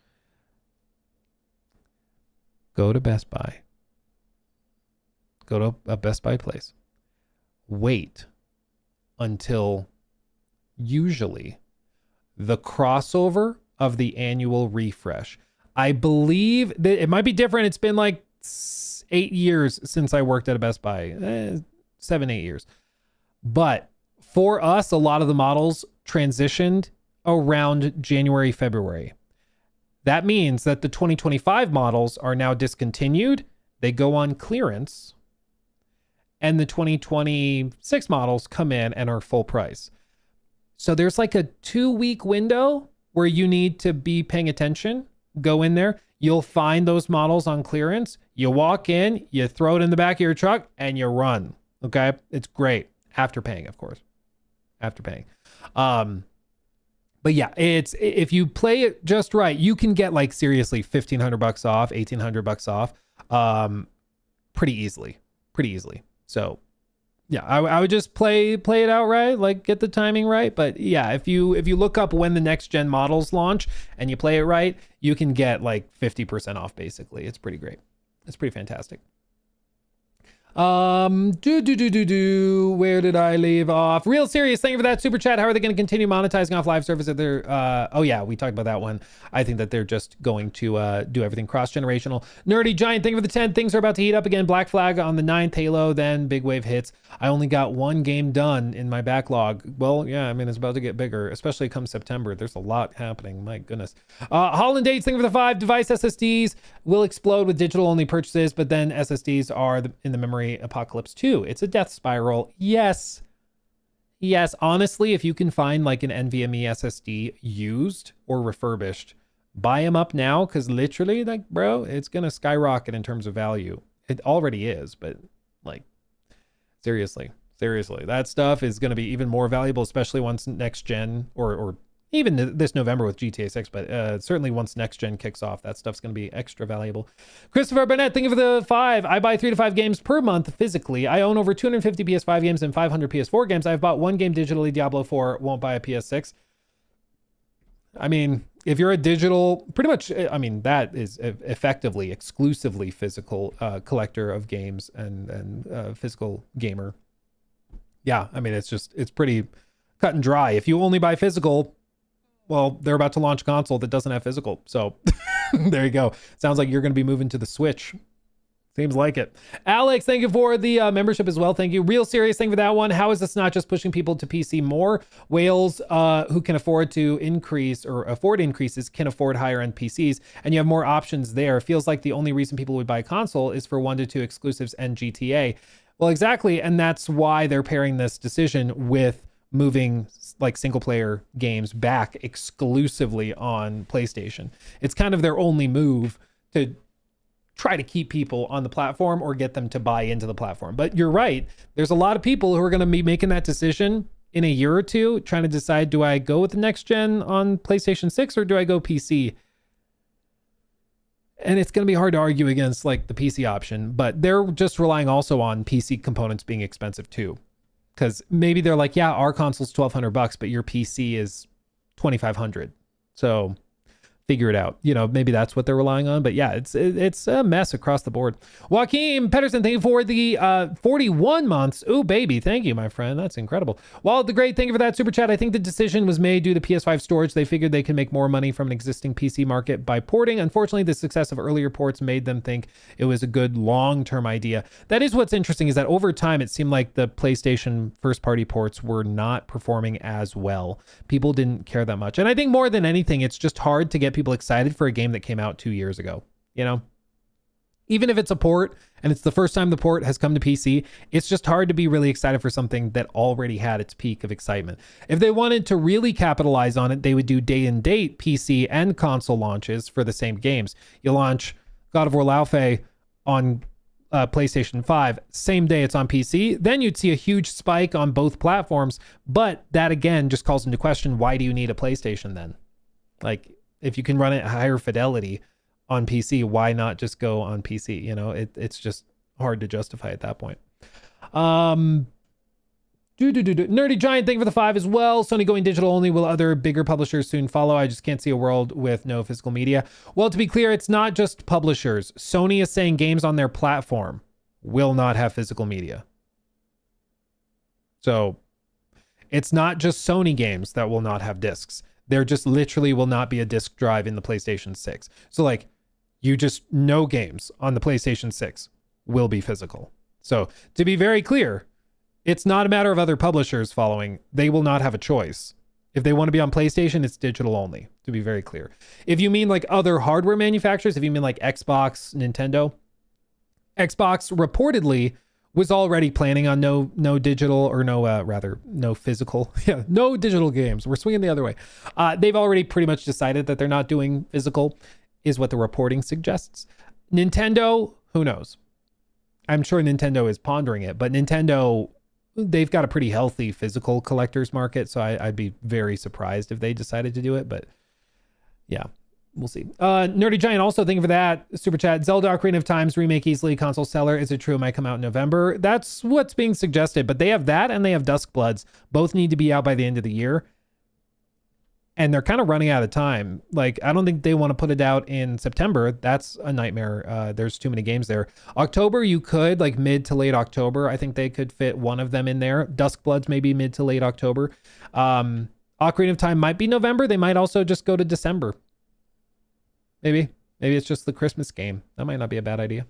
Go to Best Buy. Go to a Best Buy place. Wait until usually the crossover of the annual refresh. I believe that it might be different. It's been like 8 years since I worked at a Best Buy, 7, 8 years. But for us, a lot of the models transitioned around January, February. That means that the 2025 models are now discontinued. They go on clearance. And the 2026 models come in and are full price. So there's like a 2-week window where you need to be paying attention. Go in there. You'll find those models on clearance. You walk in, you throw it in the back of your truck, and you run. Okay? It's great. After paying, of course. After paying. But yeah, it's if you play it just right, you can get like seriously $1,500 off, $1,800 off, pretty easily. So yeah, I would just play it out right, like get the timing right. But yeah, if you look up when the next gen models launch and you play it right, you can get like 50% off basically. It's pretty great. It's pretty fantastic. Where did I leave off? Real Serious, thank you for that super chat. How are they going to continue monetizing off live service at their oh yeah, we talked about that one. I think that they're just going to do everything cross-generational. Nerdy Giant, thank you for the 10. Things are about to heat up again. Black Flag on the 9th, Halo, then Big Wave hits. I only got one game done in my backlog. Well, yeah, I mean, it's about to get bigger, especially come September. There's a lot happening, my goodness. Holland Dates, thank you for the 5. Device SSDs will explode with digital-only purchases, but then SSDs are in the memory apocalypse too. It's a death spiral. Yes, honestly, if you can find like an NVMe SSD used or refurbished, buy them up now, because literally, like, bro, it's gonna skyrocket in terms of value. It already is, but like, seriously, that stuff is gonna be even more valuable, especially once next gen or even this November with GTA 6, but certainly once next gen kicks off, that stuff's going to be extra valuable. Christopher Burnett, thank you for the 5. I buy 3 to 5 games per month physically. I own over 250 PS5 games and 500 PS4 games. I've bought 1 game digitally, Diablo 4, won't buy a PS6. I mean, if you're a digital, pretty much, I mean, that is effectively, exclusively physical collector of games and physical gamer. Yeah, I mean, it's pretty cut and dry. If you only buy physical, well, they're about to launch a console that doesn't have physical. So there you go. Sounds like you're going to be moving to the Switch. Seems like it. Alex, thank you for the membership as well. Thank you. Real Serious, thank you for that one. How is this not just pushing people to PC more? Whales who can afford to increase or afford increases can afford higher end PCs, and you have more options there. Feels like the only reason people would buy a console is for 1 to 2 exclusives and GTA. Well, exactly. And that's why they're pairing this decision with moving like single player games back exclusively on PlayStation. It's kind of their only move to try to keep people on the platform or get them to buy into the platform. But you're right. There's a lot of people who are going to be making that decision in a year or two, trying to decide, do I go with the next gen on PlayStation 6 or do I go PC? And it's going to be hard to argue against like the PC option, but they're just relying also on PC components being expensive too. Because maybe they're like, yeah, our console's $1,200, but your PC is $2,500. So figure it out. You know, maybe that's what they're relying on. But yeah, it's a mess across the board. Joaquin Pedersen, thank you for the 41 months. Ooh, baby. Thank you, my friend. That's incredible. Walt the Great, thank you for that super chat. I think the decision was made due to PS5 storage. They figured they could make more money from an existing PC market by porting. Unfortunately, the success of earlier ports made them think it was a good long-term idea. That is what's interesting, is that over time, it seemed like the PlayStation first-party ports were not performing as well. People didn't care that much. And I think more than anything, it's just hard to get people excited for a game that came out 2 years ago, you know? Even if it's a port and it's the first time the port has come to PC, it's just hard to be really excited for something that already had its peak of excitement. If they wanted to really capitalize on it, they would do day and date PC and console launches for the same games. You launch God of War Laufey on PlayStation 5, same day it's on PC, then you'd see a huge spike on both platforms. But that again just calls into question, why do you need a PlayStation then? Like, if you can run it at higher fidelity on PC, why not just go on PC? You know, it's just hard to justify at that point. Nerdy Giant, thank you for the 5 as well. Sony going digital only. Will other bigger publishers soon follow? I just can't see a world with no physical media. Well, to be clear, it's not just publishers. Sony is saying games on their platform will not have physical media. So it's not just Sony games that will not have discs. There just literally will not be a disc drive in the PlayStation 6. So like, you just no games on the PlayStation 6 will be physical. So to be very clear, it's not a matter of other publishers following. They will not have a choice. If they want to be on PlayStation, it's digital only, to be very clear. If you mean like other hardware manufacturers, if you mean like Xbox, Nintendo, Xbox reportedly was already planning on no digital, or no physical. Yeah, no digital games. We're swinging the other way. They've already pretty much decided that they're not doing physical, is what the reporting suggests. Nintendo, who knows? I'm sure Nintendo is pondering it, but Nintendo, they've got a pretty healthy physical collector's market, so I'd be very surprised if they decided to do it, but yeah. We'll see. Nerdy Giant, also thank you for that super chat. Zelda Ocarina of Times remake easily console seller. Is it true it might come out in November? That's what's being suggested, but they have that and they have Duskbloods. Both need to be out by the end of the year. And they're kind of running out of time. Like, I don't think they want to put it out in September. That's a nightmare. There's too many games there. October, you could, like mid to late October. I think they could fit one of them in there. Duskbloods maybe mid to late October. Ocarina of Time might be November. They might also just go to December. Maybe it's just the Christmas game. That might not be a bad idea.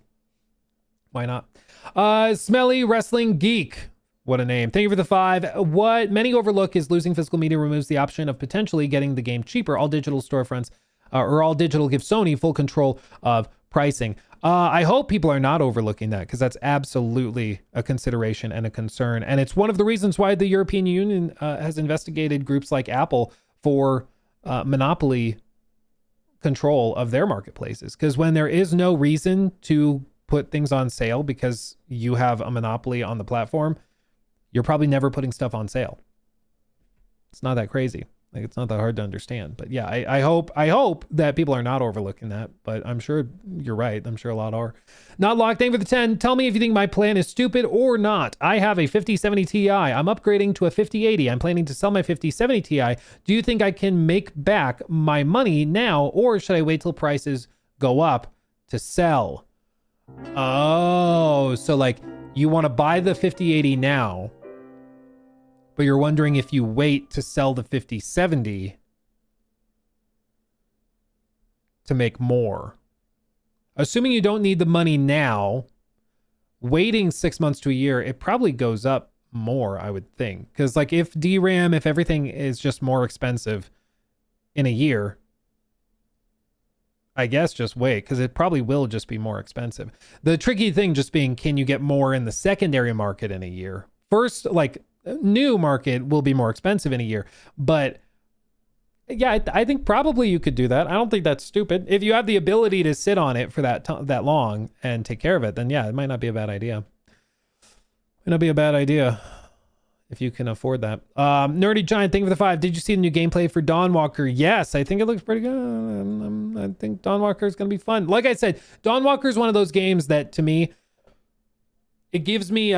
Why not? Smelly Wrestling Geek. What a name. Thank you for the 5. What many overlook is losing physical media removes the option of potentially getting the game cheaper. All digital storefronts or all digital give Sony full control of pricing. I hope people are not overlooking that, because that's absolutely a consideration and a concern. And it's one of the reasons why the European Union has investigated groups like Apple for monopoly control of their marketplaces, because when there is no reason to put things on sale because you have a monopoly on the platform, you're probably never putting stuff on sale. It's not that crazy. Like, it's not that hard to understand. But yeah, I hope that people are not overlooking that, but I'm sure you're right. I'm sure a lot are. Not locked. Thank you for the 10. Tell me if you think my plan is stupid or not. I have a 5070 Ti. I'm upgrading to a 5080. I'm planning to sell my 5070 Ti. Do you think I can make back my money now, or should I wait till prices go up to sell? Oh, so like you want to buy the 5080 now, but you're wondering if you wait to sell the 5070 to make more. Assuming you don't need the money now, waiting 6 months to a year, it probably goes up more, I would think. Because like if DRAM, if everything is just more expensive in a year, I guess just wait, because it probably will just be more expensive. The tricky thing just being, can you get more in the secondary market in a year? First, like, new market will be more expensive in a year, but yeah, I think probably you could do that. I don't think that's stupid. If you have the ability to sit on it for that long and take care of it, then yeah, it might not be a bad idea. Might not be a bad idea if you can afford that. Nerdy Giant, thank you for the 5. Did you see the new gameplay for Dawnwalker? Yes, I think it looks pretty good. I think Dawnwalker is going to be fun. Like I said, Dawnwalker is one of those games that, to me, it gives me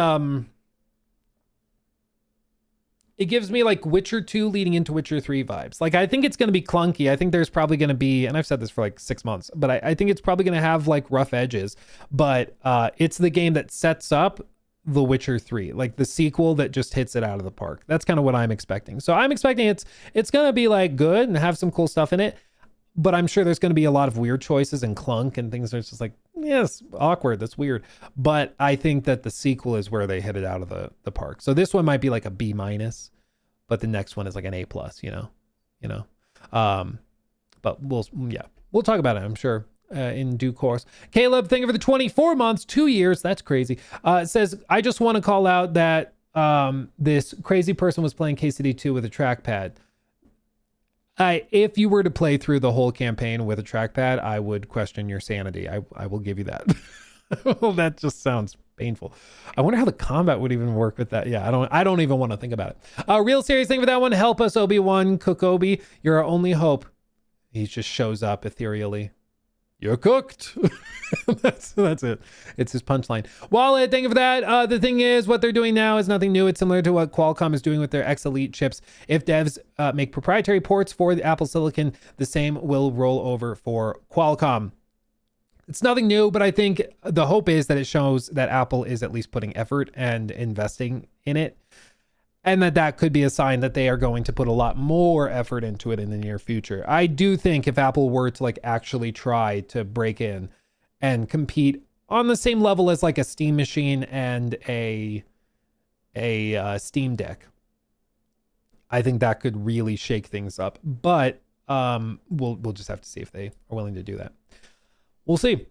it gives me like Witcher 2 leading into Witcher 3 vibes. Like, I think it's going to be clunky. I think there's probably going to be, and I've said this for like 6 months, but I think it's probably going to have like rough edges, but it's the game that sets up The Witcher 3, like the sequel that just hits it out of the park. That's kind of what I'm expecting. So I'm expecting it's going to be like good and have some cool stuff in it, but I'm sure there's going to be a lot of weird choices and clunk and things that are just like, yes, awkward. That's weird. But I think that the sequel is where they hit it out of the park. So this one might be like a B-, but the next one is like an A+, you know? But we'll talk about it, I'm sure. In due course. Caleb, thank you for the 24 months, 2 years. That's crazy. It says, I just want to call out that this crazy person was playing KCD2 with a trackpad. If you were to play through the whole campaign with a trackpad, I would question your sanity. I will give you that. Well, that just sounds painful. I wonder how the combat would even work with that. Yeah, I don't even want to think about it. Real serious thing for that one. Help us, Obi-Wan. Cook Obi. You're our only hope. He just shows up ethereally. You're cooked. That's it. It's his punchline. Wallet, thank you for that. The thing is, what they're doing now is nothing new. It's similar to what Qualcomm is doing with their X Elite chips. If devs make proprietary ports for the Apple Silicon, the same will roll over for Qualcomm. It's nothing new, but I think the hope is that it shows that Apple is at least putting effort and investing in it. And that could be a sign that they are going to put a lot more effort into it in the near future. I do think if Apple were to like actually try to break in and compete on the same level as like a Steam machine and a Steam Deck, I think that could really shake things up. But we'll just have to see if they are willing to do that. We'll see.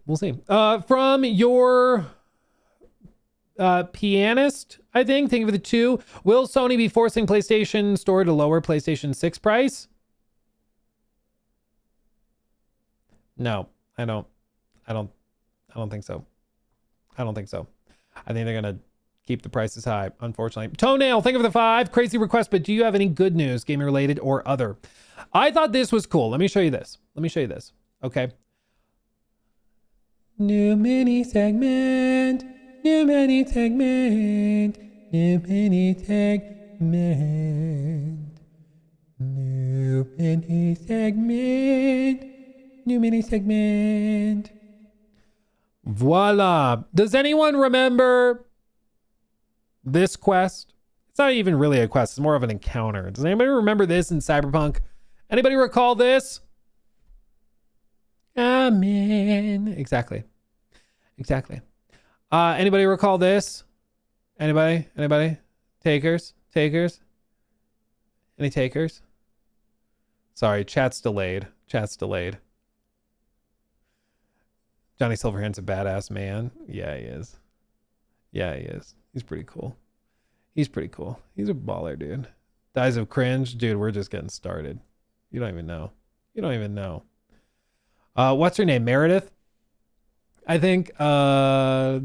From your pianist, I think, thank you for the 2. Will Sony be forcing PlayStation Store to lower PlayStation 6 price? No, I don't think so. I think they're gonna keep the prices high, unfortunately. Toenail, thank you for the 5. Crazy request, but do you have any good news, gaming related or other? I thought this was cool. Let me show you this. Okay. New mini segment. New mini segment. New mini segment. Voila. Does anyone remember this quest? It's not even really a quest. It's more of an encounter. Does anybody remember this in Cyberpunk? Anybody recall this? Amen. Exactly. Anybody recall this? Anybody? Takers? Any takers? Sorry, chat's delayed. Johnny Silverhand's a badass man. Yeah, he is. He's pretty cool. He's a baller, dude. Dies of cringe. Dude, we're just getting started. You don't even know. What's her name? Meredith? I think I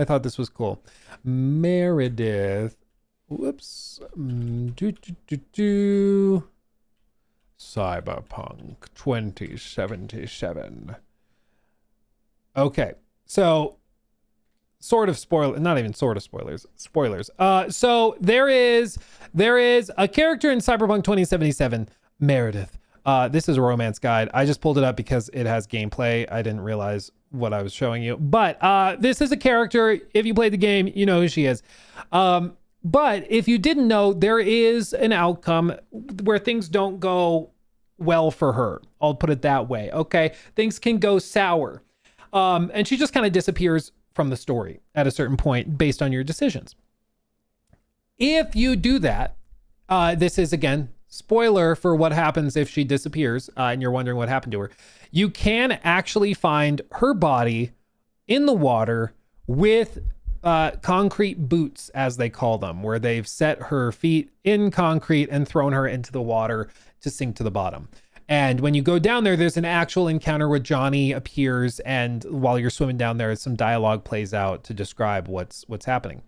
thought this was cool. Meredith. Whoops. Cyberpunk 2077. Okay. So sort of spoiler, not even sort of spoilers. So there is a character in Cyberpunk 2077, Meredith. This is a romance guide. I just pulled it up because it has gameplay. I didn't realize what I was showing you. But this is a character. If you played the game, you know who she is. But if you didn't know, there is an outcome where things don't go well for her. I'll put it that way. Okay. Things can go sour. And she just kind of disappears from the story at a certain point based on your decisions. If you do that, this is again, spoiler for what happens if she disappears and you're wondering what happened to her. You can actually find her body in the water with concrete boots, as they call them, where they've set her feet in concrete and thrown her into the water to sink to the bottom. And when you go down there, there's an actual encounter where Johnny appears, and while you're swimming down there, some dialogue plays out to describe what's happening.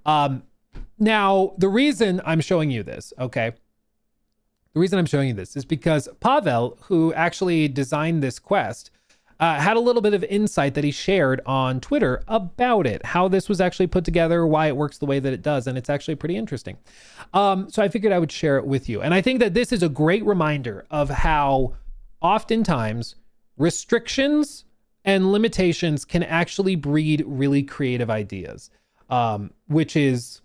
Now, the reason I'm showing you this, okay? The reason I'm showing you this is because Pavel, who actually designed this quest, had a little bit of insight that he shared on Twitter about it, how this was actually put together, why it works the way that it does. And it's actually pretty interesting. So I figured I would share it with you. And I think that this is a great reminder of how oftentimes restrictions and limitations can actually breed really creative ideas, which is,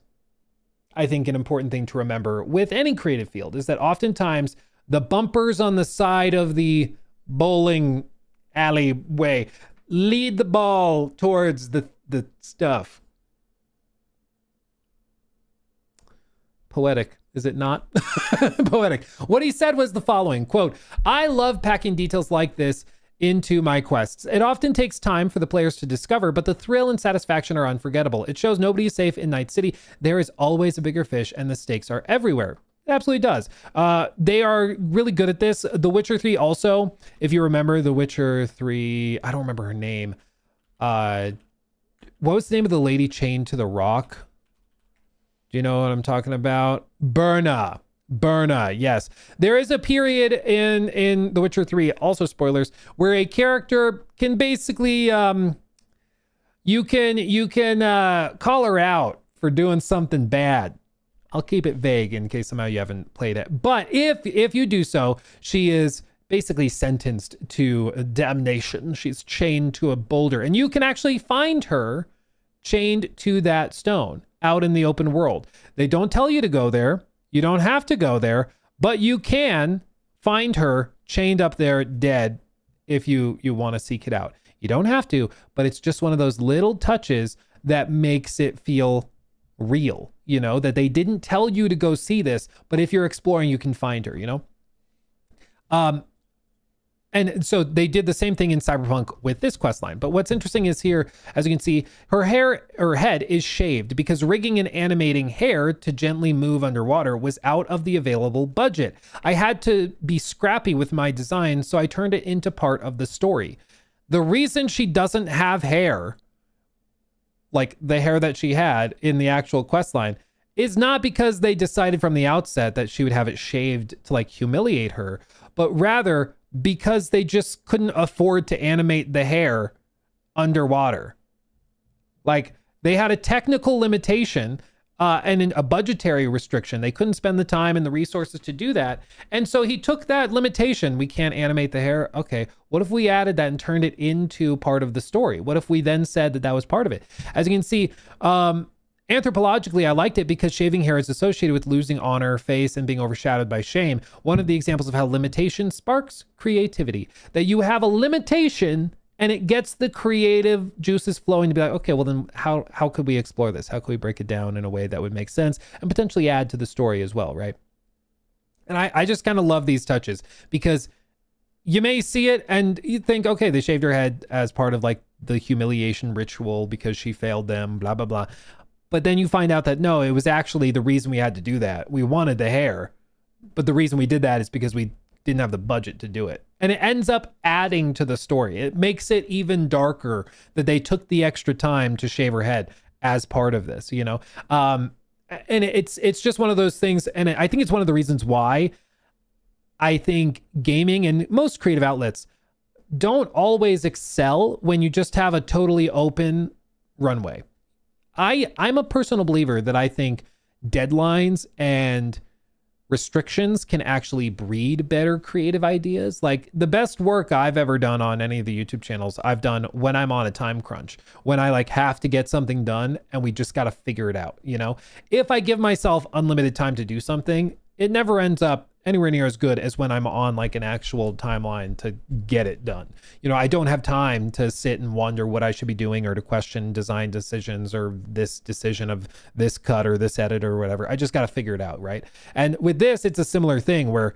I think, an important thing to remember with any creative field, is that oftentimes the bumpers on the side of the bowling alleyway lead the ball towards the stuff. Poetic, is it not? Poetic. What he said was the following, quote, "I love packing details like this into my quests. It often takes time for the players to discover, but the thrill and satisfaction are unforgettable. It shows nobody is safe in Night City. There is always a bigger fish and the stakes are everywhere." It absolutely does. They are really good at this. The Witcher 3 also, if you remember The Witcher 3, I don't remember her name. What was the name of the lady chained to the rock? Do you know what I'm talking about? Birna, yes. There is a period in The Witcher 3, also spoilers, where a character can basically, you can call her out for doing something bad. I'll keep it vague in case somehow you haven't played it. But if you do so, she is basically sentenced to damnation. She's chained to a boulder, and you can actually find her chained to that stone out in the open world. They don't tell you to go there. You don't have to go there, but you can find her chained up there dead if you want to seek it out. You don't have to, but it's just one of those little touches that makes it feel real, you know, that they didn't tell you to go see this, but if you're exploring, you can find her, you know? And so they did the same thing in Cyberpunk with this quest line. But what's interesting is here, as you can see, her head is shaved because rigging and animating hair to gently move underwater was out of the available budget. I had to be scrappy with my design, so I turned it into part of the story. The reason she doesn't have hair, like the hair that she had in the actual quest line, is not because they decided from the outset that she would have it shaved to like humiliate her, but rather because they just couldn't afford to animate the hair underwater. Like they had a technical limitation and a budgetary restriction. They couldn't spend the time and the resources to do that. And so he took that limitation. We can't animate the hair. Okay, what if we added that and turned it into part of the story? What if we then said that that was part of it? As you can see, anthropologically, I liked it because shaving hair is associated with losing honor, face, and being overshadowed by shame. One of the examples of how limitation sparks creativity. That you have a limitation and it gets the creative juices flowing to be like, okay, well then how could we explore this? How could we break it down in a way that would make sense and potentially add to the story as well, right? And I just kind of love these touches because you may see it and you think, okay, they shaved her head as part of like the humiliation ritual because she failed them, blah, blah, blah. But then you find out that no, it was actually the reason we had to do that. We wanted the hair, but the reason we did that is because we didn't have the budget to do it. And it ends up adding to the story. It makes it even darker that they took the extra time to shave her head as part of this, you know? And it's just one of those things. And I think it's one of the reasons why I think gaming and most creative outlets don't always excel when you just have a totally open runway. I'm a personal believer that I think deadlines and restrictions can actually breed better creative ideas. Like the best work I've ever done on any of the YouTube channels, I've done when I'm on a time crunch, when I like have to get something done and we just got to figure it out. You know, if I give myself unlimited time to do something, it never ends up anywhere near as good as when I'm on like an actual timeline to get it done. You know, I don't have time to sit and wonder what I should be doing or to question design decisions or this decision of this cut or this edit or whatever. I just got to figure it out, right? And with this, it's a similar thing where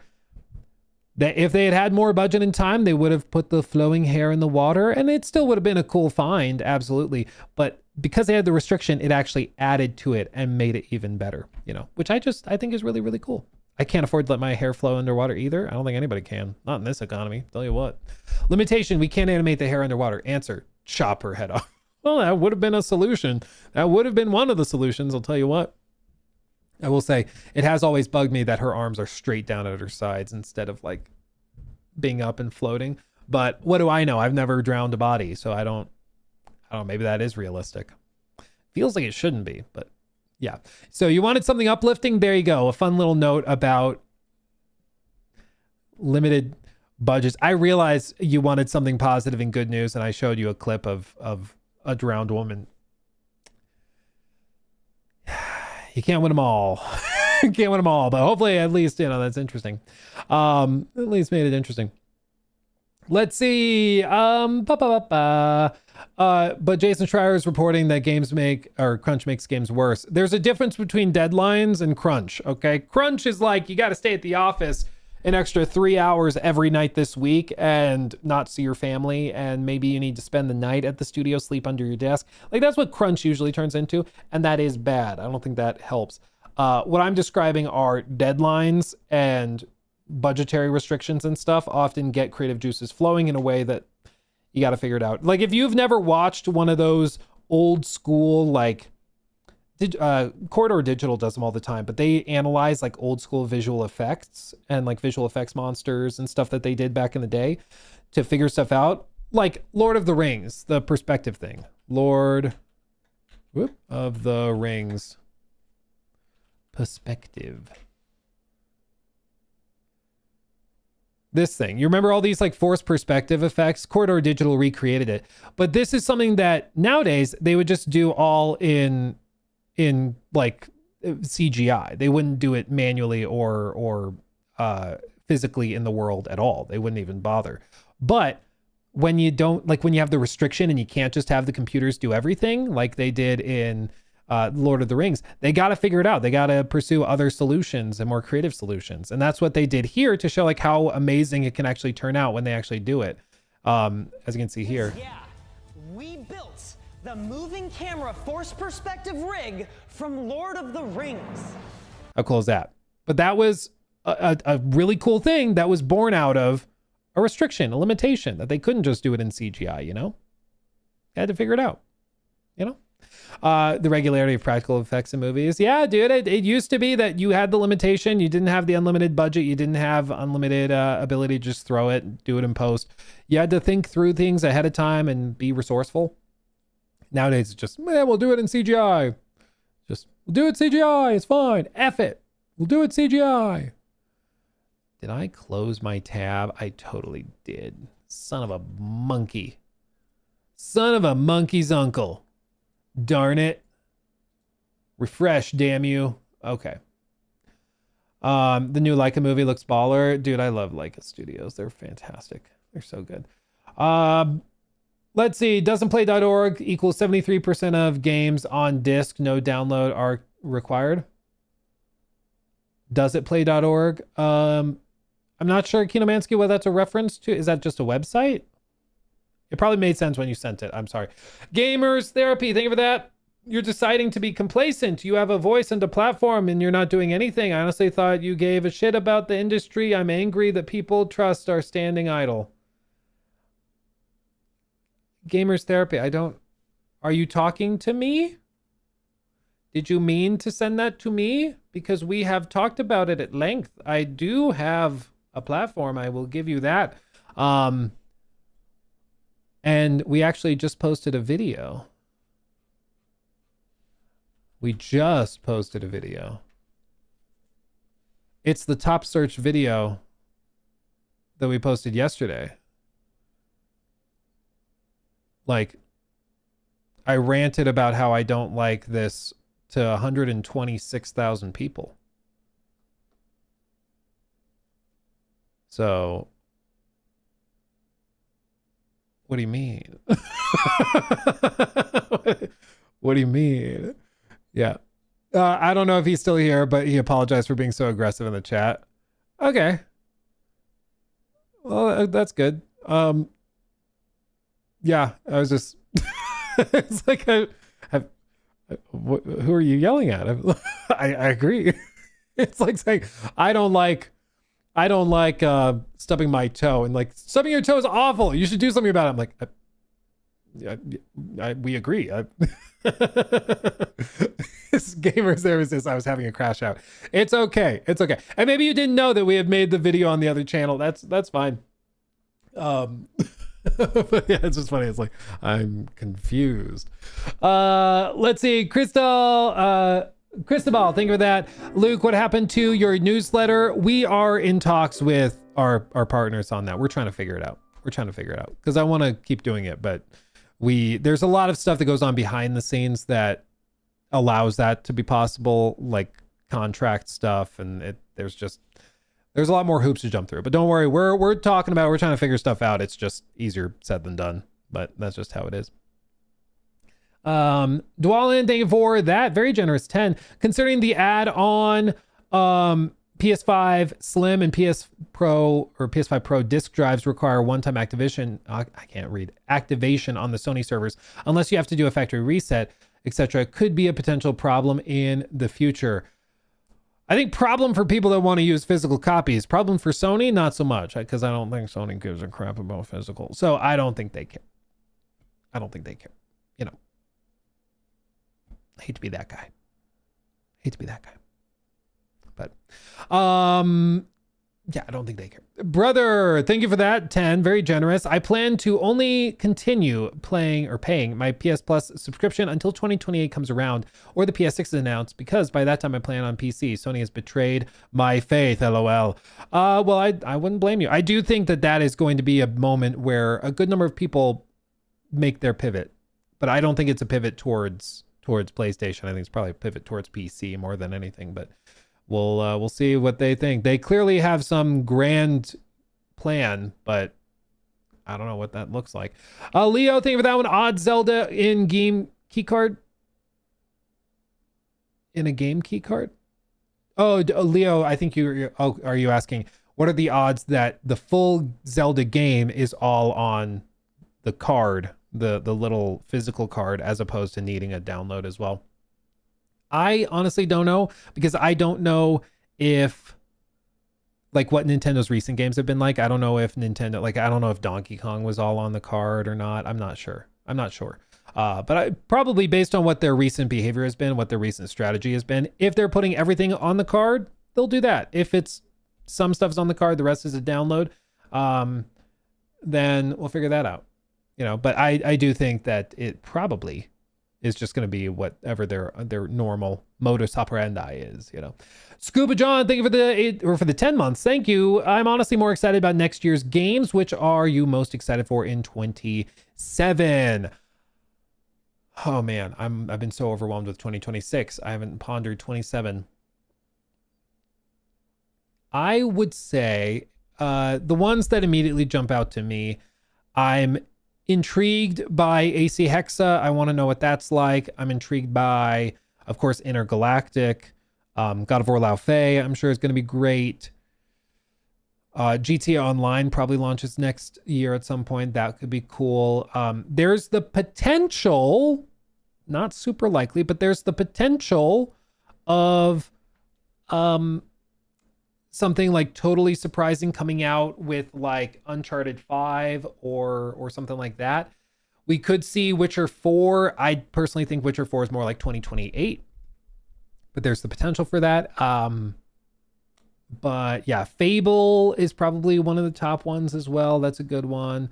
if they had more budget and time, they would have put the flowing hair in the water and it still would have been a cool find, absolutely. But because they had the restriction, it actually added to it and made it even better, you know, which I think is really, really cool. I can't afford to let my hair flow underwater either. I don't think anybody can. Not in this economy. Tell you what. Limitation, we can't animate the hair underwater. Answer, chop her head off. Well, that would have been a solution. That would have been one of the solutions. I'll tell you what. I will say, it has always bugged me that her arms are straight down at her sides instead of like being up and floating. But what do I know? I've never drowned a body, so I don't know. Maybe that is realistic. Feels like it shouldn't be, but yeah. So you wanted something uplifting? There you go. A fun little note about limited budgets. I realized you wanted something positive and good news, and I showed you a clip of a drowned woman. You can't win them all. You can't win them all, but hopefully at least, that's interesting. At least made it interesting. Let's see. But Jason Schreier is reporting that crunch makes games worse. There's a difference between deadlines and crunch, okay? Crunch is like, you got to stay at the office an extra 3 hours every night this week and not see your family, and maybe you need to spend the night at the studio, sleep under your desk. Like, that's what crunch usually turns into, and that is bad. I don't think that helps. What I'm describing are deadlines and budgetary restrictions and stuff often get creative juices flowing in a way that you got to figure it out. Like, if you've never watched one of those old school, like, Corridor Digital does them all the time, but they analyze like old school visual effects and like visual effects monsters and stuff that they did back in the day to figure stuff out. Like Lord of the Rings, the perspective thing. Lord of the Rings perspective. This thing. You remember all these like forced perspective effects? Corridor Digital recreated it. But this is something that nowadays they would just do all in like CGI. They wouldn't do it manually or physically in the world at all. They wouldn't even bother. But when you have the restriction and you can't just have the computers do everything like they did in Lord of the Rings, they got to figure it out. They got to pursue other solutions and more creative solutions. And that's what they did here to show like how amazing it can actually turn out when they actually do it. As you can see here. Yeah, we built the moving camera force perspective rig from Lord of the Rings. How cool is that? But that was a really cool thing that was born out of a restriction, a limitation, that they couldn't just do it in CGI, They had to figure it out, The regularity of practical effects in movies. Yeah, dude, it used to be that you had the limitation. You didn't have the unlimited budget. You didn't have unlimited ability to just throw it, do it in post. You had to think through things ahead of time and be resourceful. Nowadays, it's just, we'll do it in CGI. We'll do it CGI. It's fine. F it. We'll do it CGI. Did I close my tab? I totally did. Son of a monkey. Son of a monkey's uncle. Darn it. Refresh, damn you. Okay. The new Leica movie looks baller. Dude, I love Leica Studios. They're fantastic. They're so good. Let's see. Doesn'tplay.org equals 73% of games on disc, no download are required. Doesitplay.org. I'm not sure, Kinomansky, what that's a reference to. Is that just a website? It probably made sense when you sent it. I'm sorry. Gamers Therapy, thank you for that. You're deciding to be complacent. You have a voice and a platform and you're not doing anything. I honestly thought you gave a shit about the industry. I'm angry that people trust are standing idle. Gamers Therapy, are you talking to me? Did you mean to send that to me? Because we have talked about it at length. I do have a platform. I will give you that. And we actually just posted a video. We just posted a video. It's the top search video that we posted yesterday. Like, I ranted about how I don't like this to 126,000 people. So, what do you mean? What do you mean? Yeah. I don't know if he's still here, but he apologized for being so aggressive in the chat. Okay. Well, that's good. Yeah, I was just, it's like, who are you yelling at? I agree. It's like saying, I don't like stubbing my toe, and like, stubbing your toe is awful. You should do something about it. I'm like, we agree. This gamer services, I was having a crash out. It's okay. It's okay. And maybe you didn't know that we had made the video on the other channel. That's fine. But yeah, it's just funny. It's like, I'm confused. Let's see. Cristobal, thank you for that. Luke, what happened to your newsletter? We are in talks with our partners on that. We're trying to figure it out. Because I want to keep doing it, but there's a lot of stuff that goes on behind the scenes that allows that to be possible, like contract stuff, and there's a lot more hoops to jump through. But don't worry, we're trying to figure stuff out. It's just easier said than done, but that's just how it is. Dwalin, thank you for that very generous 10. Considering the add on PS5 Slim and PS Pro or PS5 Pro disc drives require one-time activation. I can't read activation on the Sony servers unless you have to do a factory reset, etc. Could be a potential problem in the future. I think problem for people that want to use physical copies. Problem for Sony, not so much, because I don't think Sony gives a crap about physical. So I don't think they care. You know, I hate to be that guy. But, yeah, I don't think they care. Brother, thank you for that. 10, very generous. I plan to only continue paying my PS Plus subscription until 2028 comes around or the PS6 is announced, because by that time I plan on PC. Sony has betrayed my faith, LOL. Well, I wouldn't blame you. I do think that is going to be a moment where a good number of people make their pivot, but I don't think it's a pivot towards PlayStation. I think it's probably a pivot towards PC more than anything, but we'll see what they think. They clearly have some grand plan, but I don't know what that looks like. Leo, thank you for that one. Odd Zelda in game keycard. In a game keycard? Oh, Leo, I think are you asking what are the odds that the full Zelda game is all on the card, the little physical card, as opposed to needing a download as well? I honestly don't know, because I don't know if like what Nintendo's recent games have been like. I don't know if I don't know if Donkey Kong was all on the card or not. I'm not sure. But probably based on what their recent behavior has been, what their recent strategy has been, if they're putting everything on the card, they'll do that. If it's some stuff's on the card, the rest is a download, then we'll figure that out. You know, but I do think that it probably is just going to be whatever their normal modus operandi is, you know. Scuba John, thank you for the 10 months. Thank you. I'm honestly more excited about next year's games. Which are you most excited for in 27? Oh man, I've been so overwhelmed with 2026. I haven't pondered 27. I would say the ones that immediately jump out to me, I'm intrigued by AC Hexa. I want to know what that's like. I'm intrigued by, of course, Intergalactic. God of War Lao Fei, I'm sure is going to be great. GTA Online probably launches next year at some point. That could be cool. There's the potential, not super likely, but there's the potential of something like totally surprising coming out with like Uncharted 5 or something like that. We could see Witcher 4. I personally think Witcher 4 is more like 2028, but there's the potential for that. But yeah, Fable is probably one of the top ones as well. That's a good one.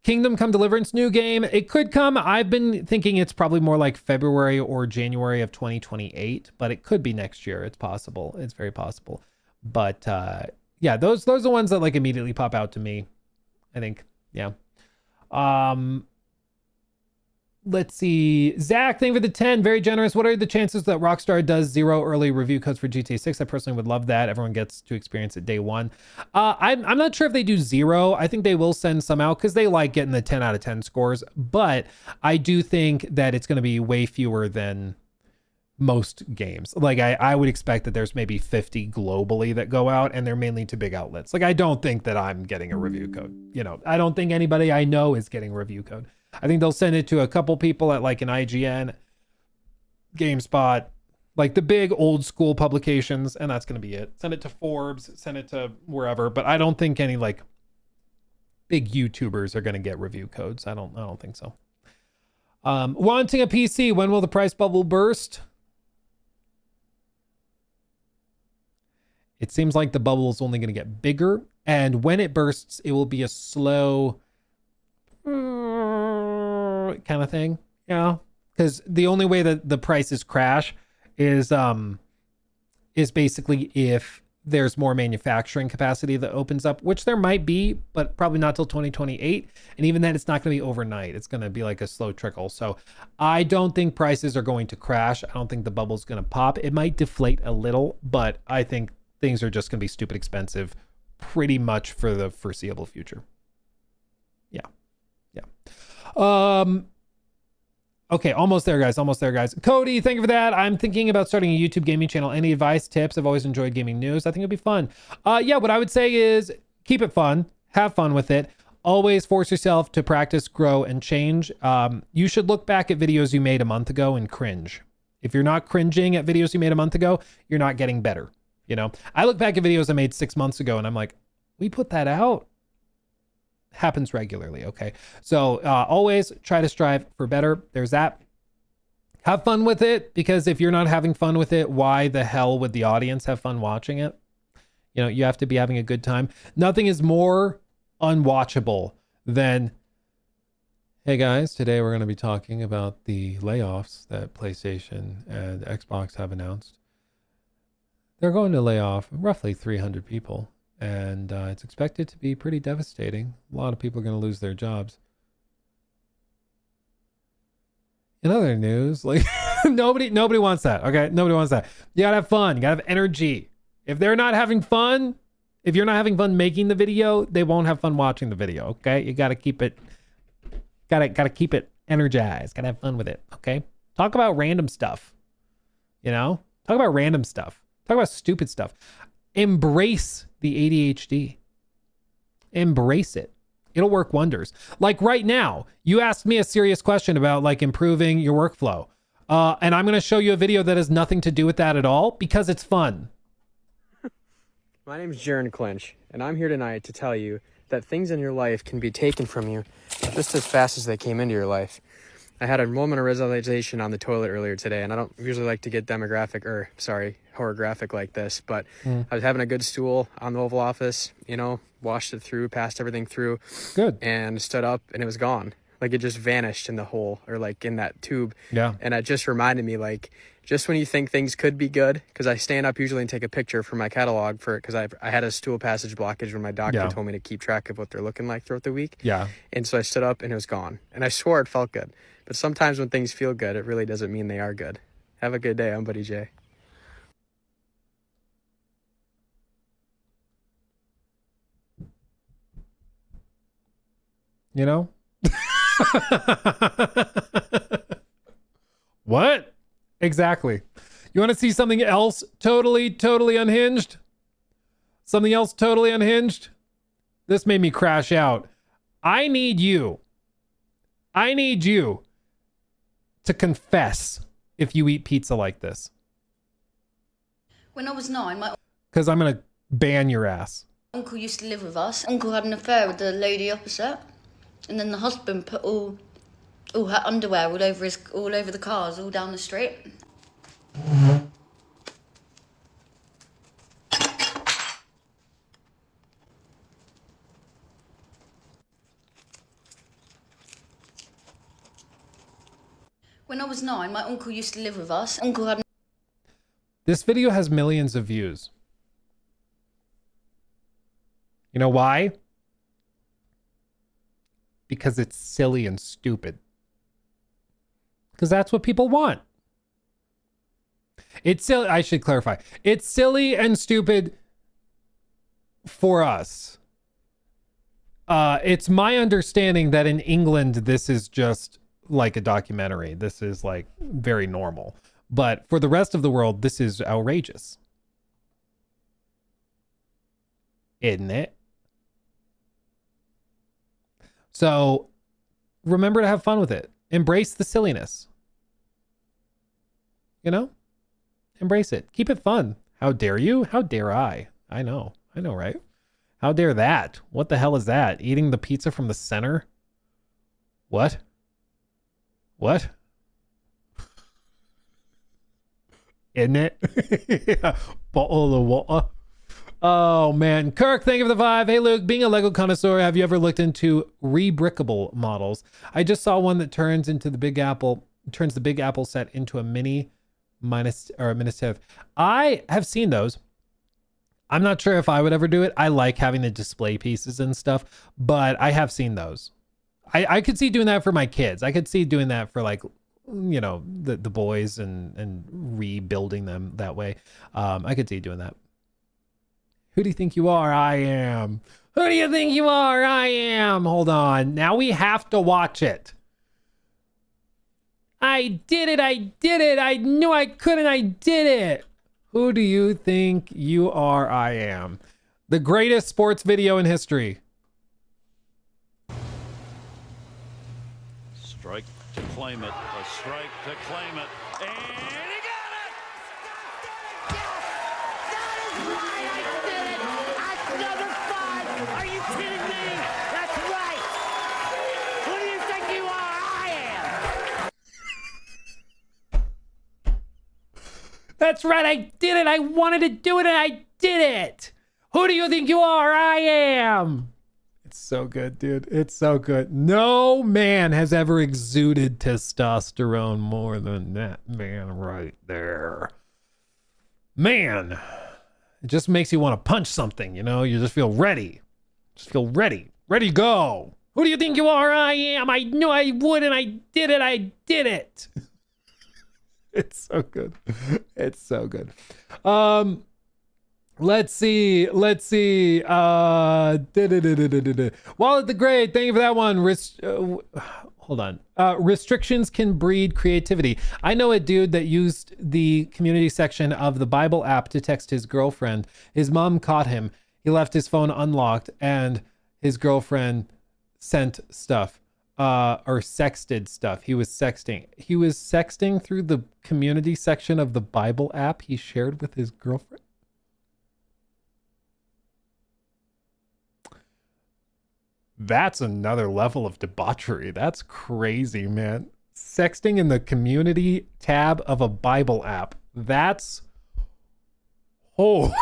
Kingdom Come Deliverance new game. It could come. I've been thinking it's probably more like February or January of 2028, but it could be next year. It's possible. It's very possible. But yeah, those are the ones that like immediately pop out to me, I think. Yeah. Let's see. Zach, thank you for the 10. Very generous. What are the chances that Rockstar does 0 early review codes for GTA 6? I personally would love that. Everyone gets to experience it day one. I'm not sure if they do 0. I think they will send some out because they like getting the 10 out of 10 scores. But I do think that it's going to be way fewer than most games. Like I would expect that there's maybe 50 globally that go out, and they're mainly to big outlets. Like I don't think that I'm getting a review code. You know, I don't think anybody I know is getting a review code. I think they'll send it to a couple people at like an IGN, GameSpot, like the big old school publications, and that's going to be it. Send it to Forbes, send it to wherever, but I don't think any like big YouTubers are going to get review codes. I don't think so. Wanting a PC, when will the price bubble burst? It seems like the bubble is only going to get bigger And when it bursts, it will be a slow kind of thing, you know, because the only way that the prices crash is basically if there's more manufacturing capacity that opens up, which there might be, but probably not till 2028. And even then, it's not going to be overnight. It's going to be like a slow trickle. So I don't think prices are going to crash. I don't think the bubble's going to pop. It might deflate a little, but I think things are just going to be stupid expensive pretty much for the foreseeable future. Yeah. Okay, almost there, guys. Cody, thank you for that. I'm thinking about starting a YouTube gaming channel. Any advice, tips? I've always enjoyed gaming news. I think it'd be fun. Yeah, what I would say is keep it fun. Have fun with it. Always force yourself to practice, grow, and change. You should look back at videos you made a month ago and cringe. If you're not cringing at videos you made a month ago, you're not getting better. You know, I look back at videos I made 6 months ago and I'm like, we put that out? Happens regularly. Okay. So always try to strive for better. There's that. Have fun with it, because if you're not having fun with it, why the hell would the audience have fun watching it? You know, you have to be having a good time. Nothing is more unwatchable than, hey guys, today we're going to be talking about the layoffs that PlayStation and Xbox have announced. They're going to lay off roughly 300 people. And it's expected to be pretty devastating. A lot of people are going to lose their jobs. In other news, like nobody wants that. Okay, nobody wants that. You gotta have fun. You gotta have energy. If they're not having fun, if you're not having fun making the video, they won't have fun watching the video. Okay, you gotta keep it. Gotta keep it energized. Gotta have fun with it. Okay, talk about random stuff. You know, talk about random stuff. Talk about stupid stuff. Embrace the ADHD. Embrace it. It'll work wonders. Like right now, you asked me a serious question about like improving your workflow. And I'm going to show you a video that has nothing to do with that at all because it's fun. My name is Jaron Clinch, and I'm here tonight to tell you that things in your life can be taken from you just as fast as they came into your life. I had a moment of realization on the toilet earlier today, and I don't usually like to get horrographic like this, but I was having a good stool on the Oval Office, you know, washed it through, passed everything through. Good. And stood up, and it was gone. Like, it just vanished in the hole, or like in that tube. Yeah. And it just reminded me, like, just when you think things could be good, because I stand up usually and take a picture for my catalog because I had a stool passage blockage when my doctor told me to keep track of what they're looking like throughout the week. Yeah. And so I stood up and it was gone. And I swore it felt good. But sometimes when things feel good, it really doesn't mean they are good. Have a good day. I'm Buddy J. You know? What? Exactly. You want to see something else totally unhinged? Something else totally unhinged? This made me crash out. I need you to confess if you eat pizza like this. When I was 9, my Because I'm going to ban your ass. uncle used to live with us. Uncle had an affair with the lady opposite, and then the husband put all her underwear all over the cars, all down the street. When I was 9, my uncle used to live with us. Uncle had. This video has millions of views. You know why? Because it's silly and stupid. Because that's what people want. It's silly. I should clarify. It's silly and stupid for us. It's my understanding that in England, this is just like a documentary. This is like very normal. But for the rest of the world, this is outrageous. Isn't it? So remember to have fun with it. Embrace the silliness. You know? Embrace it. Keep it fun. How dare you? How dare I? I know, right? How dare that? What the hell is that? Eating the pizza from the center? What? What? Isn't it? Yeah. Bottle of water. Oh man, Kirk, thank you for the 5. Hey Luke, being a Lego connoisseur, have you ever looked into rebrickable models? I just saw one that turns the Big Apple set into a mini Ministev. I have seen those. I'm not sure if I would ever do it. I like having the display pieces and stuff, but I have seen those. I could see doing that for my kids. I could see doing that for like, you know, the boys and rebuilding them that way. I could see doing that. Who do you think you are? I am. Who do you think you are? I am. Hold on. Now we have to watch it. I did it. I did it. I knew I couldn't. I did it. Who do you think you are? I am. The greatest sports video in history. Strike to claim it. A strike to claim it. And he got it! That is right! I did it! That's number 5! Are you kidding me? That's right! Who do you think you are? I am! That's right. I did it. I wanted to do it and I did it. Who do you think you are? I am. It's so good, dude. It's so good. No man has ever exuded testosterone more than that man right there. Man, it just makes you want to punch something, you know? You just feel ready. Just feel ready. Ready to go. Who do you think you are? I am. I knew I would and I did it. I did it. It's so good. It's so good. Let's see. Wallet the Great, thank you for that one. Hold on. Restrictions can breed creativity. I know a dude that used the community section of the Bible app to text his girlfriend. His mom caught him. He left his phone unlocked and his girlfriend sent stuff. Or sexted stuff. He was sexting through the community section of the Bible app he shared with his girlfriend. That's another level of debauchery. That's crazy, man. Sexting in the community tab of a Bible app. That's I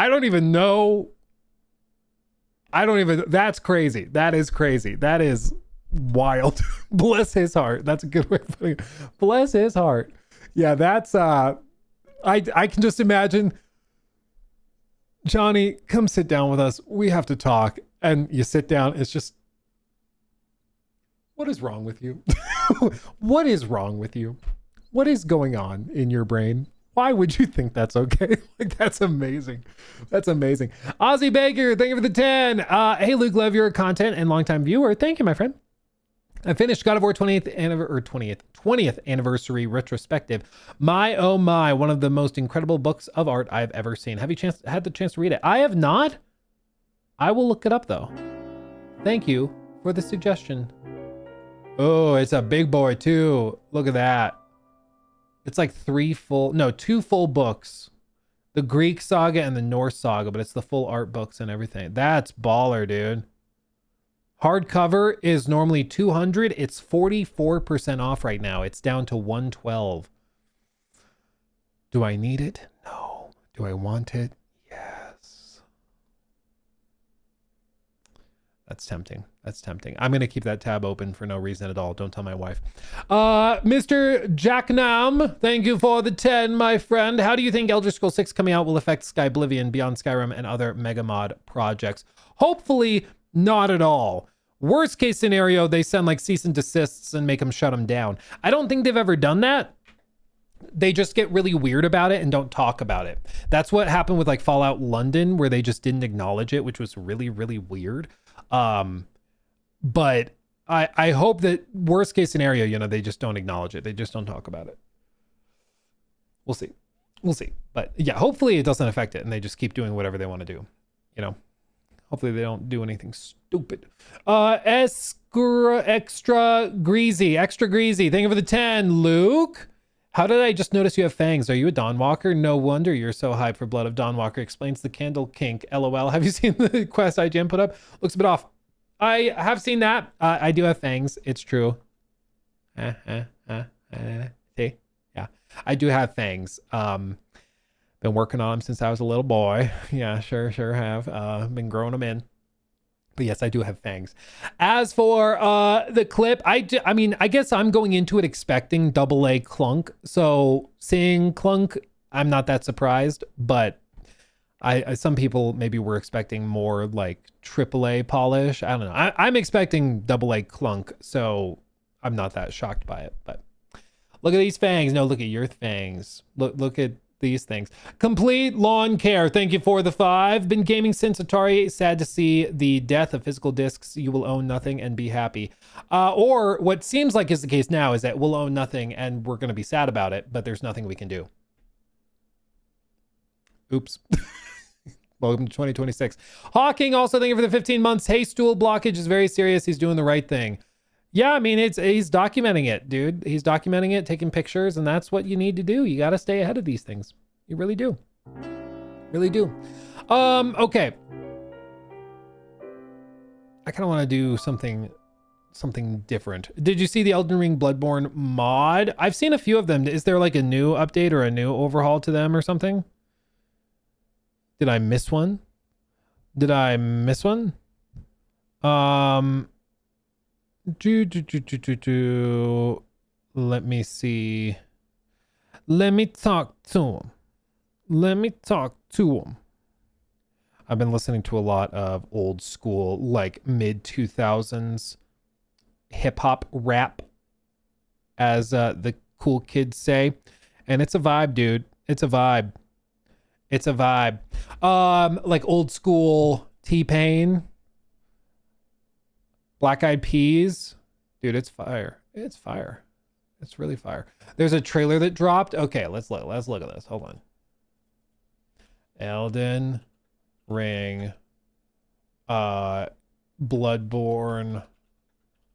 don't even know. That's crazy. That is crazy. That is wild. Bless his heart. That's a good way of putting it. Bless his heart. Yeah, that's, I can just imagine, Johnny, come sit down with us. We have to talk. And you sit down. It's just, what is wrong with you? What is wrong with you? What is going on in your brain? Why would you think that's okay? Like, that's amazing. That's amazing. Ozzy Baker, thank you for the 10. Hey, Luke, love your content and longtime viewer. Thank you, my friend. I finished God of War 20th anniversary retrospective. My, oh my, one of the most incredible books of art I've ever seen. Have you had the chance to read it? I have not. I will look it up, though. Thank you for the suggestion. Oh, it's a big boy, too. Look at that. It's like 2 full books. The Greek saga and the Norse saga, but it's the full art books and everything. That's baller, dude. Hardcover is normally $200. It's 44% off right now. It's down to $112. Do I need it? No. Do I want it? Yes. That's tempting. That's tempting. I'm going to keep that tab open for no reason at all. Don't tell my wife. Mr. Jacknam, thank you for the 10, my friend. How do you think Elder Scrolls 6 coming out will affect Skyblivion, Beyond Skyrim, and other Megamod projects? Hopefully not at all. Worst case scenario, they send like cease and desists and make them shut them down. I don't think they've ever done that. They just get really weird about it and don't talk about it. That's what happened with like Fallout London, where they just didn't acknowledge it, which was really, really weird. But I hope that worst case scenario, you know, they just don't acknowledge it. They just don't talk about it. We'll see. We'll see. But yeah, hopefully it doesn't affect it and they just keep doing whatever they want to do. You know, hopefully they don't do anything stupid. Extra greasy. Thank you for the 10, Luke. How did I just notice you have fangs? Are you a Dawnwalker? No wonder you're so hyped for Blood of Dawnwalker. Explains the candle kink. LOL. Have you seen the quest IGN put up? Looks a bit off. I have seen that. I do have fangs. It's true. See? Yeah. I do have fangs. Been working on them since I was a little boy. Yeah, sure have. Been growing them in. But yes, I do have fangs. As for the clip, I mean, I guess I'm going into it expecting AA Clunk. So seeing Clunk, I'm not that surprised. But I some people maybe were expecting more like AAA polish. I don't know. I'm expecting AA Clunk, so I'm not that shocked by it. But look at these fangs. No, look at your fangs. Look at these things. Complete Lawn Care, thank you for the 5. Been gaming since Atari. Sad to see the death of physical discs. You will own nothing and be happy. Or what seems like is the case now is that we'll own nothing and we're going to be sad about it, but there's nothing we can do. Oops. Welcome to 2026. Hawking, also thank you for the 15 months. Hey, stool blockage is very serious. He's doing the right thing. Yeah, I mean, he's documenting it, dude. He's documenting it, taking pictures, and that's what you need to do. You got to stay ahead of these things. You really do. Really do. Okay. I kind of want to do something different. Did you see the Elden Ring Bloodborne mod? I've seen a few of them. Is there like a new update or a new overhaul to them or something? Did I miss one? Let me see. Let me talk to him. I've been listening to a lot of old school, like mid 2000s hip hop rap, as the cool kids say. And it's a vibe, dude. It's a vibe. Like old school T-Pain, Black Eyed Peas, dude, it's fire. It's really fire. There's a trailer that dropped. Okay, let's look at this. Hold on. Elden Ring, Bloodborne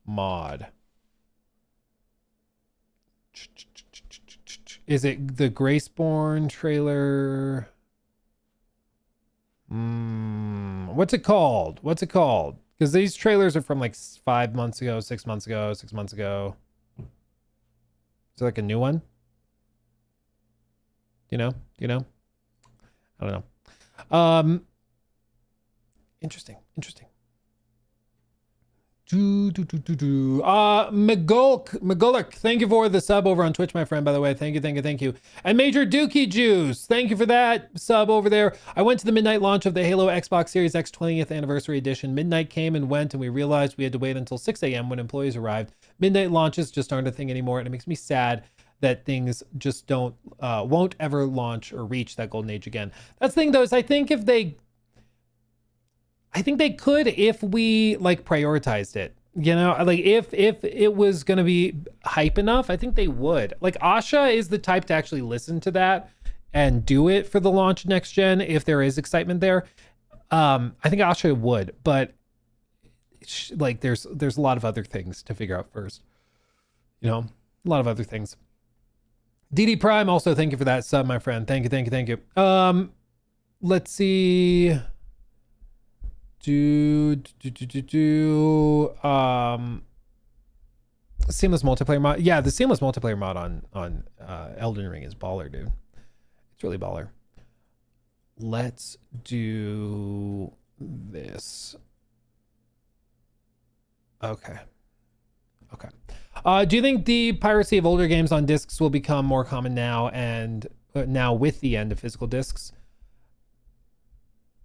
mod. Is it the Graceborn trailer? What's it called? Because these trailers are from like 5 months ago, 6 months ago. Is it like a new one? You know? I don't know. Interesting. McGulloch, thank you for the sub over on Twitch, my friend, by the way. Thank you. And Major Dookie Juice, thank you for that sub over there. I went to the midnight launch of the Halo Xbox Series X 20th anniversary edition. Midnight came and went, and we realized we had to wait until 6 a.m. when employees arrived. Midnight launches just aren't a thing anymore, and it makes me sad that things just won't ever launch or reach that golden age again. That's the thing, though, is I think they could if we like prioritized it, you know, like if it was going to be hype enough, I think they would. Like Asha is the type to actually listen to that and do it for the launch next gen if there is excitement there. I think Asha would, but like there's a lot of other things to figure out first, you know, a lot of other things. DD Prime, also thank you for that sub, my friend. Thank you. Let's see. Seamless multiplayer mod. Yeah, the seamless multiplayer mod on Elden Ring is baller, dude. It's really baller. Let's do this. Okay. Do you think the piracy of older games on discs will become more common now, and now with the end of physical discs?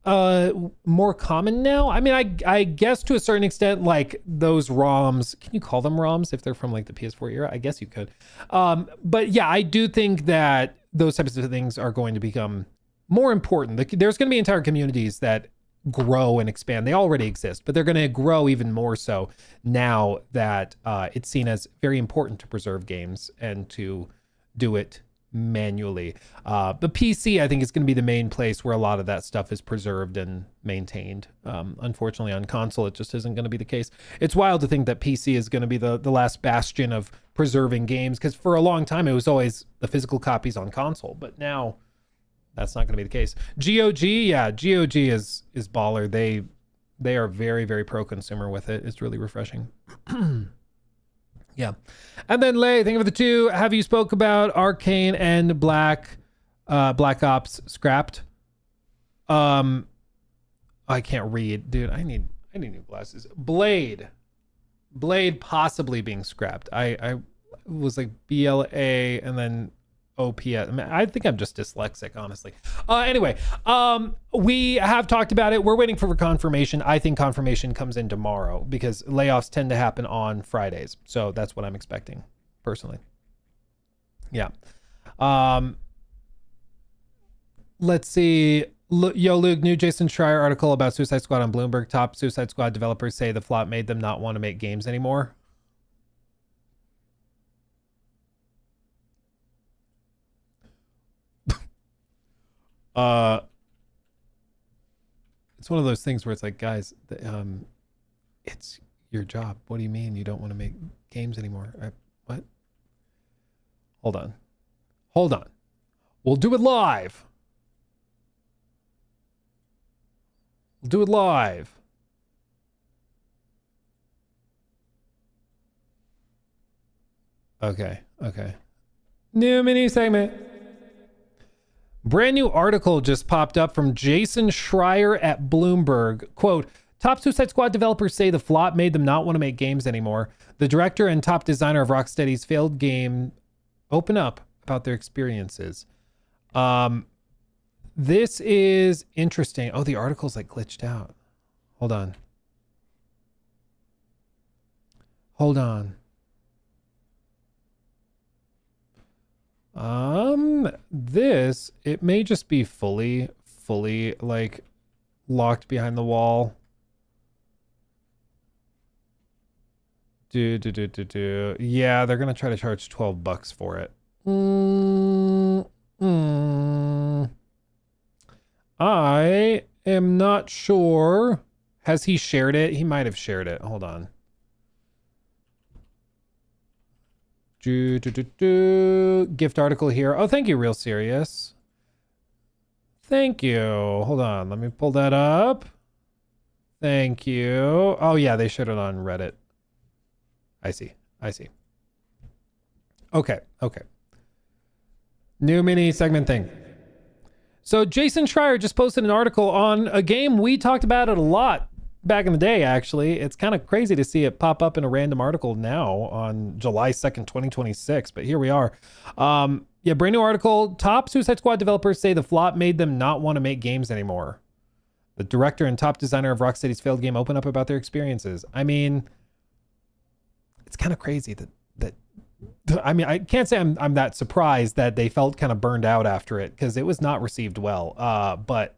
More common now? I mean, I guess to a certain extent, like those ROMs, can you call them ROMs if they're from like the PS4 era? I guess you could. But yeah, I do think that those types of things are going to become more important. There's going to be entire communities that grow and expand. They already exist, but they're going to grow even more so now that it's seen as very important to preserve games and to do it manually. But PC, I think, is going to be the main place where a lot of that stuff is preserved and maintained. Unfortunately, on console, it just isn't going to be the case. It's wild to think that PC is going to be the last bastion of preserving games, because for a long time, it was always the physical copies on console. But now, that's not going to be the case. GOG, yeah, GOG is baller. They are very, very pro-consumer with it. It's really refreshing. Yeah. And then Lay, thank you for the 2. Have you spoke about Arcane and Black Black Ops scrapped. I can't read, dude. I need new glasses. Blade possibly being scrapped. I was like BLA and then OPS. I mean, I think I'm just dyslexic, honestly. Anyway, we have talked about it. We're waiting for confirmation. I think confirmation comes in tomorrow because layoffs tend to happen on Fridays. So that's what I'm expecting personally. Yeah. Let's see. Yo, Luke, new Jason Schreier article about Suicide Squad on Bloomberg. Top Suicide Squad developers say the flop made them not want to make games anymore. It's one of those things where it's like, guys, it's your job. What do you mean you don't want to make games anymore? What? Hold on. We'll do it live. Okay. New mini segment. Brand new article just popped up from Jason Schreier at Bloomberg. Quote, top Suicide Squad developers say the flop made them not want to make games anymore. The director and top designer of Rocksteady's failed game open up about their experiences. This is interesting. Oh, the article's like glitched out. Hold on. This, it may just be fully like locked behind the wall. Yeah, they're gonna try to charge $12 for it. I am not sure. Has he shared it? He might have shared it. Hold on. Gift article here. Oh, thank you, Real Serious. Thank you. Hold on. Let me pull that up. Thank you. Oh, yeah, they shared it on Reddit. I see. Okay. New mini segment thing. So Jason Schreier just posted an article on a game we talked about it a lot back in the day, actually. It's kind of crazy to see it pop up in a random article now on July 2nd, 2026, but here we are. Brand new article. Top Suicide Squad developers say the flop made them not want to make games anymore. The director and top designer of Rocksteady's failed game open up about their experiences. I mean, it's kind of crazy that I mean, I can't say I'm that surprised that they felt kind of burned out after it because it was not received well. But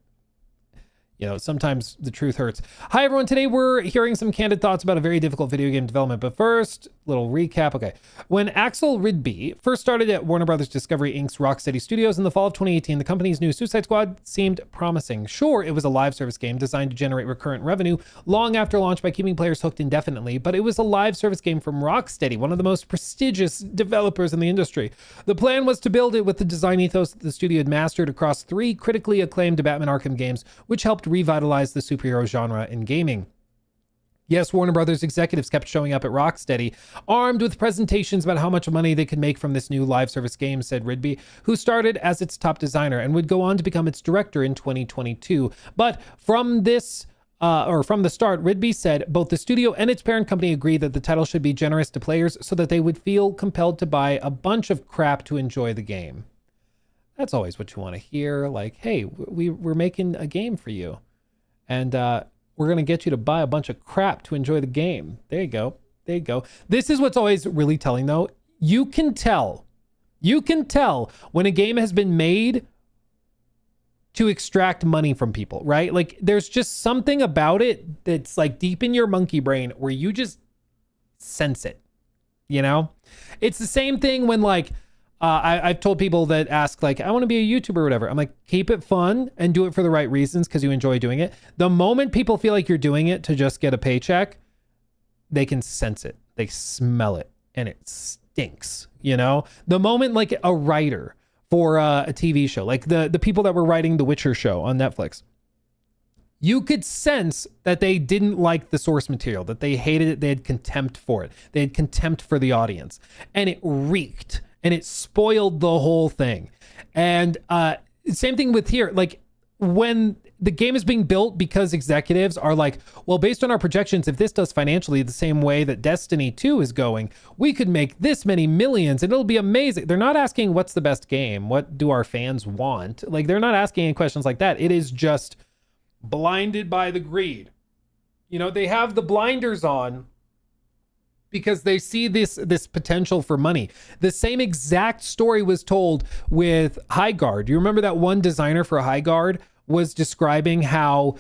you know, sometimes the truth hurts. Hi, everyone. Today we're hearing some candid thoughts about a very difficult video game development. But first, little recap. Okay. When Axel Ridby first started at Warner Brothers Discovery Inc.'s Rocksteady Studios in the fall of 2018, the company's new Suicide Squad seemed promising. Sure, it was a live service game designed to generate recurrent revenue long after launch by keeping players hooked indefinitely, but it was a live service game from Rocksteady, one of the most prestigious developers in the industry. The plan was to build it with the design ethos that the studio had mastered across 3 critically acclaimed Batman Arkham games, which helped revitalize the superhero genre in gaming. Yes, Warner Brothers executives kept showing up at Rocksteady, armed with presentations about how much money they could make from this new live service game, said Ridby, who started as its top designer and would go on to become its director in 2022. But from the start, Ridby said both the studio and its parent company agreed that the title should be generous to players so that they would feel compelled to buy a bunch of crap to enjoy the game. That's always what you want to hear. Like, hey, we're making a game for you. And we're going to get you to buy a bunch of crap to enjoy the game. There you go. This is what's always really telling, though. You can tell when a game has been made to extract money from people, right? Like, there's just something about it that's like deep in your monkey brain where you just sense it, you know? It's the same thing when like, I've told people that ask like, I want to be a YouTuber or whatever. I'm like, keep it fun and do it for the right reasons because you enjoy doing it. The moment people feel like you're doing it to just get a paycheck, they can sense it. They smell it and it stinks, you know? The moment like a writer for a TV show, like the people that were writing The Witcher show on Netflix, you could sense that they didn't like the source material, that they hated it. They had contempt for it. They had contempt for the audience and it reeked. and it spoiled the whole thing. And same thing with here. Like, when the game is being built because executives are like, well, based on our projections, if this does financially the same way that Destiny 2 is going, we could make this many millions and it'll be amazing. They're not asking what's the best game, what do our fans want? Like, they're not asking any questions like that. It is just blinded by the greed. You know, they have the blinders on because they see this potential for money. The same exact story was told with High Guard. You remember that one designer for High Guard was describing how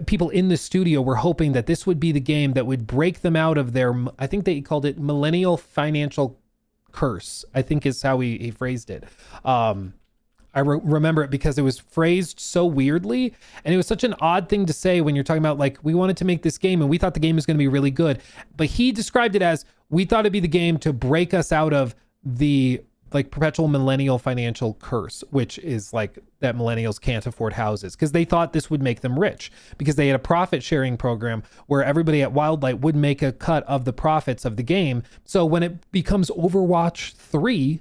people in the studio were hoping that this would be the game that would break them out of their, I think they called it millennial financial curse, I think is how he phrased it. I remember it because it was phrased so weirdly, and it was such an odd thing to say when you're talking about, like, we wanted to make this game and we thought the game was going to be really good. But he described it as, we thought it'd be the game to break us out of the like perpetual millennial financial curse, which is like that millennials can't afford houses, because they thought this would make them rich because they had a profit sharing program where everybody at Wildlight would make a cut of the profits of the game. So when it becomes Overwatch 3,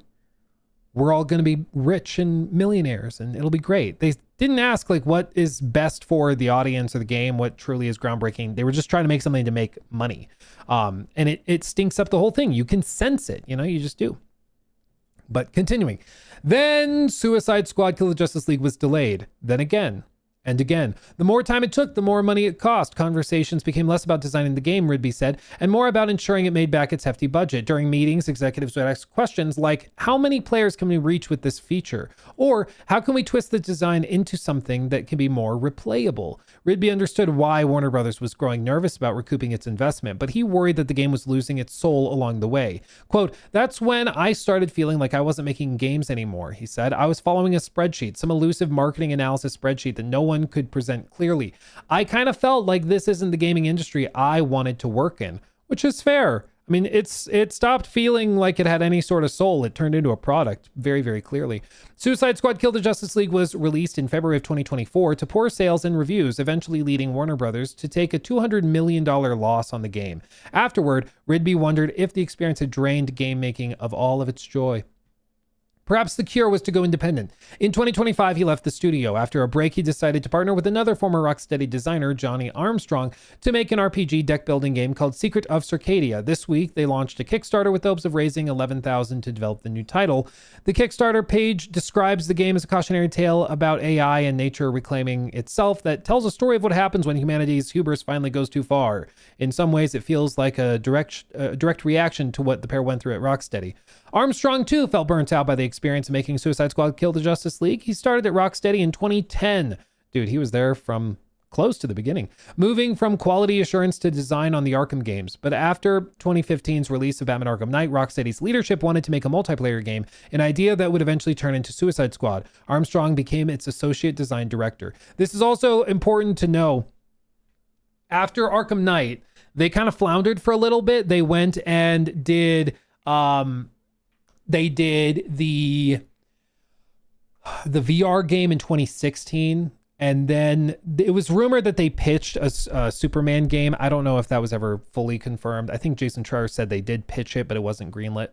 we're all going to be rich and millionaires and it'll be great. They didn't ask like what is best for the audience or the game, what truly is groundbreaking. They were just trying to make something to make money. And it stinks up the whole thing. You can sense it, you know, you just do. But continuing, then Suicide Squad Kill the Justice League was delayed. Then again and again. The more time it took, the more money it cost. Conversations became less about designing the game, Ridby said, and more about ensuring it made back its hefty budget. During meetings, executives would ask questions like, how many players can we reach with this feature? Or how can we twist the design into something that can be more replayable? Ridby understood why Warner Brothers was growing nervous about recouping its investment, but he worried that the game was losing its soul along the way. Quote, that's when I started feeling like I wasn't making games anymore, he said. I was following a spreadsheet, some elusive marketing analysis spreadsheet that no one could present clearly. I kind of felt like this isn't the gaming industry I wanted to work in, which is fair. I mean, it stopped feeling like it had any sort of soul. It turned into a product very, very clearly. Suicide Squad Kill the Justice League was released in February of 2024 to poor sales and reviews, eventually leading Warner Brothers to take a $200 million loss on the game. Afterward, Ridby wondered if the experience had drained game making of all of its joy. Perhaps the cure was to go independent. In 2025, he left the studio. After a break, he decided to partner with another former Rocksteady designer, Johnny Armstrong, to make an RPG deck-building game called Secret of Circadia. This week, they launched a Kickstarter with hopes of raising $11,000 to develop the new title. The Kickstarter page describes the game as a cautionary tale about AI and nature reclaiming itself that tells a story of what happens when humanity's hubris finally goes too far. In some ways, it feels like a direct reaction to what the pair went through at Rocksteady. Armstrong, too, felt burnt out by the experience of making Suicide Squad Kill the Justice League. He started at Rocksteady in 2010. Dude, he was there from close to the beginning, moving from quality assurance to design on the Arkham games. But after 2015's release of Batman Arkham Knight, Rocksteady's leadership wanted to make a multiplayer game, an idea that would eventually turn into Suicide Squad. Armstrong became its associate design director. This is also important to know. After Arkham Knight, they kind of floundered for a little bit. They went and did... They did the VR game in 2016, and then it was rumored that they pitched a Superman game. I don't know if that was ever fully confirmed. I think Jason Schreier said they did pitch it, but it wasn't greenlit.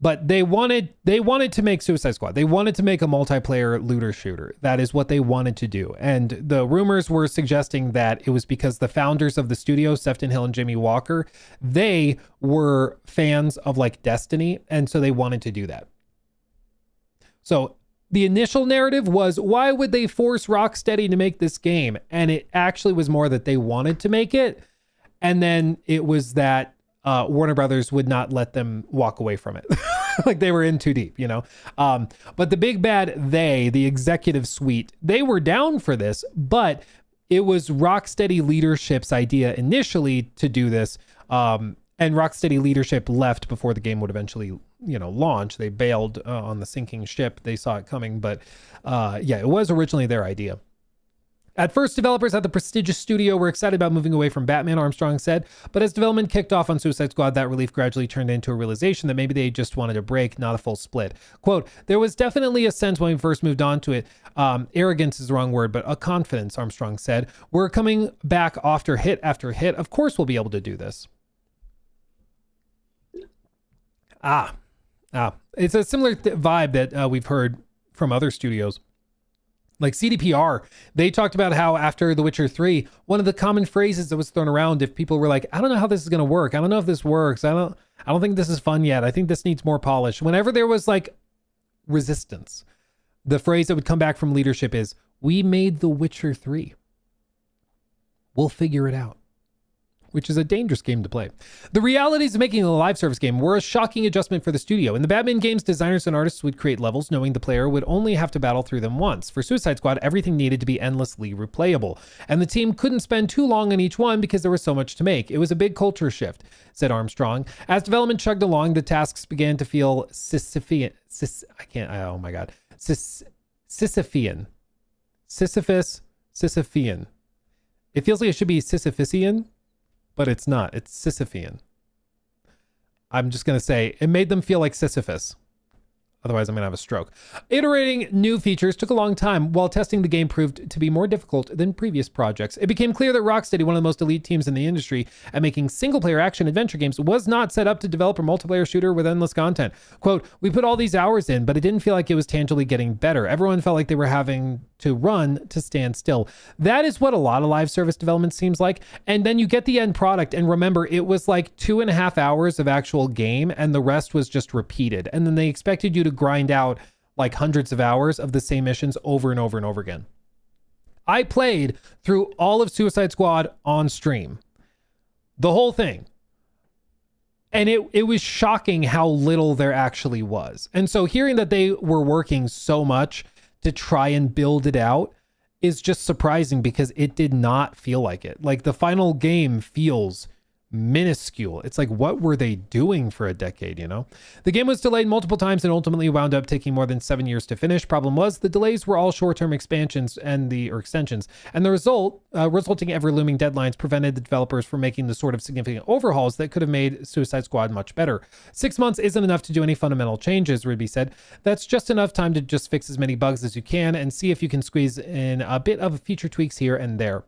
But they wanted to make Suicide Squad. They wanted to make a multiplayer looter shooter. That is what they wanted to do. And the rumors were suggesting that it was because the founders of the studio, Sefton Hill and Jimmy Walker, they were fans of like Destiny. And so they wanted to do that. So the initial narrative was, why would they force Rocksteady to make this game? And it actually was more that they wanted to make it. And then it was that Warner Brothers would not let them walk away from it. Like they were in too deep, you know? But the big bad, the executive suite, they were down for this, but it was Rocksteady leadership's idea initially to do this. And Rocksteady leadership left before the game would eventually, you know, launch. They bailed on the sinking ship. They saw it coming, but yeah, it was originally their idea. At first, developers at the prestigious studio were excited about moving away from Batman, Armstrong said, but as development kicked off on Suicide Squad, that relief gradually turned into a realization that maybe they just wanted a break, not a full split. Quote, there was definitely a sense when we first moved on to it, arrogance is the wrong word, but a confidence, Armstrong said. We're coming back after hit after hit. Of course we'll be able to do this. It's a similar vibe that we've heard from other studios. Like CDPR, they talked about how after The Witcher 3, one of the common phrases that was thrown around if people were like, I don't know how this is going to work. I don't know if this works. I don't think this is fun yet. I think this needs more polish. Whenever there was like resistance, the phrase that would come back from leadership is, we made The Witcher 3. We'll figure it out. Which is a dangerous game to play. The realities of making a live service game were a shocking adjustment for the studio. In the Batman games, designers and artists would create levels knowing the player would only have to battle through them once. For Suicide Squad, everything needed to be endlessly replayable, and the team couldn't spend too long on each one because there was so much to make. It was a big culture shift, said Armstrong. As development chugged along, the tasks began to feel Sisyphean. Sisyphean. It feels like it should be Sisyphean, but it's not. It's Sisyphean. I'm just going to say it made them feel like Sisyphus. Otherwise, I'm going to have a stroke. Iterating new features took a long time, while testing the game proved to be more difficult than previous projects. It became clear that Rocksteady, one of the most elite teams in the industry at making single-player action-adventure games, was not set up to develop a multiplayer shooter with endless content. Quote, we put all these hours in, but it didn't feel like it was tangibly getting better. Everyone felt like they were having to run to stand still. That is what a lot of live service development seems like. And then you get the end product, and remember, it was like 2.5 hours of actual game, and the rest was just repeated. And then they expected you to grind out like hundreds of hours of the same missions over and over and over again. I played through all of Suicide Squad on stream, the whole thing. And it was shocking how little there actually was. And so hearing that they were working so much to try and build it out is just surprising, because it did not feel like it. Like, the final game feels minuscule. It's like, what were they doing for a decade, you know? The game was delayed multiple times and ultimately wound up taking more than 7 years to finish. Problem was, the delays were all short-term expansions or extensions, and the resulting ever-looming deadlines prevented the developers from making the sort of significant overhauls that could have made Suicide Squad much better. 6 months isn't enough to do any fundamental changes, Ridby said. That's just enough time to just fix as many bugs as you can and see if you can squeeze in a bit of feature tweaks here and there.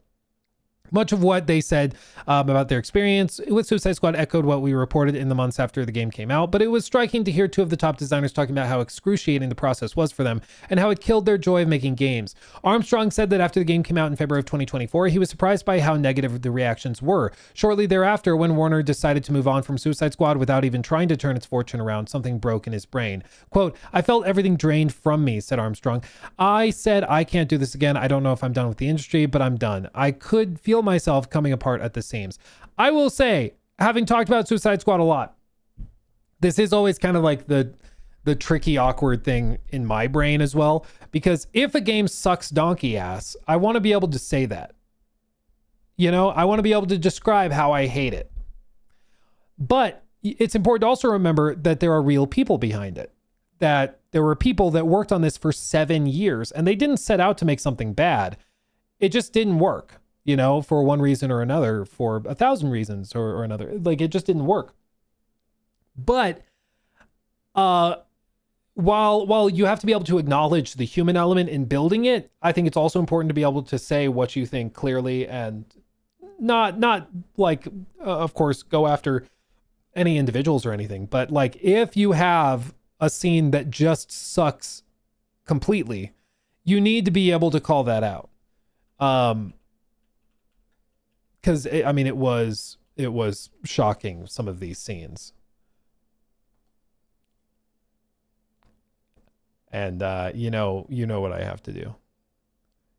Much of what they said about their experience with Suicide Squad echoed what we reported in the months after the game came out, but it was striking to hear two of the top designers talking about how excruciating the process was for them and how it killed their joy of making games. Armstrong said that after the game came out in February of 2024, he was surprised by how negative the reactions were. Shortly thereafter, when Warner decided to move on from Suicide Squad without even trying to turn its fortune around, something broke in his brain. Quote, I felt everything drained from me, said Armstrong. I said, I can't do this again. I don't know if I'm done with the industry, but I'm done. I could feel myself coming apart at the seams. I will say, having talked about Suicide Squad a lot, this is always kind of like the tricky, awkward thing in my brain as well, because if a game sucks donkey ass, I want to be able to say that. You know, I want to be able to describe how I hate it. But it's important to also remember that there are real people behind it, that there were people that worked on this for 7 years, and they didn't set out to make something bad. It just didn't work. You know, for one reason or another, for 1,000 reasons or another. Like, it just didn't work. But while you have to be able to acknowledge the human element in building it, I think it's also important to be able to say what you think clearly and not like, of course, go after any individuals or anything. But like, if you have a scene that just sucks completely, you need to be able to call that out. Because I mean, it was shocking, some of these scenes, and you know what I have to do.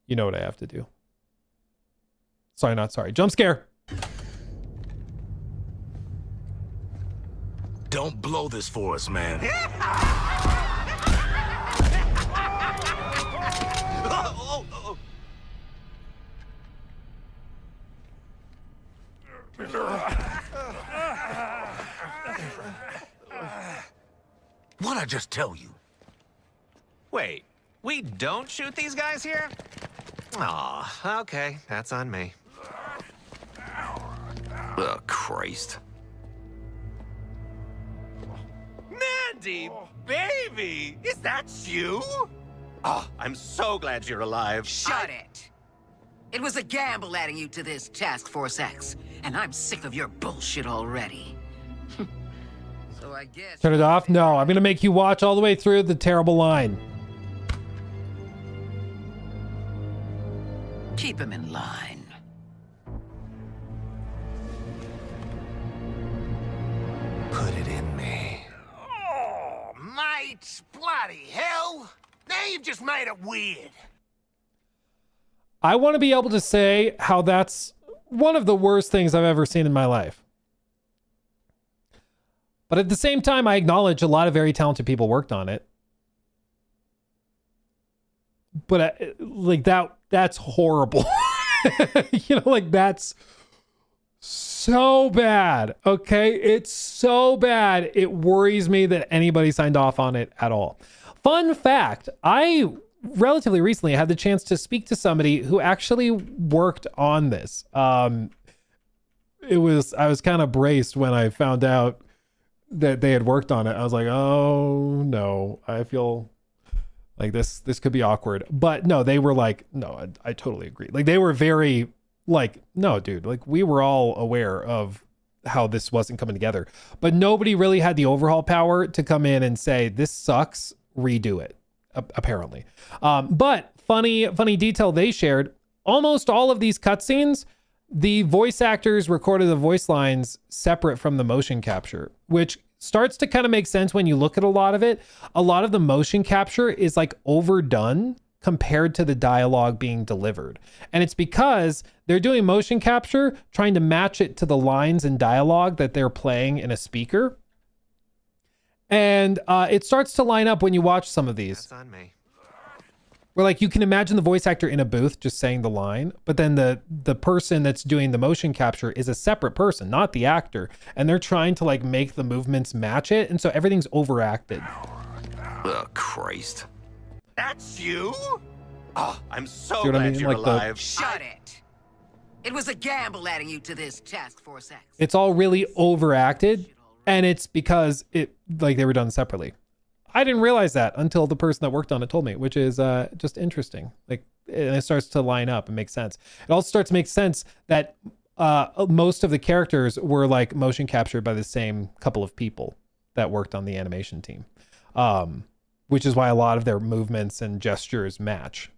You know what I have to do. Sorry, not sorry. Jump scare. Don't blow this for us, man. What'd I just tell you? Wait, we don't shoot these guys here? Aw, okay, that's on me. Oh, Christ. Mandy, baby, is that you? Oh, I'm so glad you're alive. Shut it. It was a gamble adding you to this Task Force X, and I'm sick of your bullshit already. So I guess Turn it off? No, I'm going to make you watch all the way through the terrible line. keep him in line. Put it in me. Oh, mate, bloody hell. Now you've just made it weird. I want to be able to say how that's one of the worst things I've ever seen in my life. But at the same time, I acknowledge a lot of very talented people worked on it. But like that's horrible. You know, like that's so bad. Okay. It's so bad. It worries me that anybody signed off on it at all. Fun fact. I relatively recently had the chance to speak to somebody who actually worked on this. I was kind of braced when I found out that they had worked on it. I was like, oh no, I feel like this could be awkward. But no, they were like, no, I totally agree. Like they were very like, no, dude, like we were all aware of how this wasn't coming together, but nobody really had the overhaul power to come in and say, this sucks, redo it, apparently. But funny detail they shared, almost all of these cutscenes, the voice actors recorded the voice lines separate from the motion capture, which starts to kind of make sense when you look at a lot of it. A lot of the motion capture is like overdone compared to the dialogue being delivered. And it's because they're doing motion capture, trying to match it to the lines and dialogue that they're playing in a speaker. And it starts to line up when you watch some of these. That's on me. Where like you can imagine the voice actor in a booth just saying the line, but then the person that's doing the motion capture is a separate person, not the actor. And they're trying to like make the movements match it. And so everything's overacted. Oh, Christ. That's you? Oh, I'm so See what I glad mean? you're Like the- alive. Shut it. It was a gamble adding you to this Task Force X. It's all really overacted. And it's because it like they were done separately. I didn't realize that until the person that worked on it told me, which is just interesting. Like, and it starts to line up and make sense. It also starts to make sense that most of the characters were like motion captured by the same couple of people that worked on the animation team, which is why a lot of their movements and gestures match,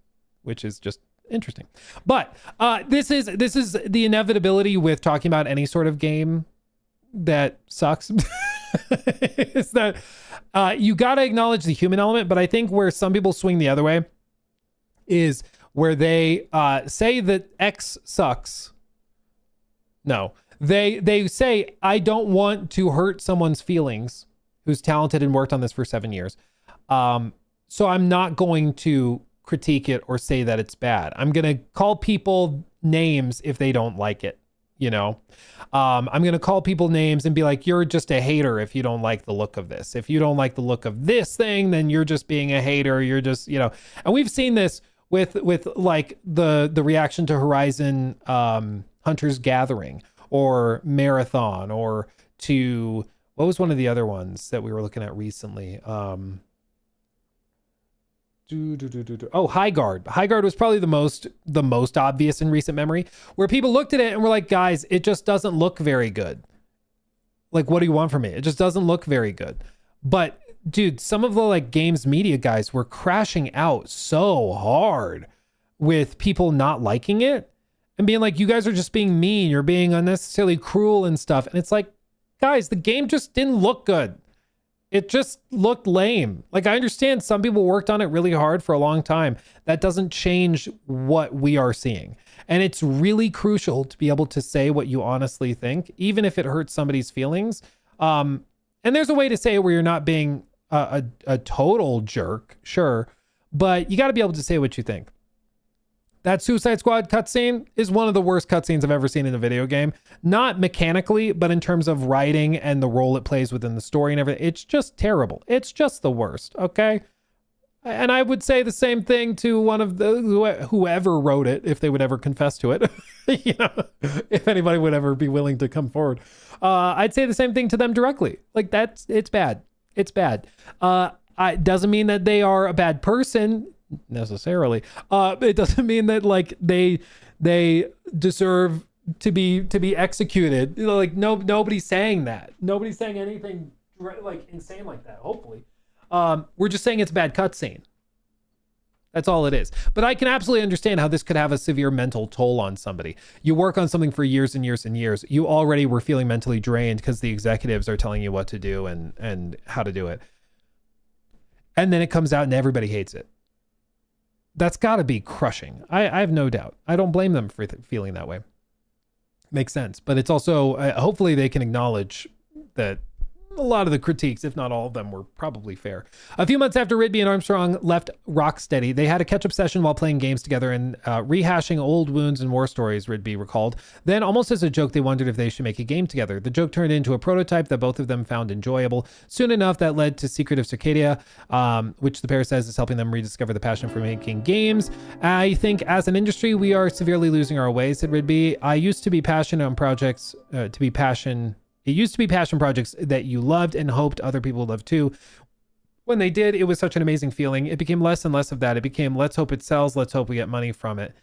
which is just interesting. But this is the inevitability with talking about any sort of game that sucks. Is that you got to acknowledge the human element, but I think where some people swing the other way is where they say that X sucks. No, they say, I don't want to hurt someone's feelings who's talented and worked on this for 7 years. So I'm not going to critique it or say that it's bad. I'm going to call people names if they don't like it. You know, I'm going to call people names and be like, you're just a hater if you don't like the look of this. If you don't like the look of this thing, then you're just being a hater. You're just, you know, and we've seen this with like the reaction to Horizon Hunter's Gathering or Marathon, or to, what was one of the other ones that we were looking at recently? Oh, High Guard. High Guard was probably the most obvious in recent memory, where people looked at it and were like, guys, it just doesn't look very good. Like, what do you want from me? It just doesn't look very good. But dude, some of the like games media guys were crashing out so hard with people not liking it and being like, you guys are just being mean. You're being unnecessarily cruel and stuff. And it's like, guys, the game just didn't look good. It just looked lame. Like, I understand some people worked on it really hard for a long time. That doesn't change what we are seeing. And it's really crucial to be able to say what you honestly think, even if it hurts somebody's feelings. And there's a way to say it where you're not being a total jerk, sure, but you got to be able to say what you think. That Suicide Squad cutscene is one of the worst cutscenes I've ever seen in a video game. Not mechanically, but in terms of writing and the role it plays within the story and everything. It's just terrible. It's just the worst, okay? And I would say the same thing to one of the whoever wrote it, if they would ever confess to it. You know, if anybody would ever be willing to come forward. I'd say the same thing to them directly. Like, it's bad. It's bad. It doesn't mean that they are a bad person necessarily. It doesn't mean that like they deserve to be executed. You know, like nobody's saying that. Nobody's saying anything like insane like that, hopefully. We're just saying it's a bad cutscene. That's all it is. But I can absolutely understand how this could have a severe mental toll on somebody. You work on something for years and years and years. You already were feeling mentally drained because the executives are telling you what to do and how to do it. And then it comes out and everybody hates it. That's got to be crushing. I have no doubt. I don't blame them for feeling that way. Makes sense. But it's also, hopefully they can acknowledge that a lot of the critiques, if not all of them, were probably fair. A few months after Ridby and Armstrong left Rocksteady, they had a catch-up session while playing games together and rehashing old wounds and war stories, Ridby recalled. Then, almost as a joke, they wondered if they should make a game together. The joke turned into a prototype that both of them found enjoyable. Soon enough, that led to Secret of Circadia, which the pair says is helping them rediscover the passion for making games. I think as an industry, we are severely losing our way, said Ridby. I used to be passionate on projects, It used to be passion projects that you loved and hoped other people would love too. When they did, it was such an amazing feeling. It became less and less of that. It became, let's hope it sells. Let's hope we get money from it,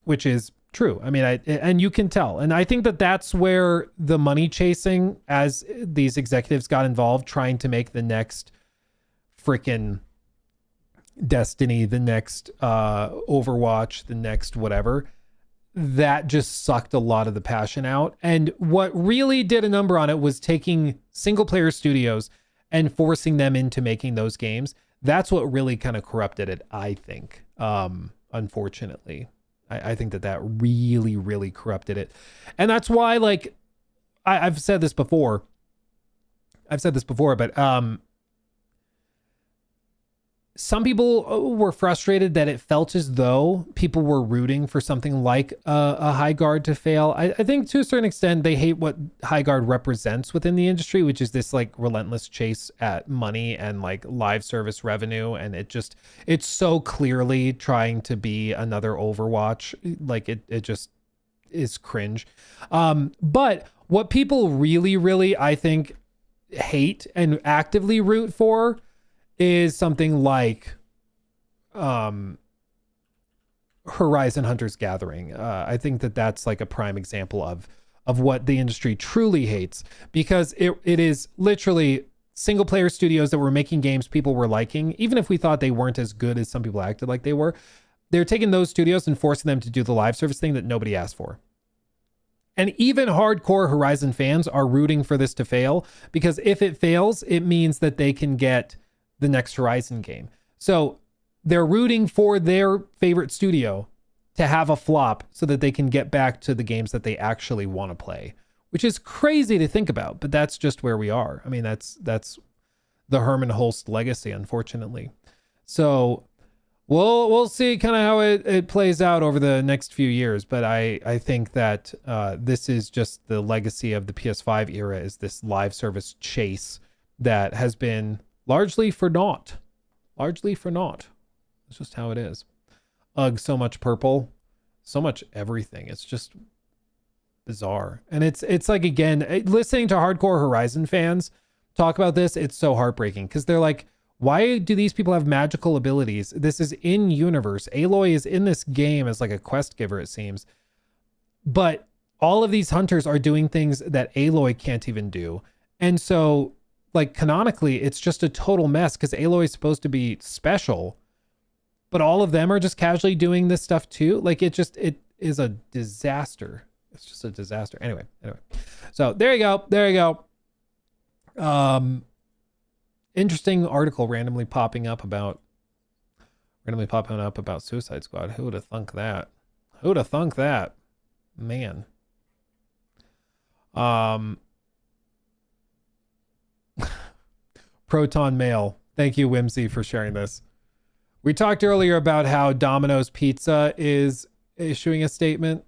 which is true. I mean, and you can tell. And I think that that's where the money chasing, as these executives got involved, trying to make the next freaking Destiny, the next Overwatch, the next whatever, that just sucked a lot of the passion out. And what really did a number on it was taking single player studios and forcing them into making those games. That's what really kind of corrupted it, I think. Unfortunately, I think that really, really corrupted it. And that's why, like, I've said this before, but some people were frustrated that it felt as though people were rooting for something like a Highguard to fail. I think to a certain extent, they hate what Highguard represents within the industry, which is this like relentless chase at money and like live service revenue. And it's so clearly trying to be another Overwatch. Like it just is cringe. But what people really, really, I think, hate and actively root for is something like Horizon Hunters Gathering. I think that that's like a prime example of what the industry truly hates, because it is literally single player studios that were making games people were liking, even if we thought they weren't as good as some people acted like they were. They're taking those studios and forcing them to do the live service thing that nobody asked for. And even hardcore Horizon fans are rooting for this to fail, because if it fails, it means that they can get the next Horizon game. So they're rooting for their favorite studio to have a flop so that they can get back to the games that they actually want to play, which is crazy to think about, but that's just where we are. I mean, that's the Herman Hulst legacy, unfortunately. So we'll see kind of how it plays out over the next few years, but I think that this is just the legacy of the PS5 era, is this live service chase that has been largely for naught. It's just how it is. Ugh, so much purple, so much everything. It's just bizarre. And it's like, again, listening to hardcore Horizon fans talk about this, it's so heartbreaking, because they're like, why do these people have magical abilities? This is in universe. Aloy is in this game as like a quest giver, it seems. But all of these hunters are doing things that Aloy can't even do. And so, like, canonically, it's just a total mess, because Aloy is supposed to be special, but all of them are just casually doing this stuff too. Like, it is a disaster. It's just a disaster. Anyway. So there you go. Interesting article randomly popping up about Suicide Squad. Who would have thunk that? Man. Proton Mail. Thank you, Whimsy, for sharing this. We talked earlier about how Domino's Pizza is issuing a statement.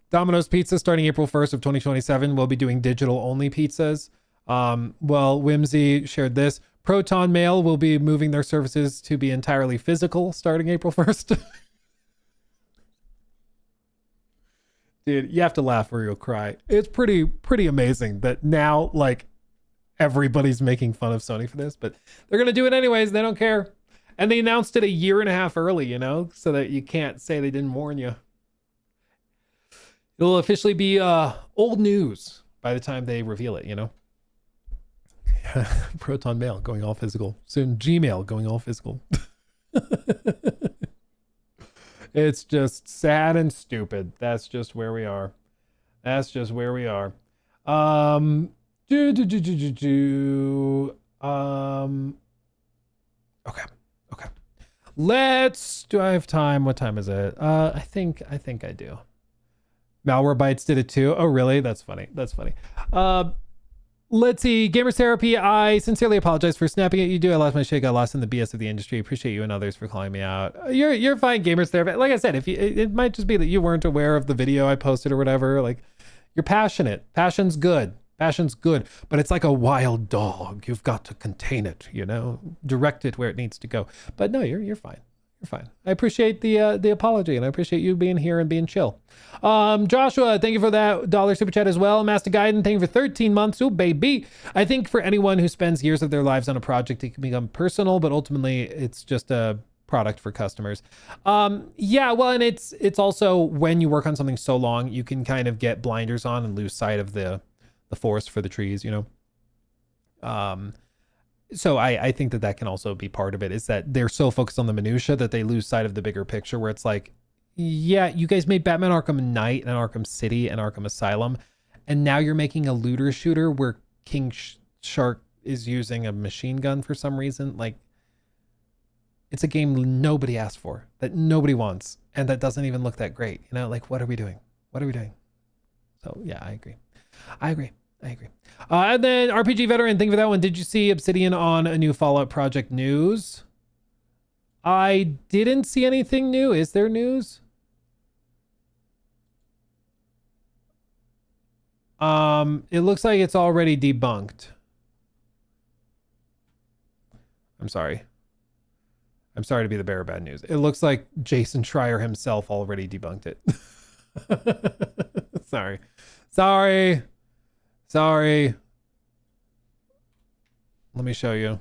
Domino's Pizza, starting April 1st of 2027, will be doing digital-only pizzas. Well, Whimsy shared this. Proton Mail will be moving their services to be entirely physical starting April 1st. Dude, you have to laugh or you'll cry. It's pretty amazing that now, like, everybody's making fun of Sony for this, but they're going to do it anyways. They don't care. And they announced it a year and a half early, so that you can't say they didn't warn you. It'll officially be old news by the time they reveal it, you know? Proton Mail going all physical. Soon Gmail going all physical. It's just sad and stupid. That's just where we are. That's just where we are. Okay. Do I have time? What time is it? I think I do. Malwarebytes did it too. Oh, really? That's funny. Let's see. Gamers Therapy, I sincerely apologize for snapping at you. I lost my shit, got lost in the BS of the industry. Appreciate you and others for calling me out. You're fine, Gamers Therapy. Like I said, it might just be that you weren't aware of the video I posted or whatever. Like, you're passionate. Passion's good, but it's like a wild dog. You've got to contain it, you know, direct it where it needs to go. But no, you're fine. You're fine. I appreciate the apology, and I appreciate you being here and being chill. Joshua, thank you for that $1 super chat as well. Master Gaiden, thank you for 13 months. Oh, baby. I think for anyone who spends years of their lives on a project, it can become personal, but ultimately it's just a product for customers. Yeah, well, and it's also when you work on something so long, you can kind of get blinders on and lose sight of the forest for the trees, you know? So I think that can also be part of it, is that they're so focused on the minutia that they lose sight of the bigger picture, where it's like, yeah, you guys made Batman Arkham Knight and Arkham City and Arkham Asylum, and now you're making a looter shooter where King Shark is using a machine gun for some reason. Like, it's a game nobody asked for, that nobody wants, and that doesn't even look that great. You know, like, what are we doing? So yeah, I agree. And then RPG Veteran, thank you for that one. Did you see Obsidian on a new Fallout project news? I didn't see anything new. Is there news? It looks like it's already debunked. I'm sorry to be the bearer of bad news. It looks like Jason Schreier himself already debunked it. Sorry. Let me show you.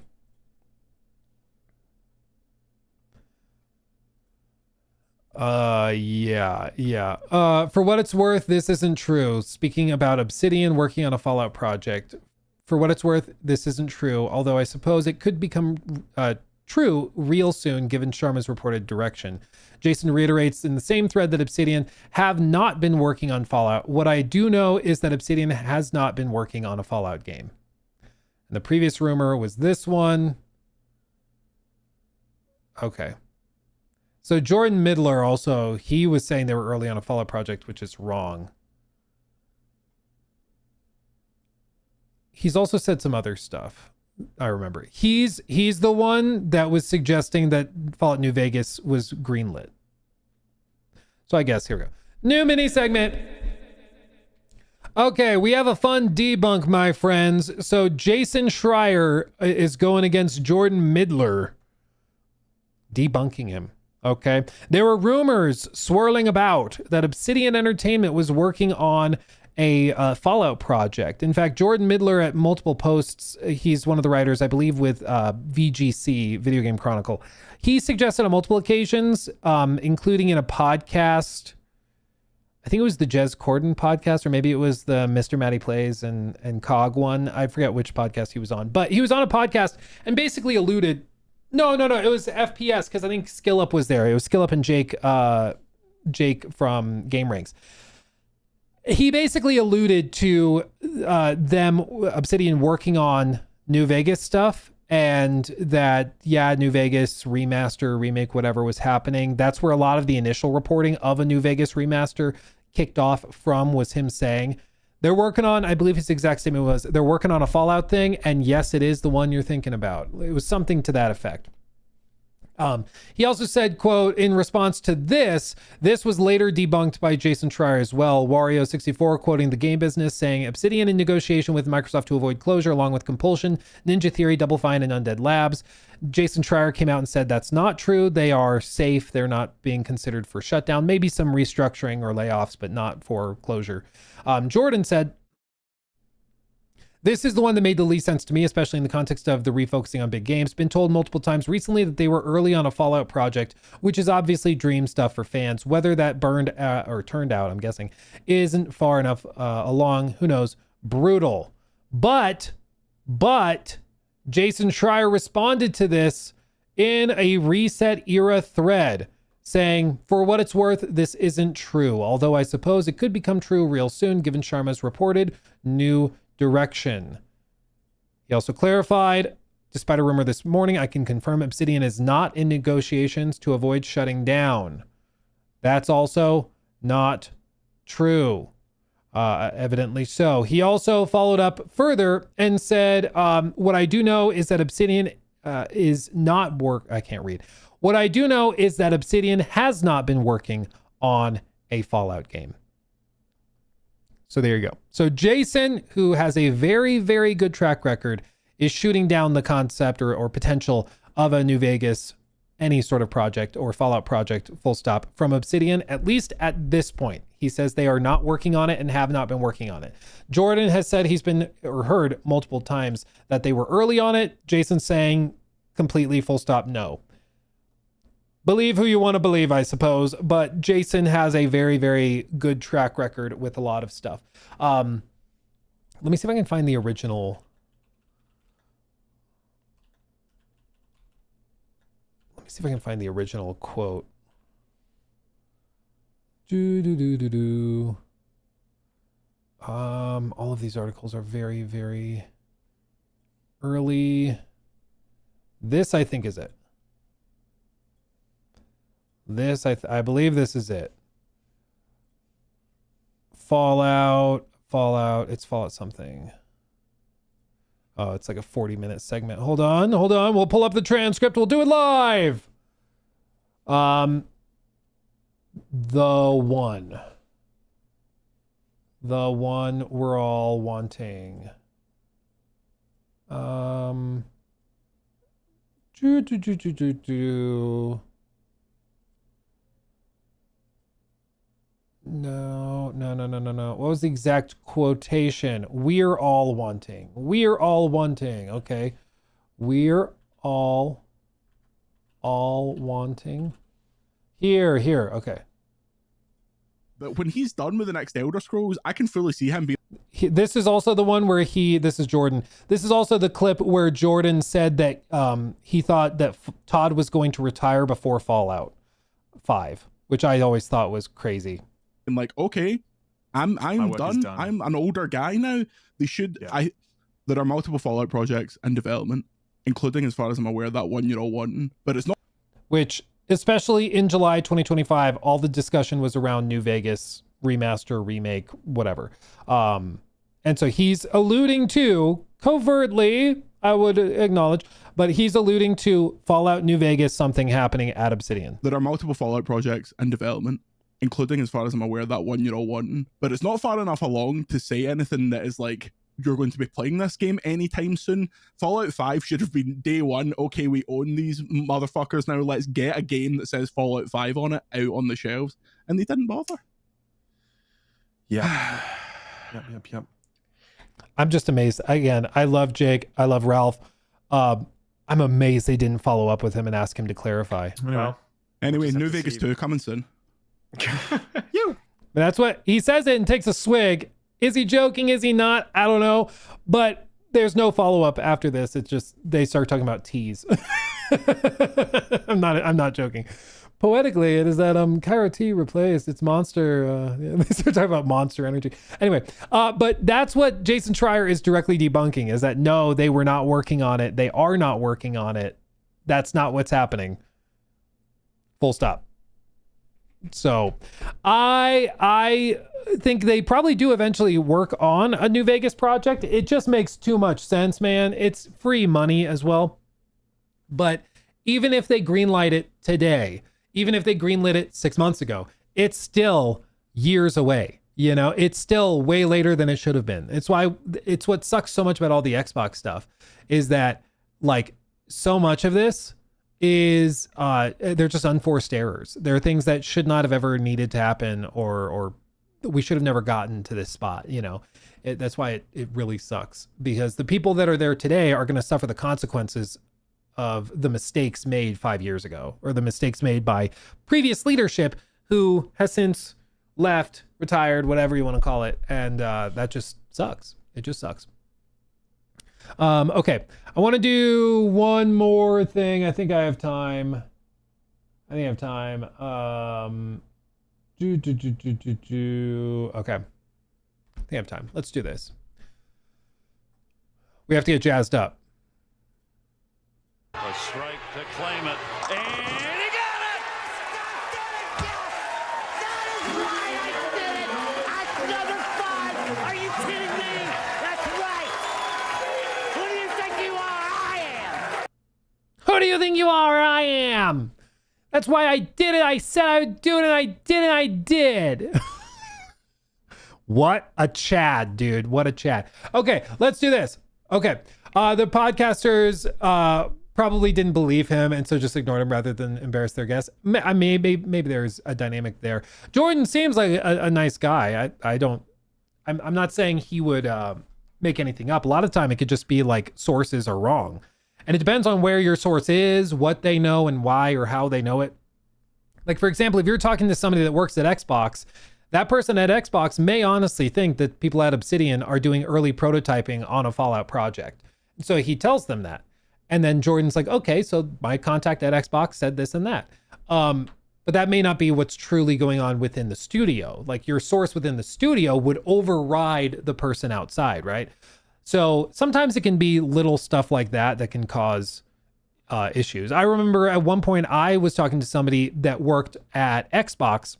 Yeah. For what it's worth, this isn't true. Speaking about Obsidian working on a Fallout project, for what it's worth, this isn't true, although I suppose it could become true real soon given Sharma's reported direction. Jason reiterates in the same thread that Obsidian have not been working on Fallout. What I do know is that Obsidian has not been working on a Fallout game. And the previous rumor was this one. Okay. So Jordan Midler also, he was saying they were early on a Fallout project, which is wrong. He's also said some other stuff. I remember. He's the one that was suggesting that Fallout New Vegas was greenlit. So I guess here we go. New mini segment. Okay, we have a fun debunk, my friends. So Jason Schreier is going against Jordan Midler, debunking him. Okay. There were rumors swirling about that Obsidian Entertainment was working on a Fallout project. In fact, Jordan Midler at multiple posts, he's one of the writers, I believe, with VGC, Video Game Chronicle. He suggested on multiple occasions, including in a podcast, I think it was the Jez Corden podcast, or maybe it was the Mr. Matty Plays and COG one. I forget which podcast he was on, but he was on a podcast and basically alluded, no, it was FPS, because I think SkillUp was there. It was SkillUp and Jake from Game Ranks. He basically alluded to them, Obsidian, working on New Vegas stuff, and that, yeah, New Vegas remaster, remake, whatever was happening. That's where a lot of the initial reporting of a New Vegas remaster kicked off from, was him saying they're working on, I believe his exact statement was, they're working on a Fallout thing, and yes, it is the one you're thinking about. It was something to that effect. He also said, quote, in response to this was later debunked by Jason Schreier as well. Wario64 quoting the game business, saying Obsidian in negotiation with Microsoft to avoid closure along with Compulsion, Ninja Theory, Double Fine, and Undead Labs. Jason Schreier came out and said that's not true. They are safe. They're not being considered for shutdown. Maybe some restructuring or layoffs, but not for closure. Jordan said, this is the one that made the least sense to me, especially in the context of the refocusing on big games. Been told multiple times recently that they were early on a Fallout project, which is obviously dream stuff for fans. Whether that burned or turned out, I'm guessing, isn't far enough along. Who knows? brutal. But Jason Schreier responded to this in a Reset Era thread, saying, for what it's worth, this isn't true, although I suppose it could become true real soon given Sharma's reported new direction. He also clarified, despite a rumor this morning, I can confirm Obsidian is not in negotiations to avoid shutting down. That's also not true. Evidently so. He also followed up further and said, what I do know is that Obsidian is not I can't read. What I do know is that Obsidian has not been working on a Fallout game. So there you go. So Jason, who has a very, very good track record, is shooting down the concept or potential of a New Vegas, any sort of project or Fallout project, full stop, from Obsidian, at least at this point. He says they are not working on it and have not been working on it. Jordan has said he's been, or heard multiple times, that they were early on it. Jason's saying completely full stop no. Believe who you want to believe, I suppose, but Jason has a very, very good track record with a lot of stuff. Let me see if I can find the original. Let me see if I can find the original quote. All of these articles are very, very early. This, I think, is it. This, I believe this is it. Fallout, it's Fallout something. Oh, it's like a 40-minute segment. Hold on. We'll pull up the transcript. We'll do it live. The one we're all wanting. No. What was the exact quotation? We're all wanting. Okay. We're all wanting. Here. Okay. But when he's done with the next Elder Scrolls, I can fully see him being... This is also the one where this is Jordan. This is also the clip where Jordan said that he thought that Todd was going to retire before Fallout 5, which I always thought was crazy. I'm like, okay, I'm done. I'm an older guy now. They should. Yeah. There are multiple Fallout projects in development, including, as far as I'm aware, that one you're all wanting. But it's not. Which, especially in July 2025, all the discussion was around New Vegas remaster, remake, whatever. And so he's alluding to, covertly, I would acknowledge, but he's alluding to Fallout New Vegas, something happening at Obsidian. There are multiple Fallout projects in development, including, as far as I'm aware, that one you're all wanting. But it's not far enough along to say anything that is like, you're going to be playing this game anytime soon. Fallout 5 should have been day one. Okay, we own these motherfuckers now. Let's get a game that says Fallout 5 on it out on the shelves. And they didn't bother. Yeah. Yep. I'm just amazed. Again, I love Jake. I love Ralph. I'm amazed they didn't follow up with him and ask him to clarify. Anyway, New Vegas 2 coming soon. That's what he says it and takes a swig. Is he joking? Is he not? I don't know. But there's no follow-up after this. It's just they start talking about teas. I'm not joking. Poetically, it is that Cairo T replaced its Monster. They start talking about Monster Energy. Anyway, but that's what Jason Schreier is directly debunking, is that no, they were not working on it. They are not working on it. That's not what's happening. Full stop. So I think they probably do eventually work on a New Vegas project. It just makes too much sense, man. It's free money as well. But even if they greenlight it today, even if they greenlit it 6 months ago, it's still years away. You know, it's still way later than it should have been. It's what sucks so much about all the Xbox stuff is that like so much of this is they're just unforced errors. There are things that should not have ever needed to happen, or we should have never gotten to this spot. You know, that's why it really sucks, because the people that are there today are going to suffer the consequences of the mistakes made 5 years ago, or the mistakes made by previous leadership who has since left, retired, whatever you want to call it. And that just sucks. It just sucks. Okay, I want to do one more thing. I think I have time. Okay. I think I have time. Let's do this. We have to get jazzed up. A strike to claim it. And he got it! That's number 5. Are you kidding me? That's right. Who do you think you are? I am. Who do you think you are? I am. That's why I did it. I said I would do it, and I did, and I did. What a Chad, dude. What a Chad. Okay, let's do this. Okay. The podcasters probably didn't believe him, and so just ignored him rather than embarrass their guests. Maybe there's a dynamic there. Jordan seems like a nice guy. I'm not saying he would make anything up. A lot of time it could just be like sources are wrong. And it depends on where your source is, what they know, and why or how they know it. Like, for example, if you're talking to somebody that works at Xbox, that person at Xbox may honestly think that people at Obsidian are doing early prototyping on a Fallout project. So he tells them that. And then Jordan's like, okay, so my contact at Xbox said this and that. But that may not be what's truly going on within the studio. Like, your source within the studio would override the person outside, right? So sometimes it can be little stuff like that can cause issues. I remember at one point I was talking to somebody that worked at Xbox,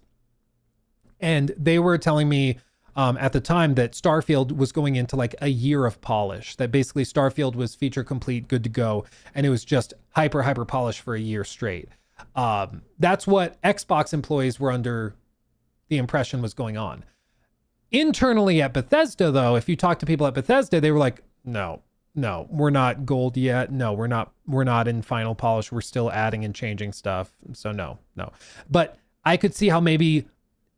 and they were telling me at the time that Starfield was going into like a year of polish, that basically Starfield was feature complete, good to go, and it was just hyper polished for a year straight. That's what Xbox employees were under the impression was going on. Internally at Bethesda, though, if you talk to people at Bethesda, they were like, no, we're not gold yet. No, we're not in final polish. We're still adding and changing stuff. So no. But I could see how maybe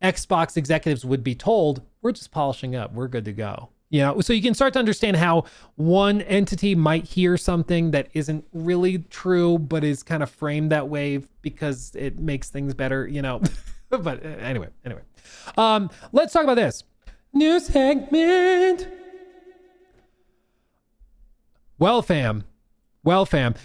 Xbox executives would be told, we're just polishing up. We're good to go. You know, so you can start to understand how one entity might hear something that isn't really true, but is kind of framed that way because it makes things better, you know. But anyway. Let's talk about this. New segment. Well, fam,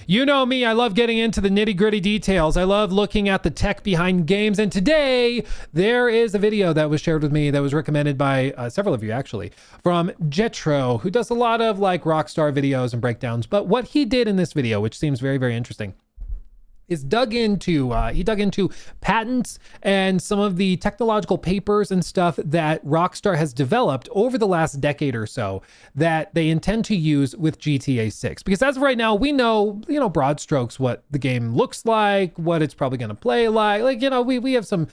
you know me. I love getting into the nitty gritty details. I love looking at the tech behind games. And today there is a video that was shared with me that was recommended by several of you, actually, from Jetro, who does a lot of like Rockstar videos and breakdowns. But what he did in this video, which seems very, very interesting, is he dug into patents and some of the technological papers and stuff that Rockstar has developed over the last decade or so that they intend to use with GTA 6. Because as of right now, we know, broad strokes what the game looks like, what it's probably going to play like. Like, we have some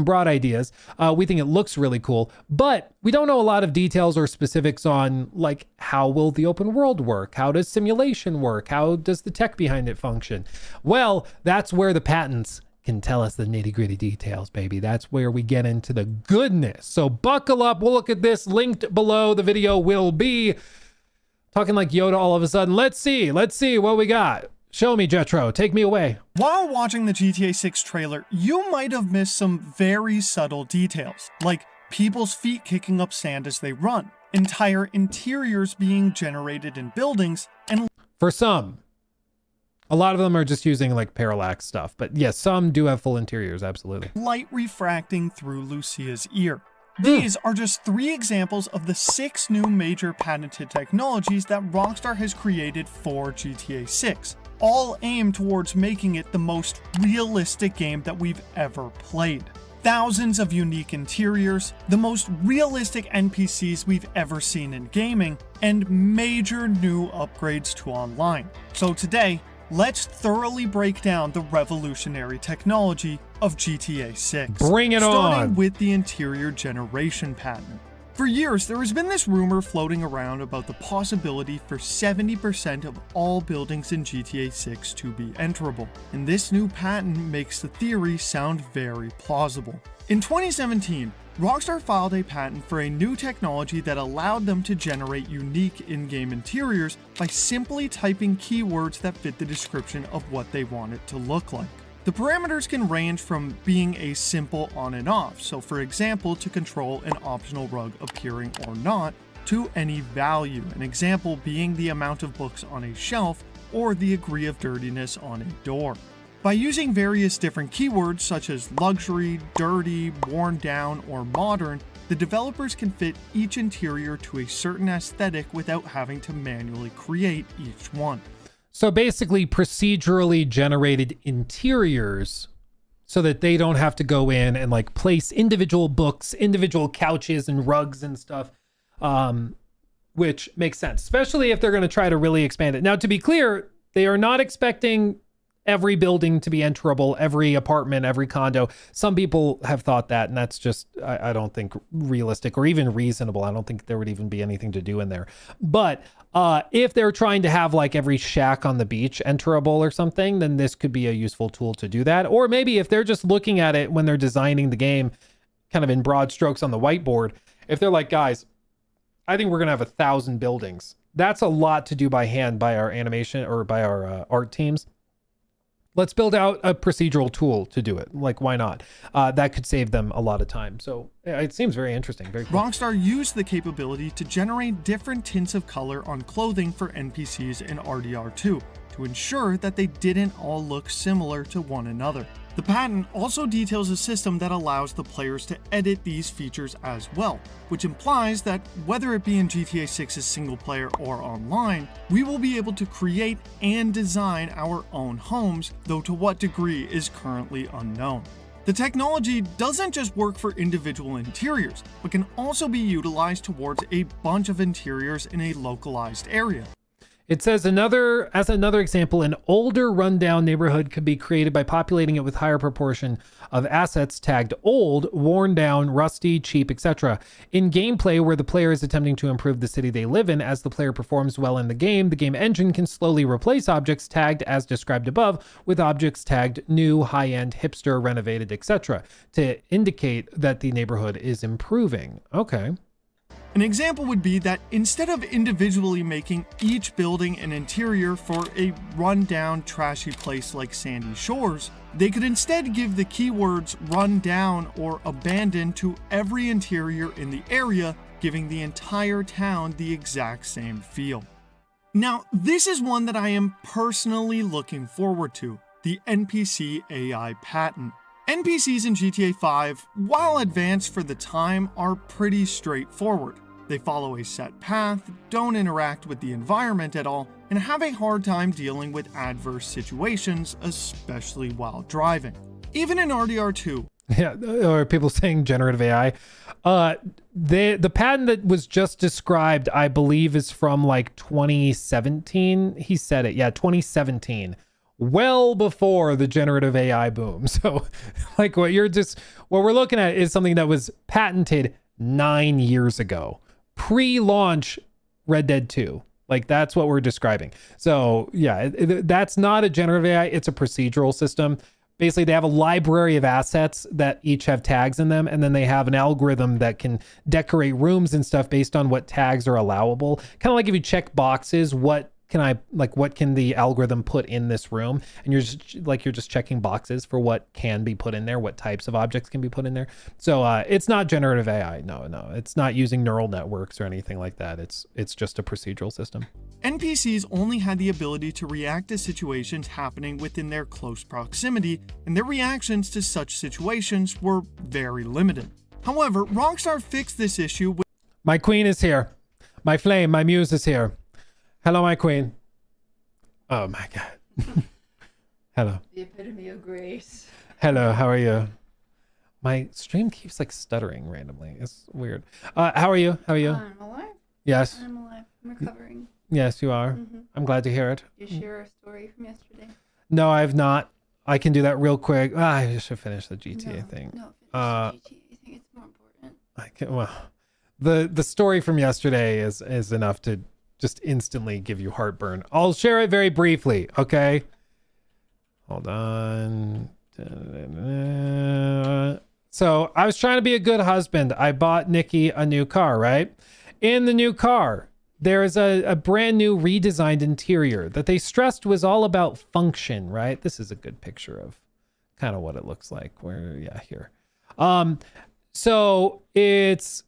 broad ideas. We think it looks really cool, but we don't know a lot of details or specifics on like how will the open world work? How does simulation work? How does the tech behind it function? Well, that's where the patents can tell us the nitty-gritty details, baby. That's where we get into the goodness. So buckle up. We'll look at this. Linked below the video will be. Talking like Yoda all of a sudden. Let's see what we got. Show me, Jetro. Take me away. While watching the GTA 6 trailer, you might have missed some very subtle details, like people's feet kicking up sand as they run, entire interiors being generated in buildings, and for some, a lot of them are just using like parallax stuff, but yes, some do have full interiors, absolutely. Light refracting through Lucia's ear. These are just 3 examples of the 6 new major patented technologies that Rockstar has created for GTA 6, all aimed towards making it the most realistic game that we've ever played. Thousands of unique interiors, the most realistic NPCs we've ever seen in gaming, and major new upgrades to online. So today, let's thoroughly break down the revolutionary technology of GTA 6. Bring it on! Starting with the interior generation patent. For years, there has been this rumor floating around about the possibility for 70% of all buildings in GTA 6 to be enterable, and this new patent makes the theory sound very plausible. In 2017, Rockstar filed a patent for a new technology that allowed them to generate unique in-game interiors by simply typing keywords that fit the description of what they want it to look like. The parameters can range from being a simple on and off, so for example, to control an optional rug appearing or not, to any value, an example being the amount of books on a shelf or the degree of dirtiness on a door. By using various different keywords such as luxury, dirty, worn down, or modern, the developers can fit each interior to a certain aesthetic without having to manually create each one. So basically procedurally generated interiors so that they don't have to go in and like place individual books, individual couches and rugs and stuff, which makes sense, especially if they're going to try to really expand it. Now, to be clear, they are not expecting every building to be enterable, every apartment, every condo. Some people have thought that, and that's just, I don't think realistic or even reasonable. I don't think there would even be anything to do in there. But if they're trying to have like every shack on the beach enterable or something, then this could be a useful tool to do that. Or maybe if they're just looking at it when they're designing the game kind of in broad strokes on the whiteboard, if they're like, guys, I think we're going to have 1,000 buildings. That's a lot to do by hand by our animation or by our art teams. Let's build out a procedural tool to do it. Like, why not? That could save them a lot of time. So it seems very interesting. Very cool. Rockstar used the capability to generate different tints of color on clothing for NPCs in RDR2 to ensure that they didn't all look similar to one another. The patent also details a system that allows the players to edit these features as well, which implies that whether it be in GTA 6's single player or online, we will be able to create and design our own homes, though to what degree is currently unknown. The technology doesn't just work for individual interiors, but can also be utilized towards a bunch of interiors in a localized area. It says as another example, an older rundown neighborhood could be created by populating it with higher proportion of assets tagged old, worn down, rusty, cheap, etc. In gameplay where the player is attempting to improve the city they live in, as the player performs well in the game engine can slowly replace objects tagged as described above with objects tagged new, high-end, hipster, renovated, etc. to indicate that the neighborhood is improving. Okay. An example would be that instead of individually making each building an interior for a run-down, trashy place like Sandy Shores, they could instead give the keywords run down or abandoned to every interior in the area, giving the entire town the exact same feel. Now, this is one that I am personally looking forward to, the NPC AI patent. NPCs in GTA 5, while advanced for the time, are pretty straightforward. They follow a set path, don't interact with the environment at all, and have a hard time dealing with adverse situations, especially while driving. Even in RDR2. Yeah, or people saying generative AI. The patent that was just described, I believe, is from like 2017. He said it. Yeah, 2017. Well before the generative AI boom. So like what we're looking at is something that was patented 9 years ago, pre-launch Red Dead 2. Like that's what we're describing. So yeah, that's not a generative AI. It's a procedural system. Basically they have a library of assets that each have tags in them. And then they have an algorithm that can decorate rooms and stuff based on what tags are allowable. Kind of like if you check boxes, what can the algorithm put in this room? And you're just checking boxes for what can be put in there, what types of objects can be put in there. So it's not generative AI. No, it's not using neural networks or anything like that. It's just a procedural system. NPCs only had the ability to react to situations happening within their close proximity, and their reactions to such situations were very limited. However, Rockstar fixed this issue with... My queen is here. My flame, my muse is here. Hello, my queen. Oh my God. Hello. The epitome of grace. Hello, how are you? My stream keeps like stuttering randomly. It's weird. How are you? How are you? I'm alive. Yes. I'm alive. I'm recovering. Yes, you are. Mm-hmm. I'm glad to hear it. Did you share a story from yesterday? No, I've not. I can do that real quick. I should finish the GTA thing. No, finish the GTA. I think it's more important. I can, well, the story from yesterday is enough to just instantly give you heartburn. I'll share it very briefly, okay? Hold on. So I was trying to be a good husband. I bought Nikki a new car, right? In the new car, there is a brand new redesigned interior that they stressed was all about function, right? This is a good picture of kind of what it looks like. Here. So it's,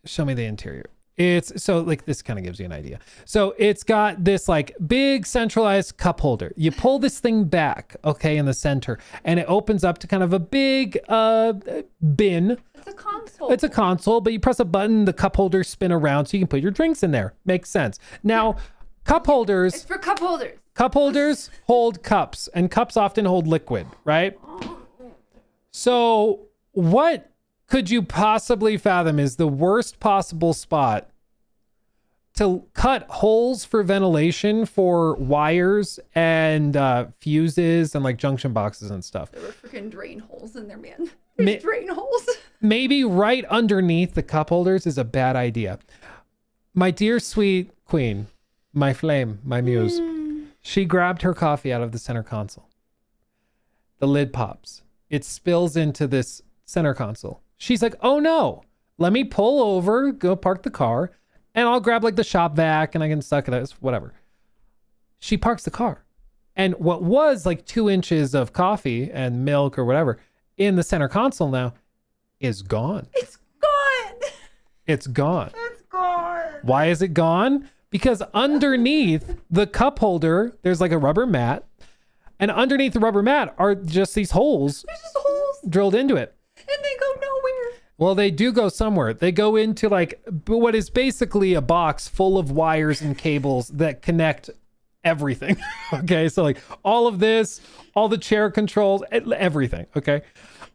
show me the interior. It's so like this kind of gives you an idea. So it's got this like big centralized cup holder. You pull this thing back, okay, in the center, and it opens up to kind of a big bin. It's a console. It's a console, but you press a button, the cup holders spin around so you can put your drinks in there. Makes sense. Now, cup holders. It's for cup holders. Cup holders hold cups, and cups often hold liquid, right? So what could you possibly fathom is the worst possible spot to cut holes for ventilation for wires and fuses and like junction boxes and stuff? There were freaking drain holes in there, man. There's drain holes. Maybe right underneath the cup holders is a bad idea. My dear sweet queen, my flame, my muse, she grabbed her coffee out of the center console. The lid pops. It spills into this center console. She's like, oh no, let me pull over, go park the car, and I'll grab like the shop vac and I can suck it out, whatever. She parks the car. And what was like 2 inches of coffee and milk or whatever in the center console now is gone. It's gone. It's gone. It's gone. Why is it gone? Because underneath the cup holder, there's like a rubber mat. And underneath the rubber mat are just these holes. There's just holes. Drilled into it. And they go nowhere. Well, they do go somewhere. They go into like what is basically a box full of wires and cables that connect everything. Okay. So like all of this, all the chair controls, everything. Okay.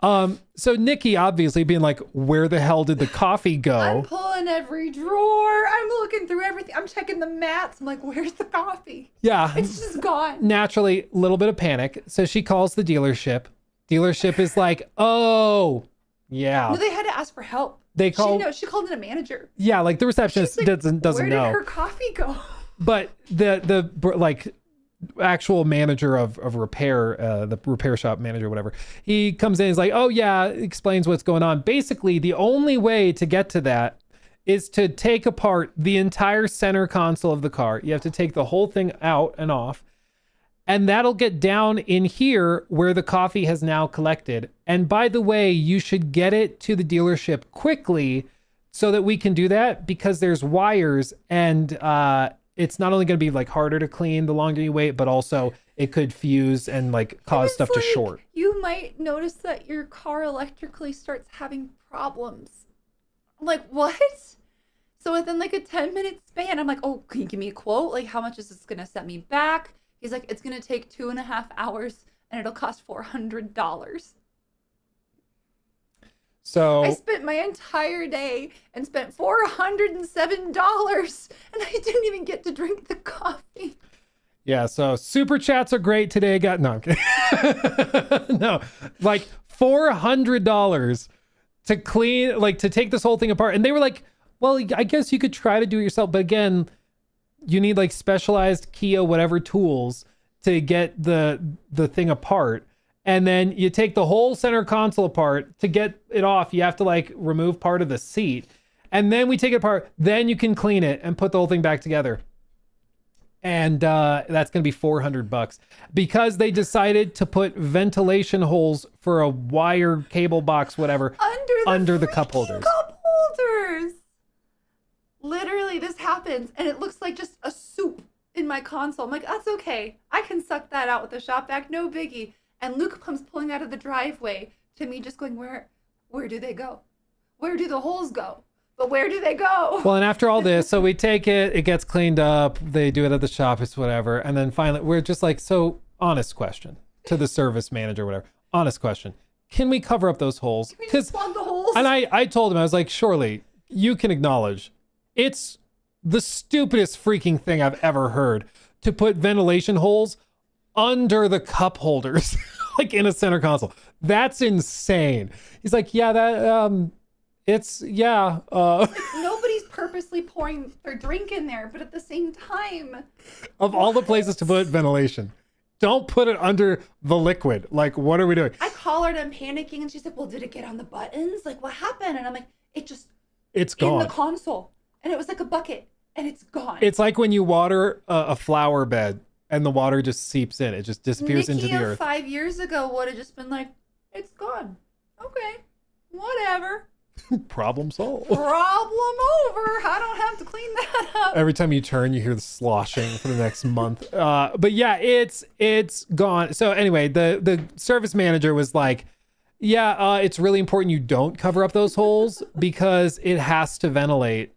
So Nikki obviously being like, where the hell did the coffee go? I'm pulling every drawer. I'm looking through everything. I'm checking the mats. I'm like, where's the coffee? Yeah. It's just gone. Naturally, a little bit of panic. So she calls the dealership. Dealership is like, oh, yeah. No, they had to ask for help. They called. She called in a manager. Yeah, like the receptionist Like, doesn't where know. did her coffee go? But the like actual manager of repair, the repair shop manager, whatever, he comes in, he's like, oh yeah, explains what's going on. Basically, the only way to get to that is to take apart the entire center console of the car. You have to take the whole thing out and off. And that'll get down in here where the coffee has now collected. And by the way, you should get it to the dealership quickly so that we can do that, because there's wires and it's not only going to be like harder to clean the longer you wait, but also it could fuse and like cause stuff to short. You might notice that your car electrically starts having problems. I'm like, what? So within like a 10-minute span, I'm like, oh, can you give me a quote? Like, how much is this going to set me back? He's like, it's going to take 2.5 hours and it'll cost $400. So I spent my entire day and spent $407 and I didn't even get to drink the coffee. Yeah, so super chats are great today. No, I'm kidding. No, like $400 to clean, like to take this whole thing apart. And they were like, well, I guess you could try to do it yourself. But again, you need like specialized Kia, whatever tools to get the thing apart. And then you take the whole center console apart. To get it off, you have to like remove part of the seat. And then we take it apart. Then you can clean it and put the whole thing back together. And that's going to be $400 because they decided to put ventilation holes for a wire cable box, whatever, under the cup holders. Cup holders. Literally, this happens, and it looks like just a soup in my console. I'm like, that's okay. I can suck that out with the shop vac, no biggie. And Luke comes pulling out of the driveway to me, just going, where do they go? Where do the holes go? But where do they go? Well, and after all this, so we take it, it gets cleaned up, they do it at the shop, it's whatever. And then finally, we're just like, so honest question to the service manager, whatever. Honest question. Can we cover up those holes? Can we just plug the holes? And I told him, I was like, surely you can acknowledge it's the stupidest freaking thing I've ever heard to put ventilation holes under the cup holders, like in a center console. That's insane. He's like, yeah, that, Nobody's purposely pouring their drink in there, but at the same time, of all the places to put ventilation, don't put it under the liquid. Like, what are we doing? I call her and I'm panicking, and she's like, well, did it get on the buttons? Like, what happened? And I'm like, it's gone. In the console. And it was like a bucket, and it's gone. It's like when you water a flower bed and the water just seeps in. It just disappears into the earth. 5 years ago would have just been like, it's gone. Okay, whatever. Problem solved. Problem over. I don't have to clean that up. Every time you turn, you hear the sloshing for the next month. But yeah, it's gone. So anyway, the service manager was like, yeah, it's really important you don't cover up those holes because it has to ventilate.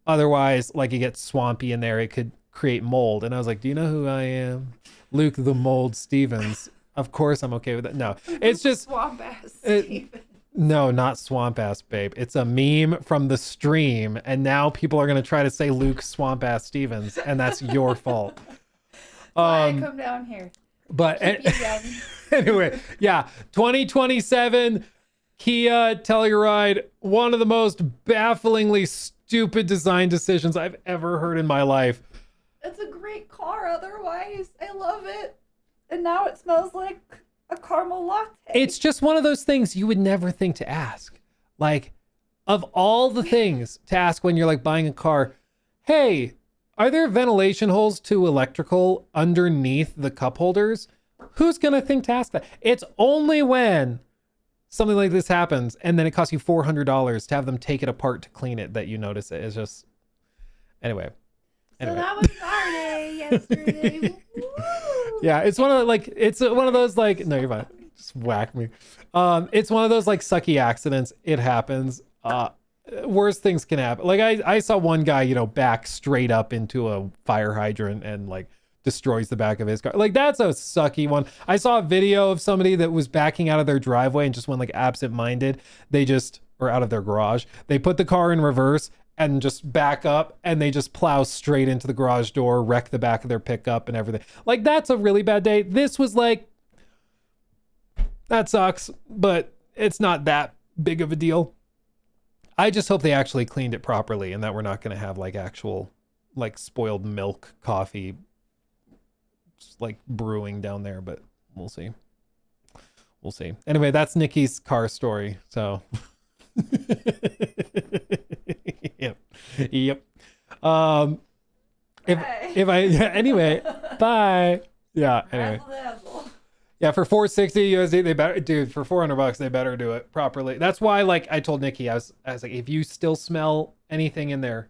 Otherwise, like, it gets swampy in there. It could create mold. And I was like, do you know who I am? Luke the Mold Stevens. Of course I'm okay with that. No, it's just Swamp ass Steven. No, not swamp ass babe. It's a meme from the stream, and now people are gonna try to say Luke swamp ass Stevens, and that's your fault. I come down here. But Keep you young. anyway, yeah, 2027 Kia Telluride, one of the most bafflingly stupid design decisions I've ever heard in my life. It's a great car otherwise. I love it. And now it smells like a caramel latte. It's just one of those things you would never think to ask. Like, of all the things to ask when you're like buying a car, hey, are there ventilation holes to electrical underneath the cup holders? Who's gonna think to ask that? It's only when something like this happens and then it costs you $400 to have them take it apart to clean it that you notice it. It's just, anyway. So that was our day yesterday. Yeah, it's one of the, like, it's one of those like, no, you're fine. Just whack me. It's one of those like sucky accidents. It happens. Worst things can happen. Like I saw one guy, you know, back straight up into a fire hydrant and like destroys the back of his car. Like, that's a sucky one. I saw a video of somebody that was backing out of their driveway and just went like absent-minded. Or out of their garage. They put the car in reverse and just back up, and they just plow straight into the garage door, wreck the back of their pickup and everything. Like, that's a really bad day. This was like, that sucks, but it's not that big of a deal. I just hope they actually cleaned it properly and that we're not going to have like actual like spoiled milk coffee like brewing down there, but we'll see. We'll see. Anyway, that's Nikki's car story. So yep. Anyway, bye. Yeah, anyway. Yeah, for $460 USD, they better, dude, for $400, they better do it properly. That's why, like, I told Nikki, I was like, if you still smell anything in there,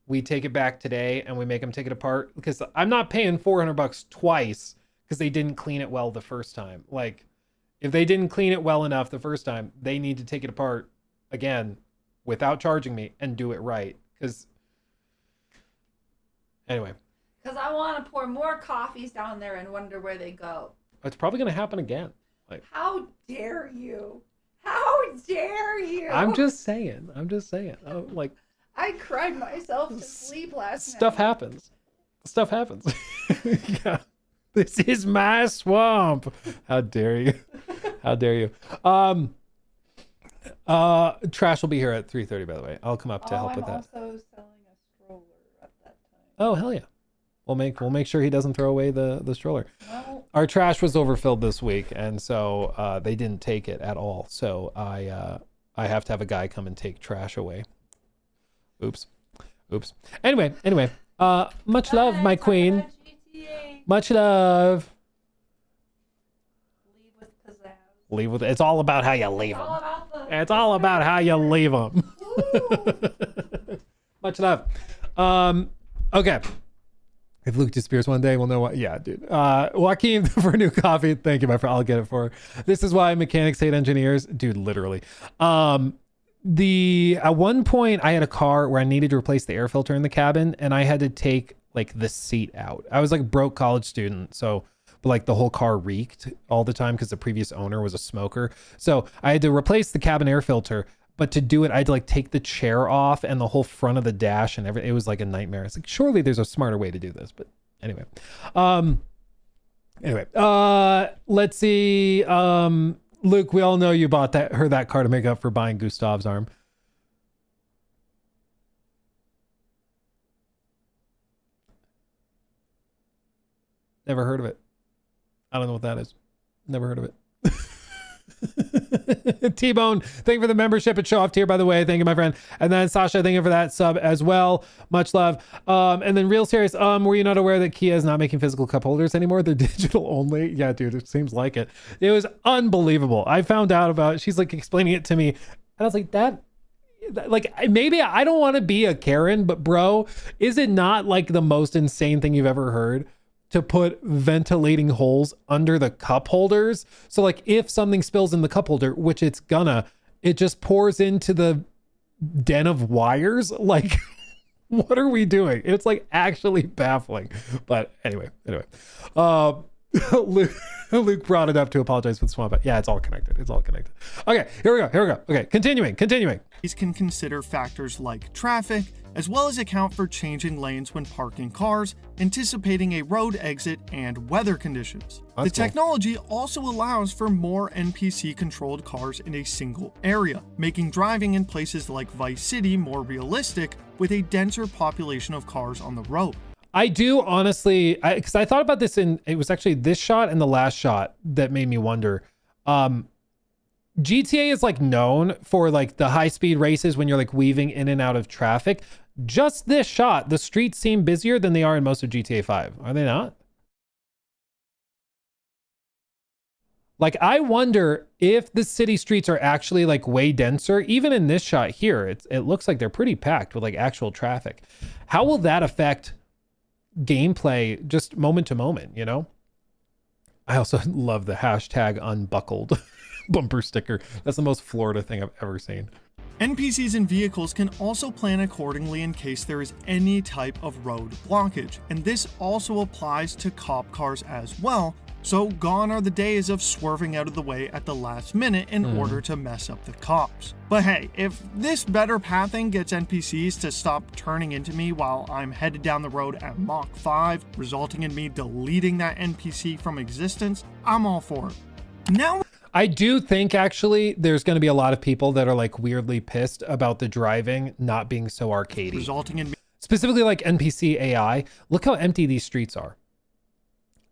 we take it back today and we make them take it apart, because I'm not paying $400 twice because they didn't clean it well the first time. Like, if they didn't clean it well enough the first time, they need to take it apart again without charging me and do it right. Because anyway, because I want to pour more coffees down there and wonder where they go. It's probably going to happen again. Like, how dare you? How dare you? I'm just saying. Oh, like, I cried myself to sleep last night. Stuff happens. Yeah. This is my swamp. How dare you? How dare you? Trash will be here at 3:30, by the way. I'll come up to help with that. I'm also selling a stroller at that time. Oh, hell yeah. We'll make sure he doesn't throw away the stroller. No. Our trash was overfilled this week, and so they didn't take it at all. So I have to have a guy come and take trash away. Oops. Anyway. Much love, my queen. Much love. Leave with it's all about how you leave them. It's all about how you leave them. Much love. Okay. If Luke disappears one day, we'll know what. Yeah, dude. Joaquin for a new coffee. Thank you, my friend. I'll get it for her. This is why mechanics hate engineers. Dude, literally. At one point I had a car where I needed to replace the air filter in the cabin, and I had to take like the seat out. I was like a broke college student, so but like the whole car reeked all the time because the previous owner was a smoker. So I had to replace the cabin air filter, but to do it, I had to like take the chair off and the whole front of the dash and everything. It was like a nightmare. It's like, surely there's a smarter way to do this, but anyway. Let's see. Luke, we all know you bought that car to make up for buying Gustav's arm. Never heard of it. I don't know what that is. Never heard of it. T-Bone, thank you for the membership at Show Off Tier, by the way. Thank you, my friend. And then Sasha, thank you for that sub as well. Much love. And then Real Serious, were you not aware that Kia is not making physical cup holders anymore? They're digital only. Yeah, dude, it seems like it. It was unbelievable. I found out about it. She's like explaining it to me. And I was like, that like maybe I don't want to be a Karen, but bro, is it not like the most insane thing you've ever heard to put ventilating holes under the cup holders? So like if something spills in the cup holder, which it's gonna, it just pours into the den of wires. Like what are we doing? It's like actually baffling. But anyway, Luke brought it up to apologize for the swamp. Yeah, it's all connected. It's all connected. Okay, here we go. Okay, continuing. These can consider factors like traffic, as well as account for changing lanes when parking cars, anticipating a road exit, and weather conditions. The technology also allows for more NPC-controlled cars in a single area, making driving in places like Vice City more realistic with a denser population of cars on the road. I do honestly, because I thought about this it was actually this shot and the last shot that made me wonder. GTA is like known for like the high speed races when you're like weaving in and out of traffic. Just this shot, the streets seem busier than they are in most of GTA 5. Are they not? Like, I wonder if the city streets are actually like way denser. Even in this shot here, it looks like they're pretty packed with like actual traffic. How will that affect gameplay just moment to moment, you know? I also love the hashtag unbuckled bumper sticker. That's the most Florida thing I've ever seen. NPCs and vehicles can also plan accordingly in case there is any type of road blockage, and this also applies to cop cars as well. So gone are the days of swerving out of the way at the last minute in order to mess up the cops. But hey, if this better pathing gets NPCs to stop turning into me while I'm headed down the road at Mach 5, resulting in me deleting that NPC from existence, I'm all for it. Now, I do think actually there's going to be a lot of people that are like weirdly pissed about the driving not being so arcadey. Resulting in me specifically like NPC AI. Look how empty these streets are.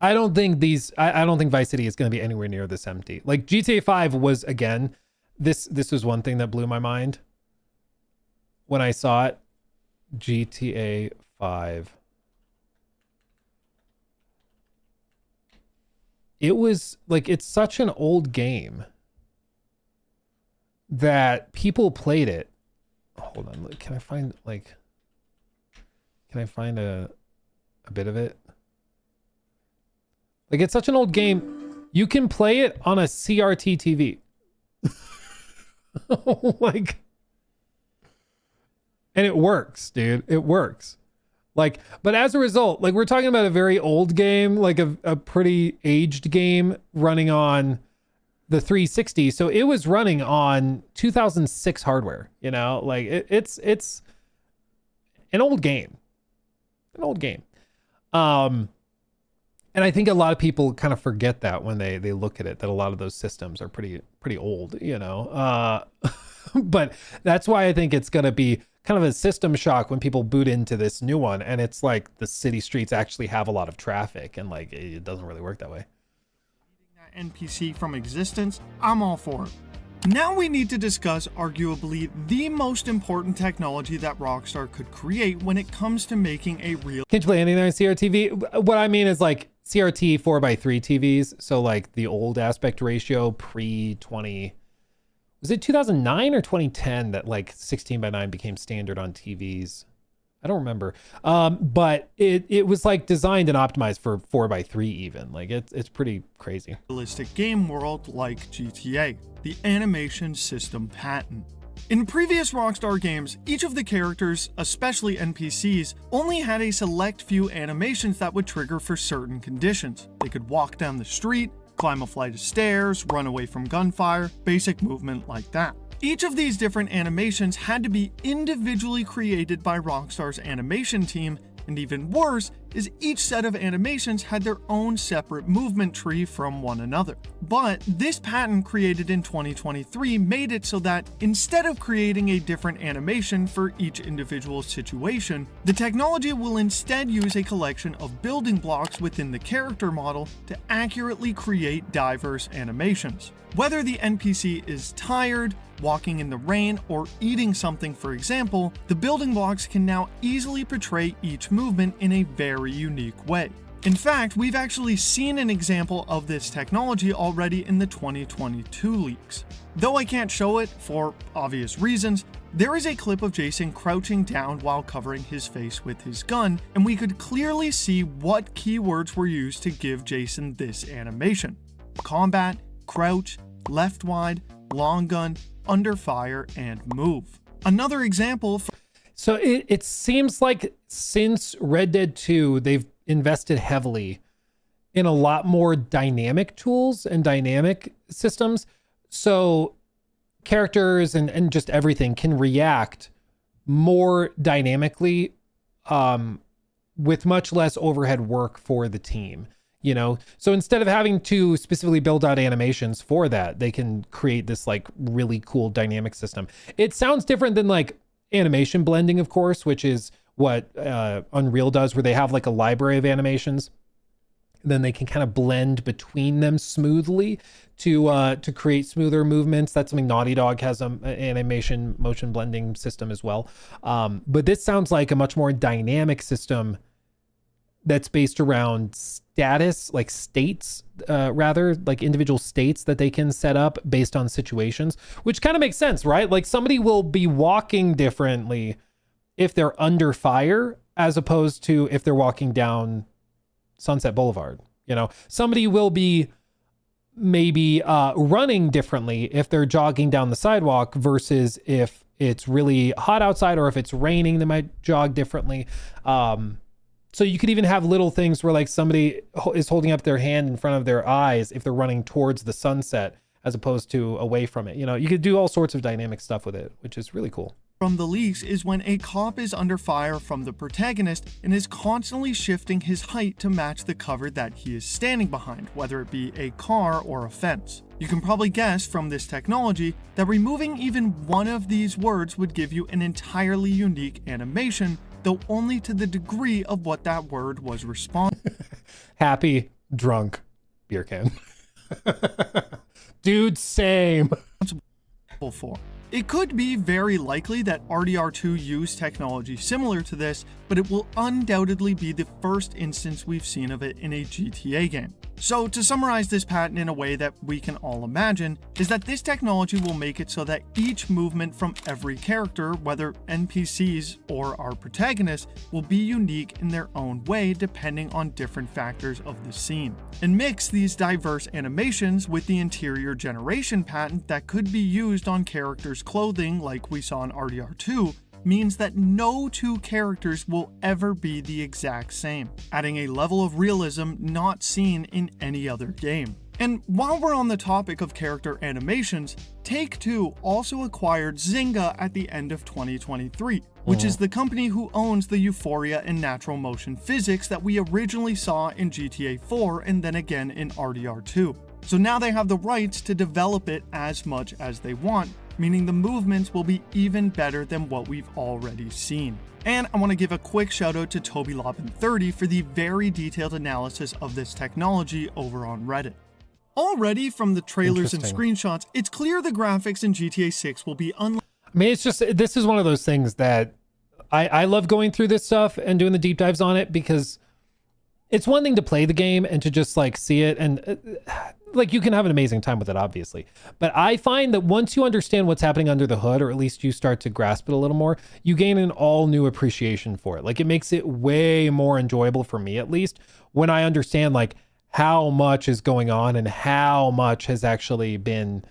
I don't think Vice City is going to be anywhere near this empty. Like GTA 5 was, again, this was one thing that blew my mind when I saw it. GTA 5. It was like, it's such an old game that people played it. Hold on, can I find a bit of it? Like, it's such an old game. You can play it on a CRT TV. Like, and it works, dude. It works. Like, but as a result, like, we're talking about a very old game, like a pretty aged game running on the 360. So it was running on 2006 hardware, you know, like it's an old game, and I think a lot of people kind of forget that when they look at it, that a lot of those systems are pretty old, you know. But that's why I think it's going to be kind of a system shock when people boot into this new one, and it's like the city streets actually have a lot of traffic, and like it doesn't really work that way. NPC from existence, I'm all for it. Now we need to discuss arguably the most important technology that Rockstar could create when it comes to making a real... Can't you play anything on CRTV? What I mean is like CRT 4x3 TVs. So like the old aspect ratio pre-20... Was it 2009 or 2010 that like 16:9 became standard on TVs? I don't remember. But it was like designed and optimized for 4x3 even. Like it's pretty crazy. Realistic game world like GTA, the animation system patent. In previous Rockstar games, each of the characters, especially NPCs, only had a select few animations that would trigger for certain conditions. They could walk down the street, climb a flight of stairs, run away from gunfire, basic movement like that. Each of these different animations had to be individually created by Rockstar's animation team, and even worse is each set of animations had their own separate movement tree from one another. But this patent created in 2023 made it so that instead of creating a different animation for each individual situation, the technology will instead use a collection of building blocks within the character model to accurately create diverse animations. Whether the NPC is tired, walking in the rain, or eating something, for example, the building blocks can now easily portray each movement in a very unique way. In fact, we've actually seen an example of this technology already in the 2022 leaks. Though I can't show it for obvious reasons, there is a clip of Jason crouching down while covering his face with his gun, and we could clearly see what keywords were used to give Jason this animation. Combat, crouch, left wide, long gun, under fire, and move. Another example. So it seems like since Red Dead 2, they've invested heavily in a lot more dynamic tools and dynamic systems. So characters and just everything can react more dynamically with much less overhead work for the team. You know, so instead of having to specifically build out animations for that, they can create this like really cool dynamic system. It sounds different than like animation blending, of course, which is what Unreal does, where they have like a library of animations. Then they can kind of blend between them smoothly to create smoother movements. That's something Naughty Dog has an animation motion blending system as well. But this sounds like a much more dynamic system that's based around status, like states, rather, like individual states that they can set up based on situations, which kind of makes sense, right? Like somebody will be walking differently if they're under fire as opposed to if they're walking down Sunset Boulevard. You know, somebody will be maybe running differently if they're jogging down the sidewalk versus if it's really hot outside, or if it's raining, they might jog differently. So you could even have little things where like somebody is holding up their hand in front of their eyes if they're running towards the sunset as opposed to away from it. You know, you could do all sorts of dynamic stuff with it, which is really cool. From the leaks is when a cop is under fire from the protagonist and is constantly shifting his height to match the cover that he is standing behind, whether it be a car or a fence. You can probably guess from this technology that removing even one of these words would give you an entirely unique animation, though only to the degree of what that word was responding. Happy, drunk, beer can. Dude, same. For. It could be very likely that RDR2 used technology similar to this, but it will undoubtedly be the first instance we've seen of it in a GTA game. So to summarize this patent in a way that we can all imagine, is that this technology will make it so that each movement from every character, whether NPCs or our protagonist, will be unique in their own way depending on different factors of the scene. And mix these diverse animations with the interior generation patent that could be used on characters' clothing like we saw in RDR2, means that no two characters will ever be the exact same, adding a level of realism not seen in any other game. And while we're on the topic of character animations, Take-Two also acquired Zynga at the end of 2023, which is the company who owns the Euphoria and natural motion physics that we originally saw in GTA 4 and then again in RDR2. So now they have the rights to develop it as much as they want, meaning the movements will be even better than what we've already seen. And I want to give a quick shout out to TobyLobbin30 for the very detailed analysis of this technology over on Reddit. Already from the trailers and screenshots, it's clear the graphics in GTA 6 will be unlike. I mean, it's just, this is one of those things that I love going through this stuff and doing the deep dives on it, because it's one thing to play the game and to just like see it, and like you can have an amazing time with it, obviously. But I find that once you understand what's happening under the hood, or at least you start to grasp it a little more, you gain an all new appreciation for it. Like it makes it way more enjoyable for me, at least, when I understand like how much is going on and how much has actually been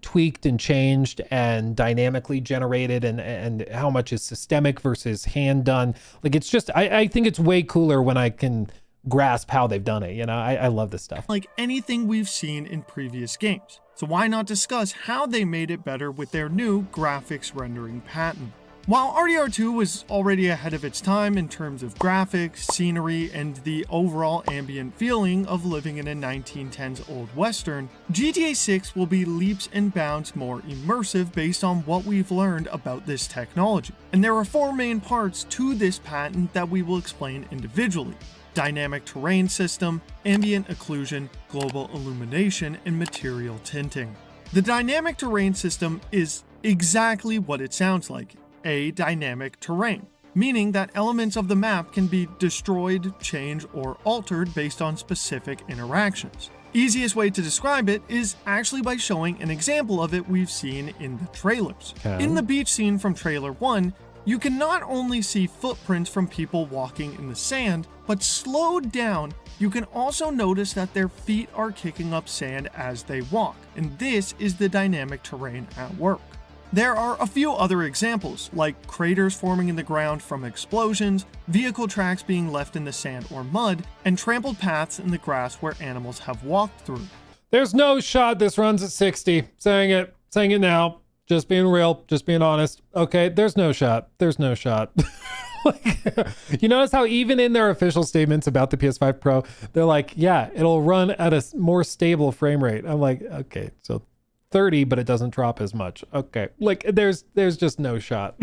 tweaked and changed and dynamically generated, and how much is systemic versus hand done. Like it's just, I think it's way cooler when I can grasp how they've done it. You know, I love this stuff. Like anything we've seen in previous games. So why not discuss how they made it better with their new graphics rendering patent? While RDR2 was already ahead of its time in terms of graphics, scenery, and the overall ambient feeling of living in a 1910s old western, GTA 6 will be leaps and bounds more immersive based on what we've learned about this technology. And there are four main parts to this patent that we will explain individually: dynamic terrain system, ambient occlusion, global illumination, and material tinting. The dynamic terrain system is exactly what it sounds like: a dynamic terrain, meaning that elements of the map can be destroyed, changed, or altered based on specific interactions. Easiest way to describe it is actually by showing an example of it we've seen in the trailers. Okay. In the beach scene from trailer 1, you can not only see footprints from people walking in the sand, but slowed down, you can also notice that their feet are kicking up sand as they walk, and this is the dynamic terrain at work. There are a few other examples, like craters forming in the ground from explosions, vehicle tracks being left in the sand or mud, and trampled paths in the grass where animals have walked through. There's no shot this runs at 60. Saying it now. Just being real, just being honest. Okay, there's no shot. There's no shot. You notice how even in their official statements about the PS5 Pro, they're like, yeah, it'll run at a more stable frame rate. I'm like, okay, so 30, but it doesn't drop as much. Okay, like there's just no shot.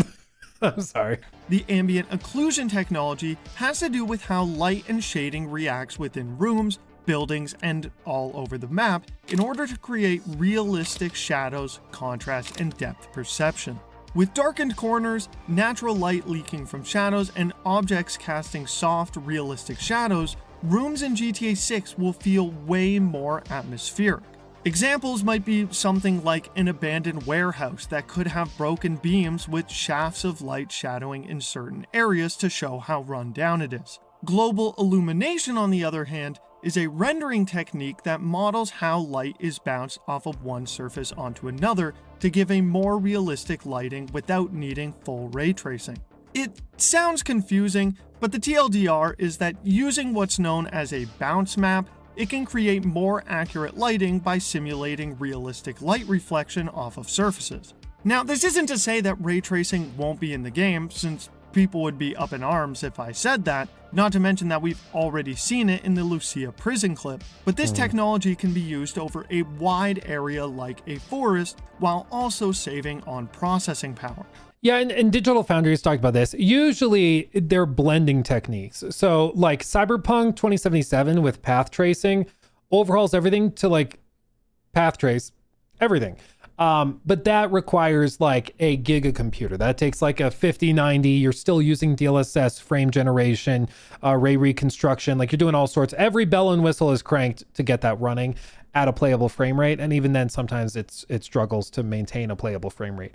I'm sorry. The ambient occlusion technology has to do with how light and shading reacts within rooms, buildings, and all over the map in order to create realistic shadows, contrast, and depth perception. With darkened corners, natural light leaking from shadows, and objects casting soft, realistic shadows, rooms in GTA 6 will feel way more atmospheric. Examples might be something like an abandoned warehouse that could have broken beams with shafts of light shadowing in certain areas to show how run down it is. Global illumination, on the other hand, is a rendering technique that models how light is bounced off of one surface onto another to give a more realistic lighting without needing full ray tracing. It sounds confusing, but the TLDR is that using what's known as a bounce map, it can create more accurate lighting by simulating realistic light reflection off of surfaces. Now, this isn't to say that ray tracing won't be in the game, since people would be up in arms if I said that, not to mention that we've already seen it in the Lucia prison clip, but this technology can be used over a wide area like a forest while also saving on processing power. Yeah, and Digital Foundry has talked about this. Usually they're blending techniques. So like Cyberpunk 2077 with path tracing overhauls everything to like path trace everything. But that requires like a giga computer. That takes like a 5090. You're still using DLSS, frame generation, ray reconstruction. Like you're doing all sorts. Every bell and whistle is cranked to get that running at a playable frame rate. And even then, sometimes it struggles to maintain a playable frame rate.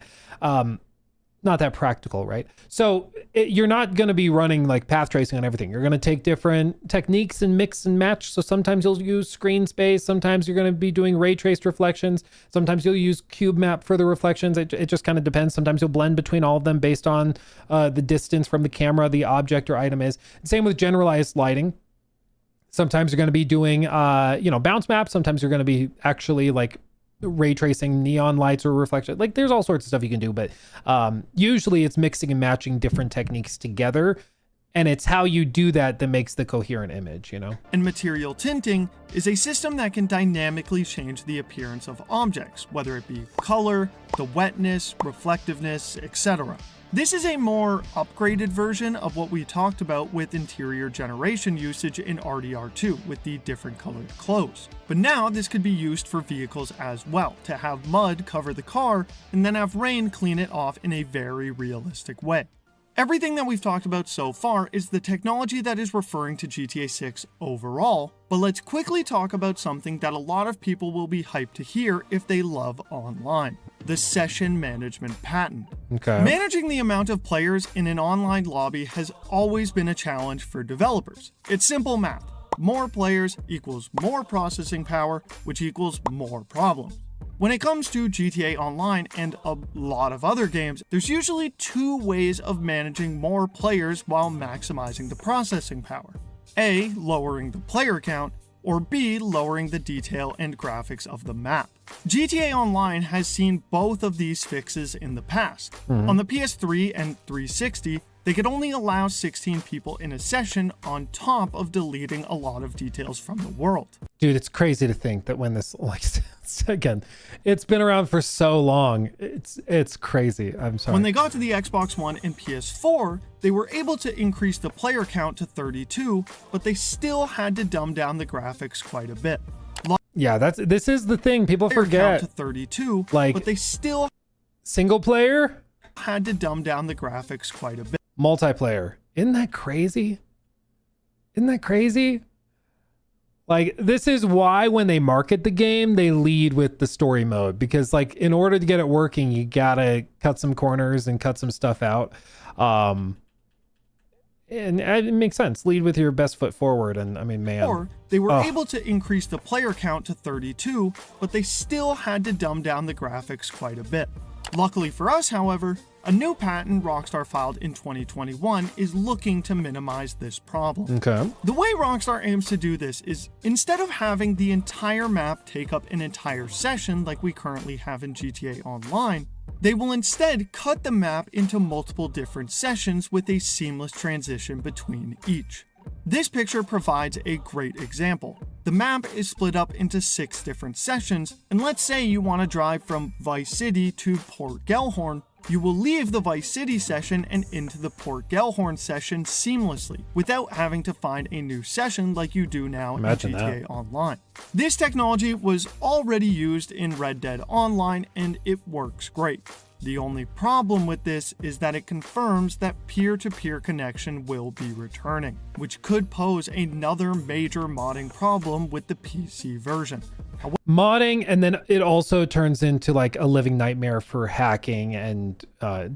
Not that practical, right? So you're not going to be running like path tracing on everything. You're going to take different techniques and mix and match. So sometimes you'll use screen space. Sometimes you're going to be doing ray traced reflections. Sometimes you'll use cube map for the reflections. It just kind of depends. Sometimes you'll blend between all of them based on the distance from the camera, the object or item is. Same with generalized lighting. Sometimes you're going to be doing, bounce maps. Sometimes you're going to be actually like ray tracing neon lights or reflection. Like there's all sorts of stuff you can do, but usually it's mixing and matching different techniques together, and it's how you do that that makes the coherent image, you know? And material tinting is a system that can dynamically change the appearance of objects, whether it be color, the wetness, reflectiveness, etc. This is a more upgraded version of what we talked about with interior generation usage in RDR2 with the different colored clothes. But now this could be used for vehicles as well, to have mud cover the car and then have rain clean it off in a very realistic way. Everything that we've talked about so far is the technology that is referring to GTA 6 overall, but let's quickly talk about something that a lot of people will be hyped to hear if they love online: the session management patent. Okay. Managing the amount of players in an online lobby has always been a challenge for developers. It's simple math. More players equals more processing power, which equals more problems. When it comes to GTA Online and a lot of other games, there's usually two ways of managing more players while maximizing the processing power. A, lowering the player count, or B, lowering the detail and graphics of the map. GTA Online has seen both of these fixes in the past. On the PS3 and 360, they could only allow 16 people in a session on top of deleting a lot of details from the world. Dude, it's crazy to think that when this, like, again, it's been around for so long. It's crazy. I'm sorry. When they got to the Xbox One and PS4, they were able to increase the player count to 32, but they still had to dumb down the graphics quite a bit. Yeah, this is the thing people forget. To 32, like, but they still single player had to dumb down the graphics quite a bit. Multiplayer. Isn't that crazy? Isn't that crazy? Like, this is why when they market the game, they lead with the story mode, because like in order to get it working, you gotta cut some corners and cut some stuff out. And it makes sense. Lead with your best foot forward. And I mean, man. Or they were able to increase the player count to 32, but they still had to dumb down the graphics quite a bit. Luckily for us, however, a new patent Rockstar filed in 2021 is looking to minimize this problem. Okay. The way Rockstar aims to do this is, instead of having the entire map take up an entire session like we currently have in GTA Online, they will instead cut the map into multiple different sessions with a seamless transition between each. This picture provides a great example. The map is split up into 6 different sessions, and let's say you want to drive from Vice City to Port Gellhorn. You will leave the Vice City session and into the Port Gellhorn session seamlessly, without having to find a new session like you do now in GTA Online. This technology was already used in Red Dead Online, and it works great. The only problem with this is that it confirms that peer-to-peer connection will be returning, which could pose another major modding problem with the PC version. Modding, and then it also turns into like a living nightmare for hacking and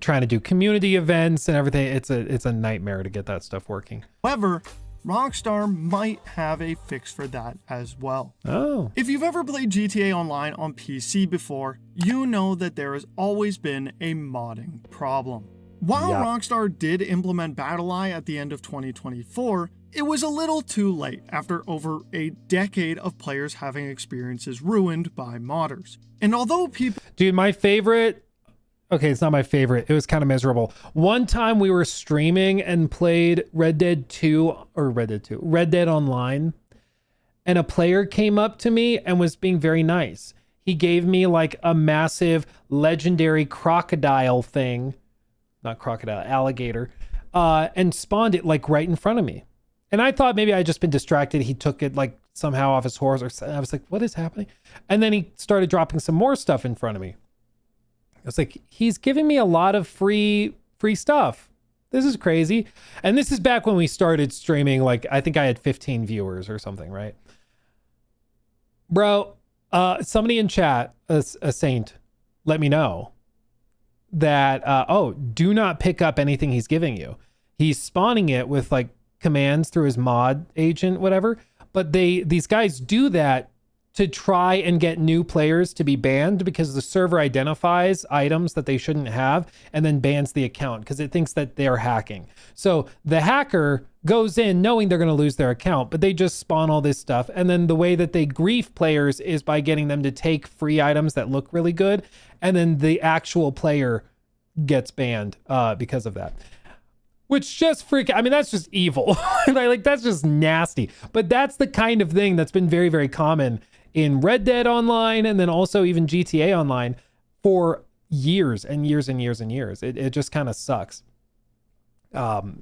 trying to do community events and everything. It's a nightmare to get that stuff working. However, Rockstar might have a fix for that as well. Oh. If you've ever played GTA Online on PC before, you know that there has always been a modding problem. While Rockstar did implement BattlEye at the end of 2024, it was a little too late after over a decade of players having experiences ruined by modders. And although people... Dude, my favorite... Okay, it's not my favorite. It was kind of miserable. One time we were streaming and played Red Dead Online, and a player came up to me and was being very nice. He gave me like a massive legendary crocodile thing, not crocodile, alligator, and spawned it like right in front of me. And I thought maybe I'd just been distracted. He took it like somehow off his horse, or I was like, what is happening? And then he started dropping some more stuff in front of me. I was like, he's giving me a lot of free stuff. This is crazy. And this is back when we started streaming. Like, I think I had 15 viewers or something, right? Bro, somebody in chat, a saint, let me know that, do not pick up anything he's giving you. He's spawning it with like commands through his mod agent, whatever. But these guys do that to try and get new players to be banned, because the server identifies items that they shouldn't have and then bans the account because it thinks that they're hacking. So the hacker goes in knowing they're going to lose their account, but they just spawn all this stuff. And then the way that they grief players is by getting them to take free items that look really good. And then the actual player gets banned because of that. Which just I mean, that's just evil. Like, that's just nasty. But that's the kind of thing that's been very, very common in Red Dead Online, and then also even GTA Online for years and years and years and years. It just kind of sucks.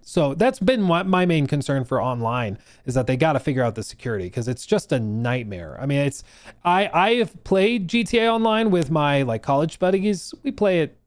So that's been my main concern for online, is that they got to figure out the security, because it's just a nightmare. I mean, I have played GTA Online with my like college buddies. We play it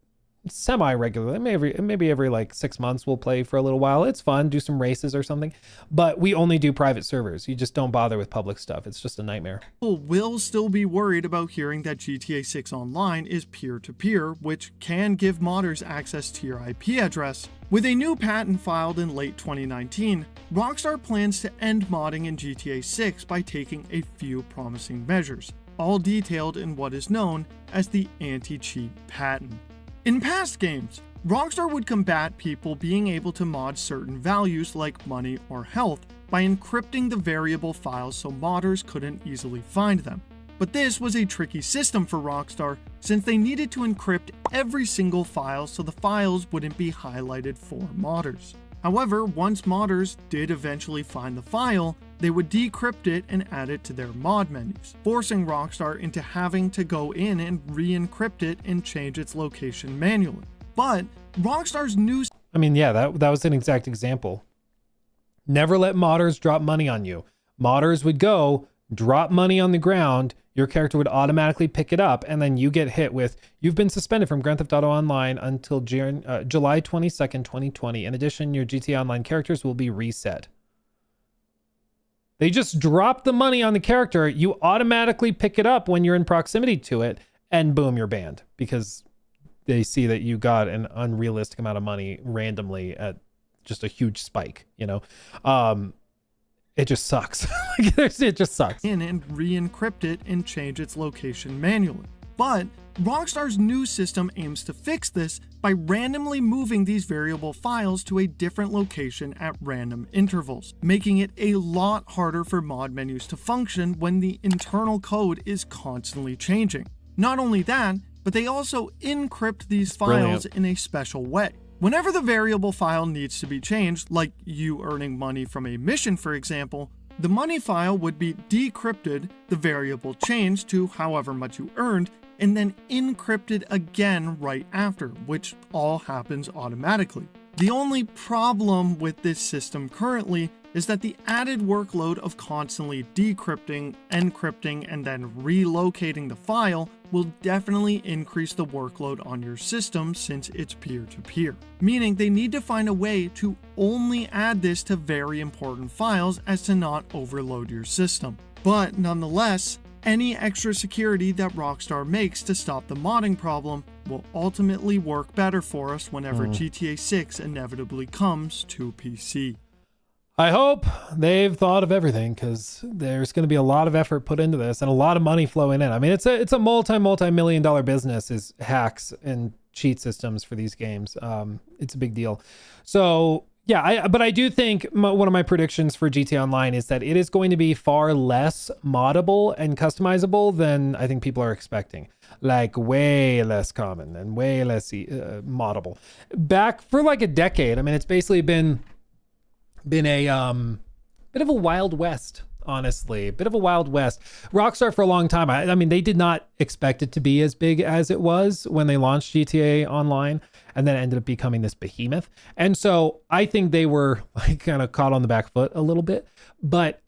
semi-regularly. Maybe every like 6 months we'll play for a little while. It's fun, do some races or something, but we only do private servers. You just don't bother with public stuff. It's just a nightmare. People will still be worried about hearing that GTA 6 Online is peer-to-peer, which can give modders access to your IP address. With a new patent filed in late 2019, Rockstar plans to end modding in GTA 6 by taking a few promising measures, all detailed in what is known as the anti-cheat patent. In past games, Rockstar would combat people being able to mod certain values like money or health by encrypting the variable files so modders couldn't easily find them. But this was a tricky system for Rockstar, since they needed to encrypt every single file so the files wouldn't be highlighted for modders. However, once modders did eventually find the file, they would decrypt it and add it to their mod menus, forcing Rockstar into having to go in and re-encrypt it and change its location manually. But Rockstar's new... I mean, yeah, that was an exact example. Never let modders drop money on you. Modders would go, drop money on the ground, your character would automatically pick it up, and then you get hit with, you've been suspended from Grand Theft Auto Online until July 22nd, 2020. In addition, your GTA Online characters will be reset. They just drop the money on the character. You automatically pick it up when you're in proximity to it, and boom, you're banned because they see that you got an unrealistic amount of money randomly at just a huge spike, you know? It just sucks. It just sucks. And re-encrypt it and change its location manually. But Rockstar's new system aims to fix this by randomly moving these variable files to a different location at random intervals, making it a lot harder for mod menus to function when the internal code is constantly changing. Not only that, but they also encrypt these files in a special way. Whenever the variable file needs to be changed, like you earning money from a mission for example, the money file would be decrypted, the variable changed to however much you earned, and then encrypted again right after, which all happens automatically. The only problem with this system currently is that the added workload of constantly decrypting, encrypting, and then relocating the file will definitely increase the workload on your system since it's peer-to-peer. Meaning they need to find a way to only add this to very important files as to not overload your system. But nonetheless, any extra security that Rockstar makes to stop the modding problem will ultimately work better for us whenever GTA 6 inevitably comes to PC. I hope they've thought of everything, because there's going to be a lot of effort put into this and a lot of money flowing in. I mean, it's a multi-million dollar business, is hacks and cheat systems for these games. It's a big deal. So yeah, but I do think one of my predictions for GTA Online is that it is going to be far less moddable and customizable than I think people are expecting. Like way less common and way less moddable. Back for like a decade, I mean, it's basically been a bit of a Wild West, honestly. A bit of a Wild West. Rockstar for a long time, I mean, they did not expect it to be as big as it was when they launched GTA Online, and then ended up becoming this behemoth. And so I think they were like kind of caught on the back foot a little bit. But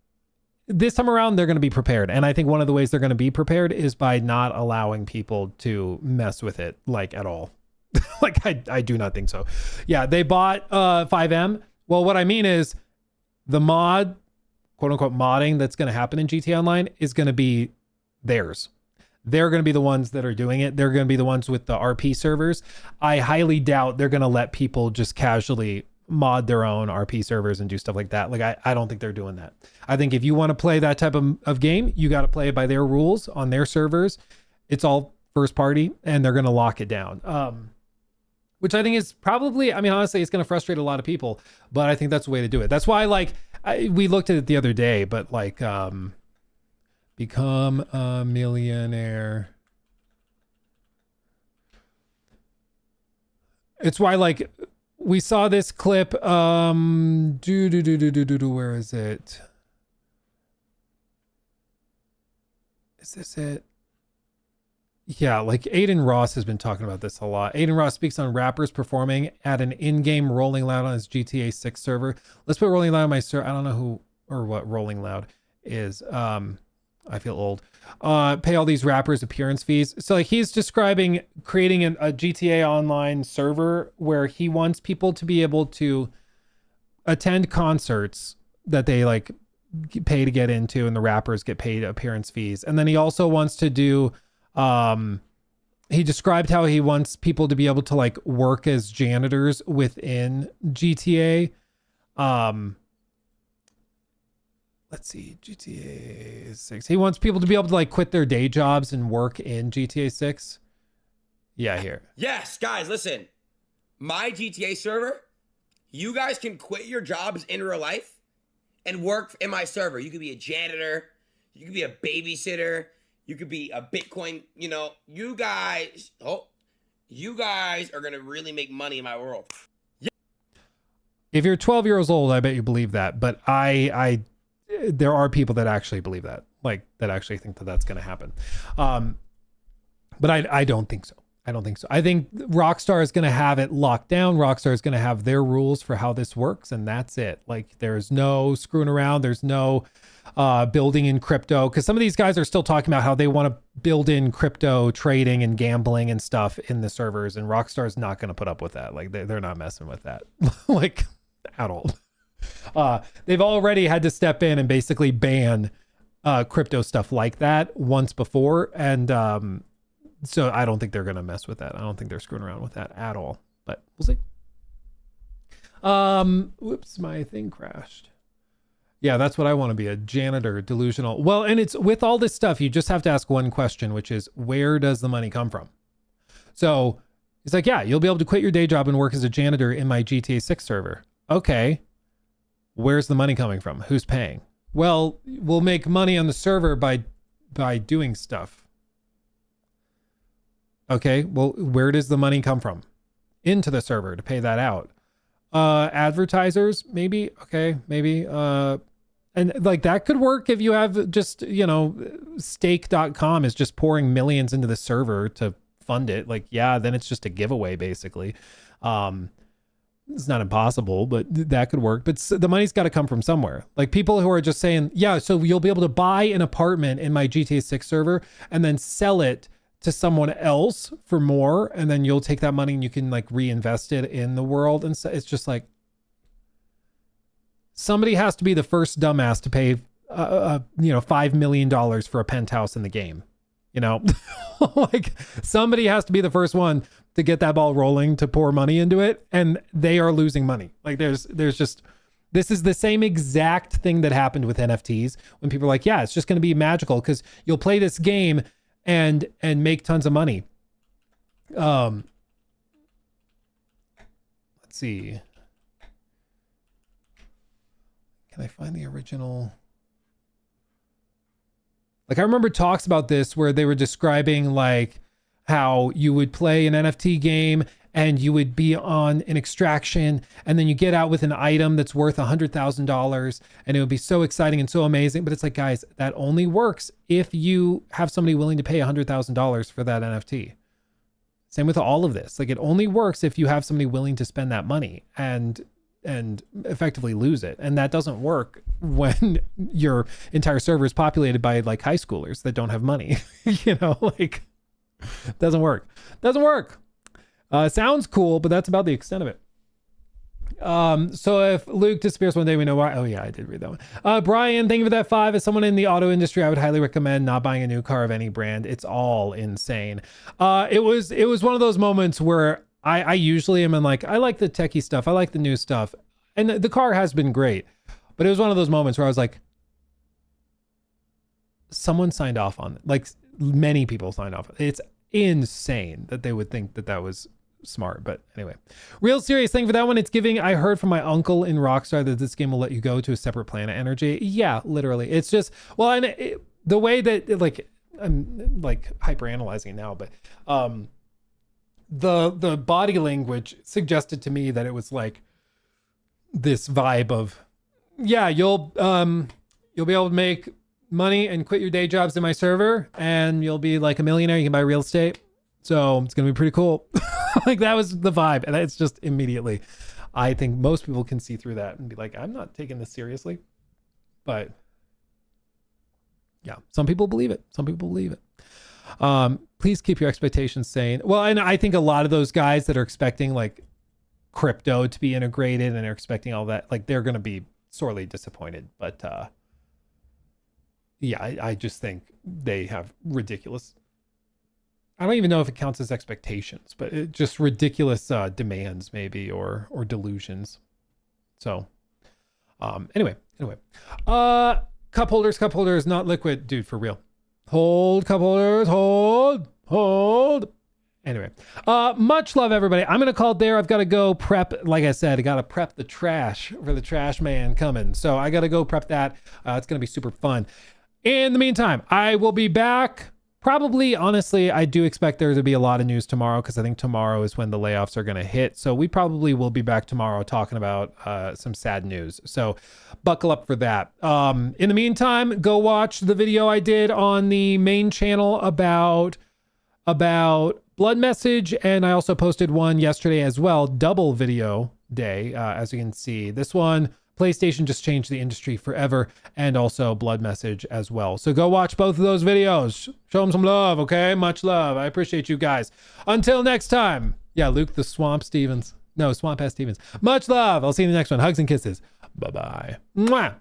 this time around, they're going to be prepared. And I think one of the ways they're going to be prepared is by not allowing people to mess with it like at all. Like I do not think so. Yeah, they bought FiveM. Well, what I mean is the mod, quote unquote modding that's going to happen in GTA Online is going to be theirs. They're going to be the ones that are doing it. They're going to be the ones with the RP servers. I highly doubt they're going to let people just casually mod their own RP servers and do stuff like that. Like, I don't think they're doing that. I think if you want to play that type of game, you got to play it by their rules on their servers. It's all first party, and they're going to lock it down. Which I think is probably, I mean, honestly, it's going to frustrate a lot of people, but I think that's the way to do it. That's why, like, we looked at it the other day, but like, become a millionaire. It's why, like, we saw this clip, where is it? Is this it? Yeah, like Aiden Ross has been talking about this a lot. Aiden Ross speaks on rappers performing at an in-game Rolling Loud on his GTA 6 server. Let's put Rolling Loud on my server. I don't know who or what Rolling Loud is. I feel old. Pay all these rappers appearance fees. So like he's describing creating a GTA Online server where he wants people to be able to attend concerts that they like pay to get into, and the rappers get paid appearance fees. And then he also wants to do he described how he wants people to be able to like work as janitors within GTA. Let's see, GTA 6. He wants people to be able to like quit their day jobs and work in GTA 6. Yeah, here. Yes, guys, listen. My GTA server, you guys can quit your jobs in real life and work in my server. You could be a janitor, you could be a babysitter, you could be a Bitcoin, you know, you guys are going to really make money in my world. Yeah. If you're 12 years old, I bet you believe that. But there are people that actually believe that, like that actually think that that's going to happen. But I don't think so. I don't think so. I think Rockstar is going to have it locked down. Rockstar is going to have their rules for how this works, and that's it. Like there's no screwing around. There's no building in crypto, because some of these guys are still talking about how they want to build in crypto trading and gambling and stuff in the servers, and Rockstar is not going to put up with that. Like they're not messing with that like at all. They've already had to step in and basically ban crypto stuff like that once before. And so I don't think they're going to mess with that. I don't think they're screwing around with that at all, but we'll see. Whoops, my thing crashed. Yeah, that's what I want to be, a janitor, delusional. Well, and it's with all this stuff, you just have to ask one question, which is, where does the money come from? So he's like, yeah, you'll be able to quit your day job and work as a janitor in my GTA 6 server. Okay. Where's the money coming from? Who's paying? Well, we'll make money on the server by doing stuff. Okay, well, where does the money come from? Into the server to pay that out. Advertisers, maybe. Okay, maybe. And like that could work if you have just, stake.com is just pouring millions into the server to fund it. Like, yeah, then it's just a giveaway basically. It's not impossible, but that could work. But the money's got to come from somewhere. Like people who are just saying, yeah, so you'll be able to buy an apartment in my GTA 6 server and then sell it to someone else for more, and then you'll take that money and you can like reinvest it in the world. And so it's just like somebody has to be the first dumbass to pay $5 million for a penthouse in the game. Like somebody has to be the first one to get that ball rolling, to pour money into it, and they are losing money. Like there's just, this is the same exact thing that happened with NFTs when people are like, yeah, it's just going to be magical because you'll play this game and make tons of money. Let's see. Can I find the original? Like I remember talks about this where they were describing like how you would play an NFT game and you would be on an extraction and then you get out with an item that's worth $100,000 and it would be so exciting and so amazing. But it's like, guys, that only works if you have somebody willing to pay $100,000 for that NFT. Same with all of this. Like it only works if you have somebody willing to spend that money and effectively lose it. And that doesn't work when your entire server is populated by like high schoolers that don't have money. Like doesn't work. Sounds cool, but that's about the extent of it. So if Luke disappears one day, we know why. Oh yeah, I did read that one. Brian, thank you for that 5. As someone in the auto industry, I would highly recommend not buying a new car of any brand. It's all insane. It was one of those moments where I usually am in like, I like the techie stuff. I like the new stuff. And the car has been great, but it was one of those moments where I was like, someone signed off on it. Like many people signed off. It's insane that they would think that was smart. But anyway, real serious thing for that one. It's giving, I heard from my uncle in Rockstar that this game will let you go to a separate planet energy. Yeah, literally. It's just, well, and the way that I'm like hyper analyzing now, but the body language suggested to me that it was like this vibe of, yeah, you'll be able to make money and quit your day jobs in my server and you'll be like a millionaire. You can buy real estate. So it's going to be pretty cool. Like that was the vibe. And it's just immediately, I think most people can see through that and be like, I'm not taking this seriously, but yeah, some people believe it. Please keep your expectations sane. Well, and I think a lot of those guys that are expecting like crypto to be integrated and are expecting all that, like they're going to be sorely disappointed. But yeah, I just think they have ridiculous, I don't even know if it counts as expectations, but just ridiculous demands maybe, or delusions. So anyway, cup holders, not liquid, dude, for real. Hold cup holders, hold. Anyway, much love, everybody. I'm gonna call it there. I've got to go prep. Like I said, I gotta prep the trash for the trash man coming. So I gotta go prep that. It's gonna be super fun. In the meantime, I will be back. Probably, honestly, I do expect there to be a lot of news tomorrow because I think tomorrow is when the layoffs are going to hit. So we probably will be back tomorrow talking about some sad news. So buckle up for that. In the meantime, go watch the video I did on the main channel about Blood Message. And I also posted one yesterday as well. Double video day, as you can see. This one, PlayStation just changed the industry forever, and also Blood Message as well. So go watch both of those videos. Show them some love, okay? Much love. I appreciate you guys. Until next time. Yeah, Luke the Swamp Stevens. No, Swamp Ass Stevens. Much love. I'll see you in the next one. Hugs and kisses. Bye-bye. Mwah!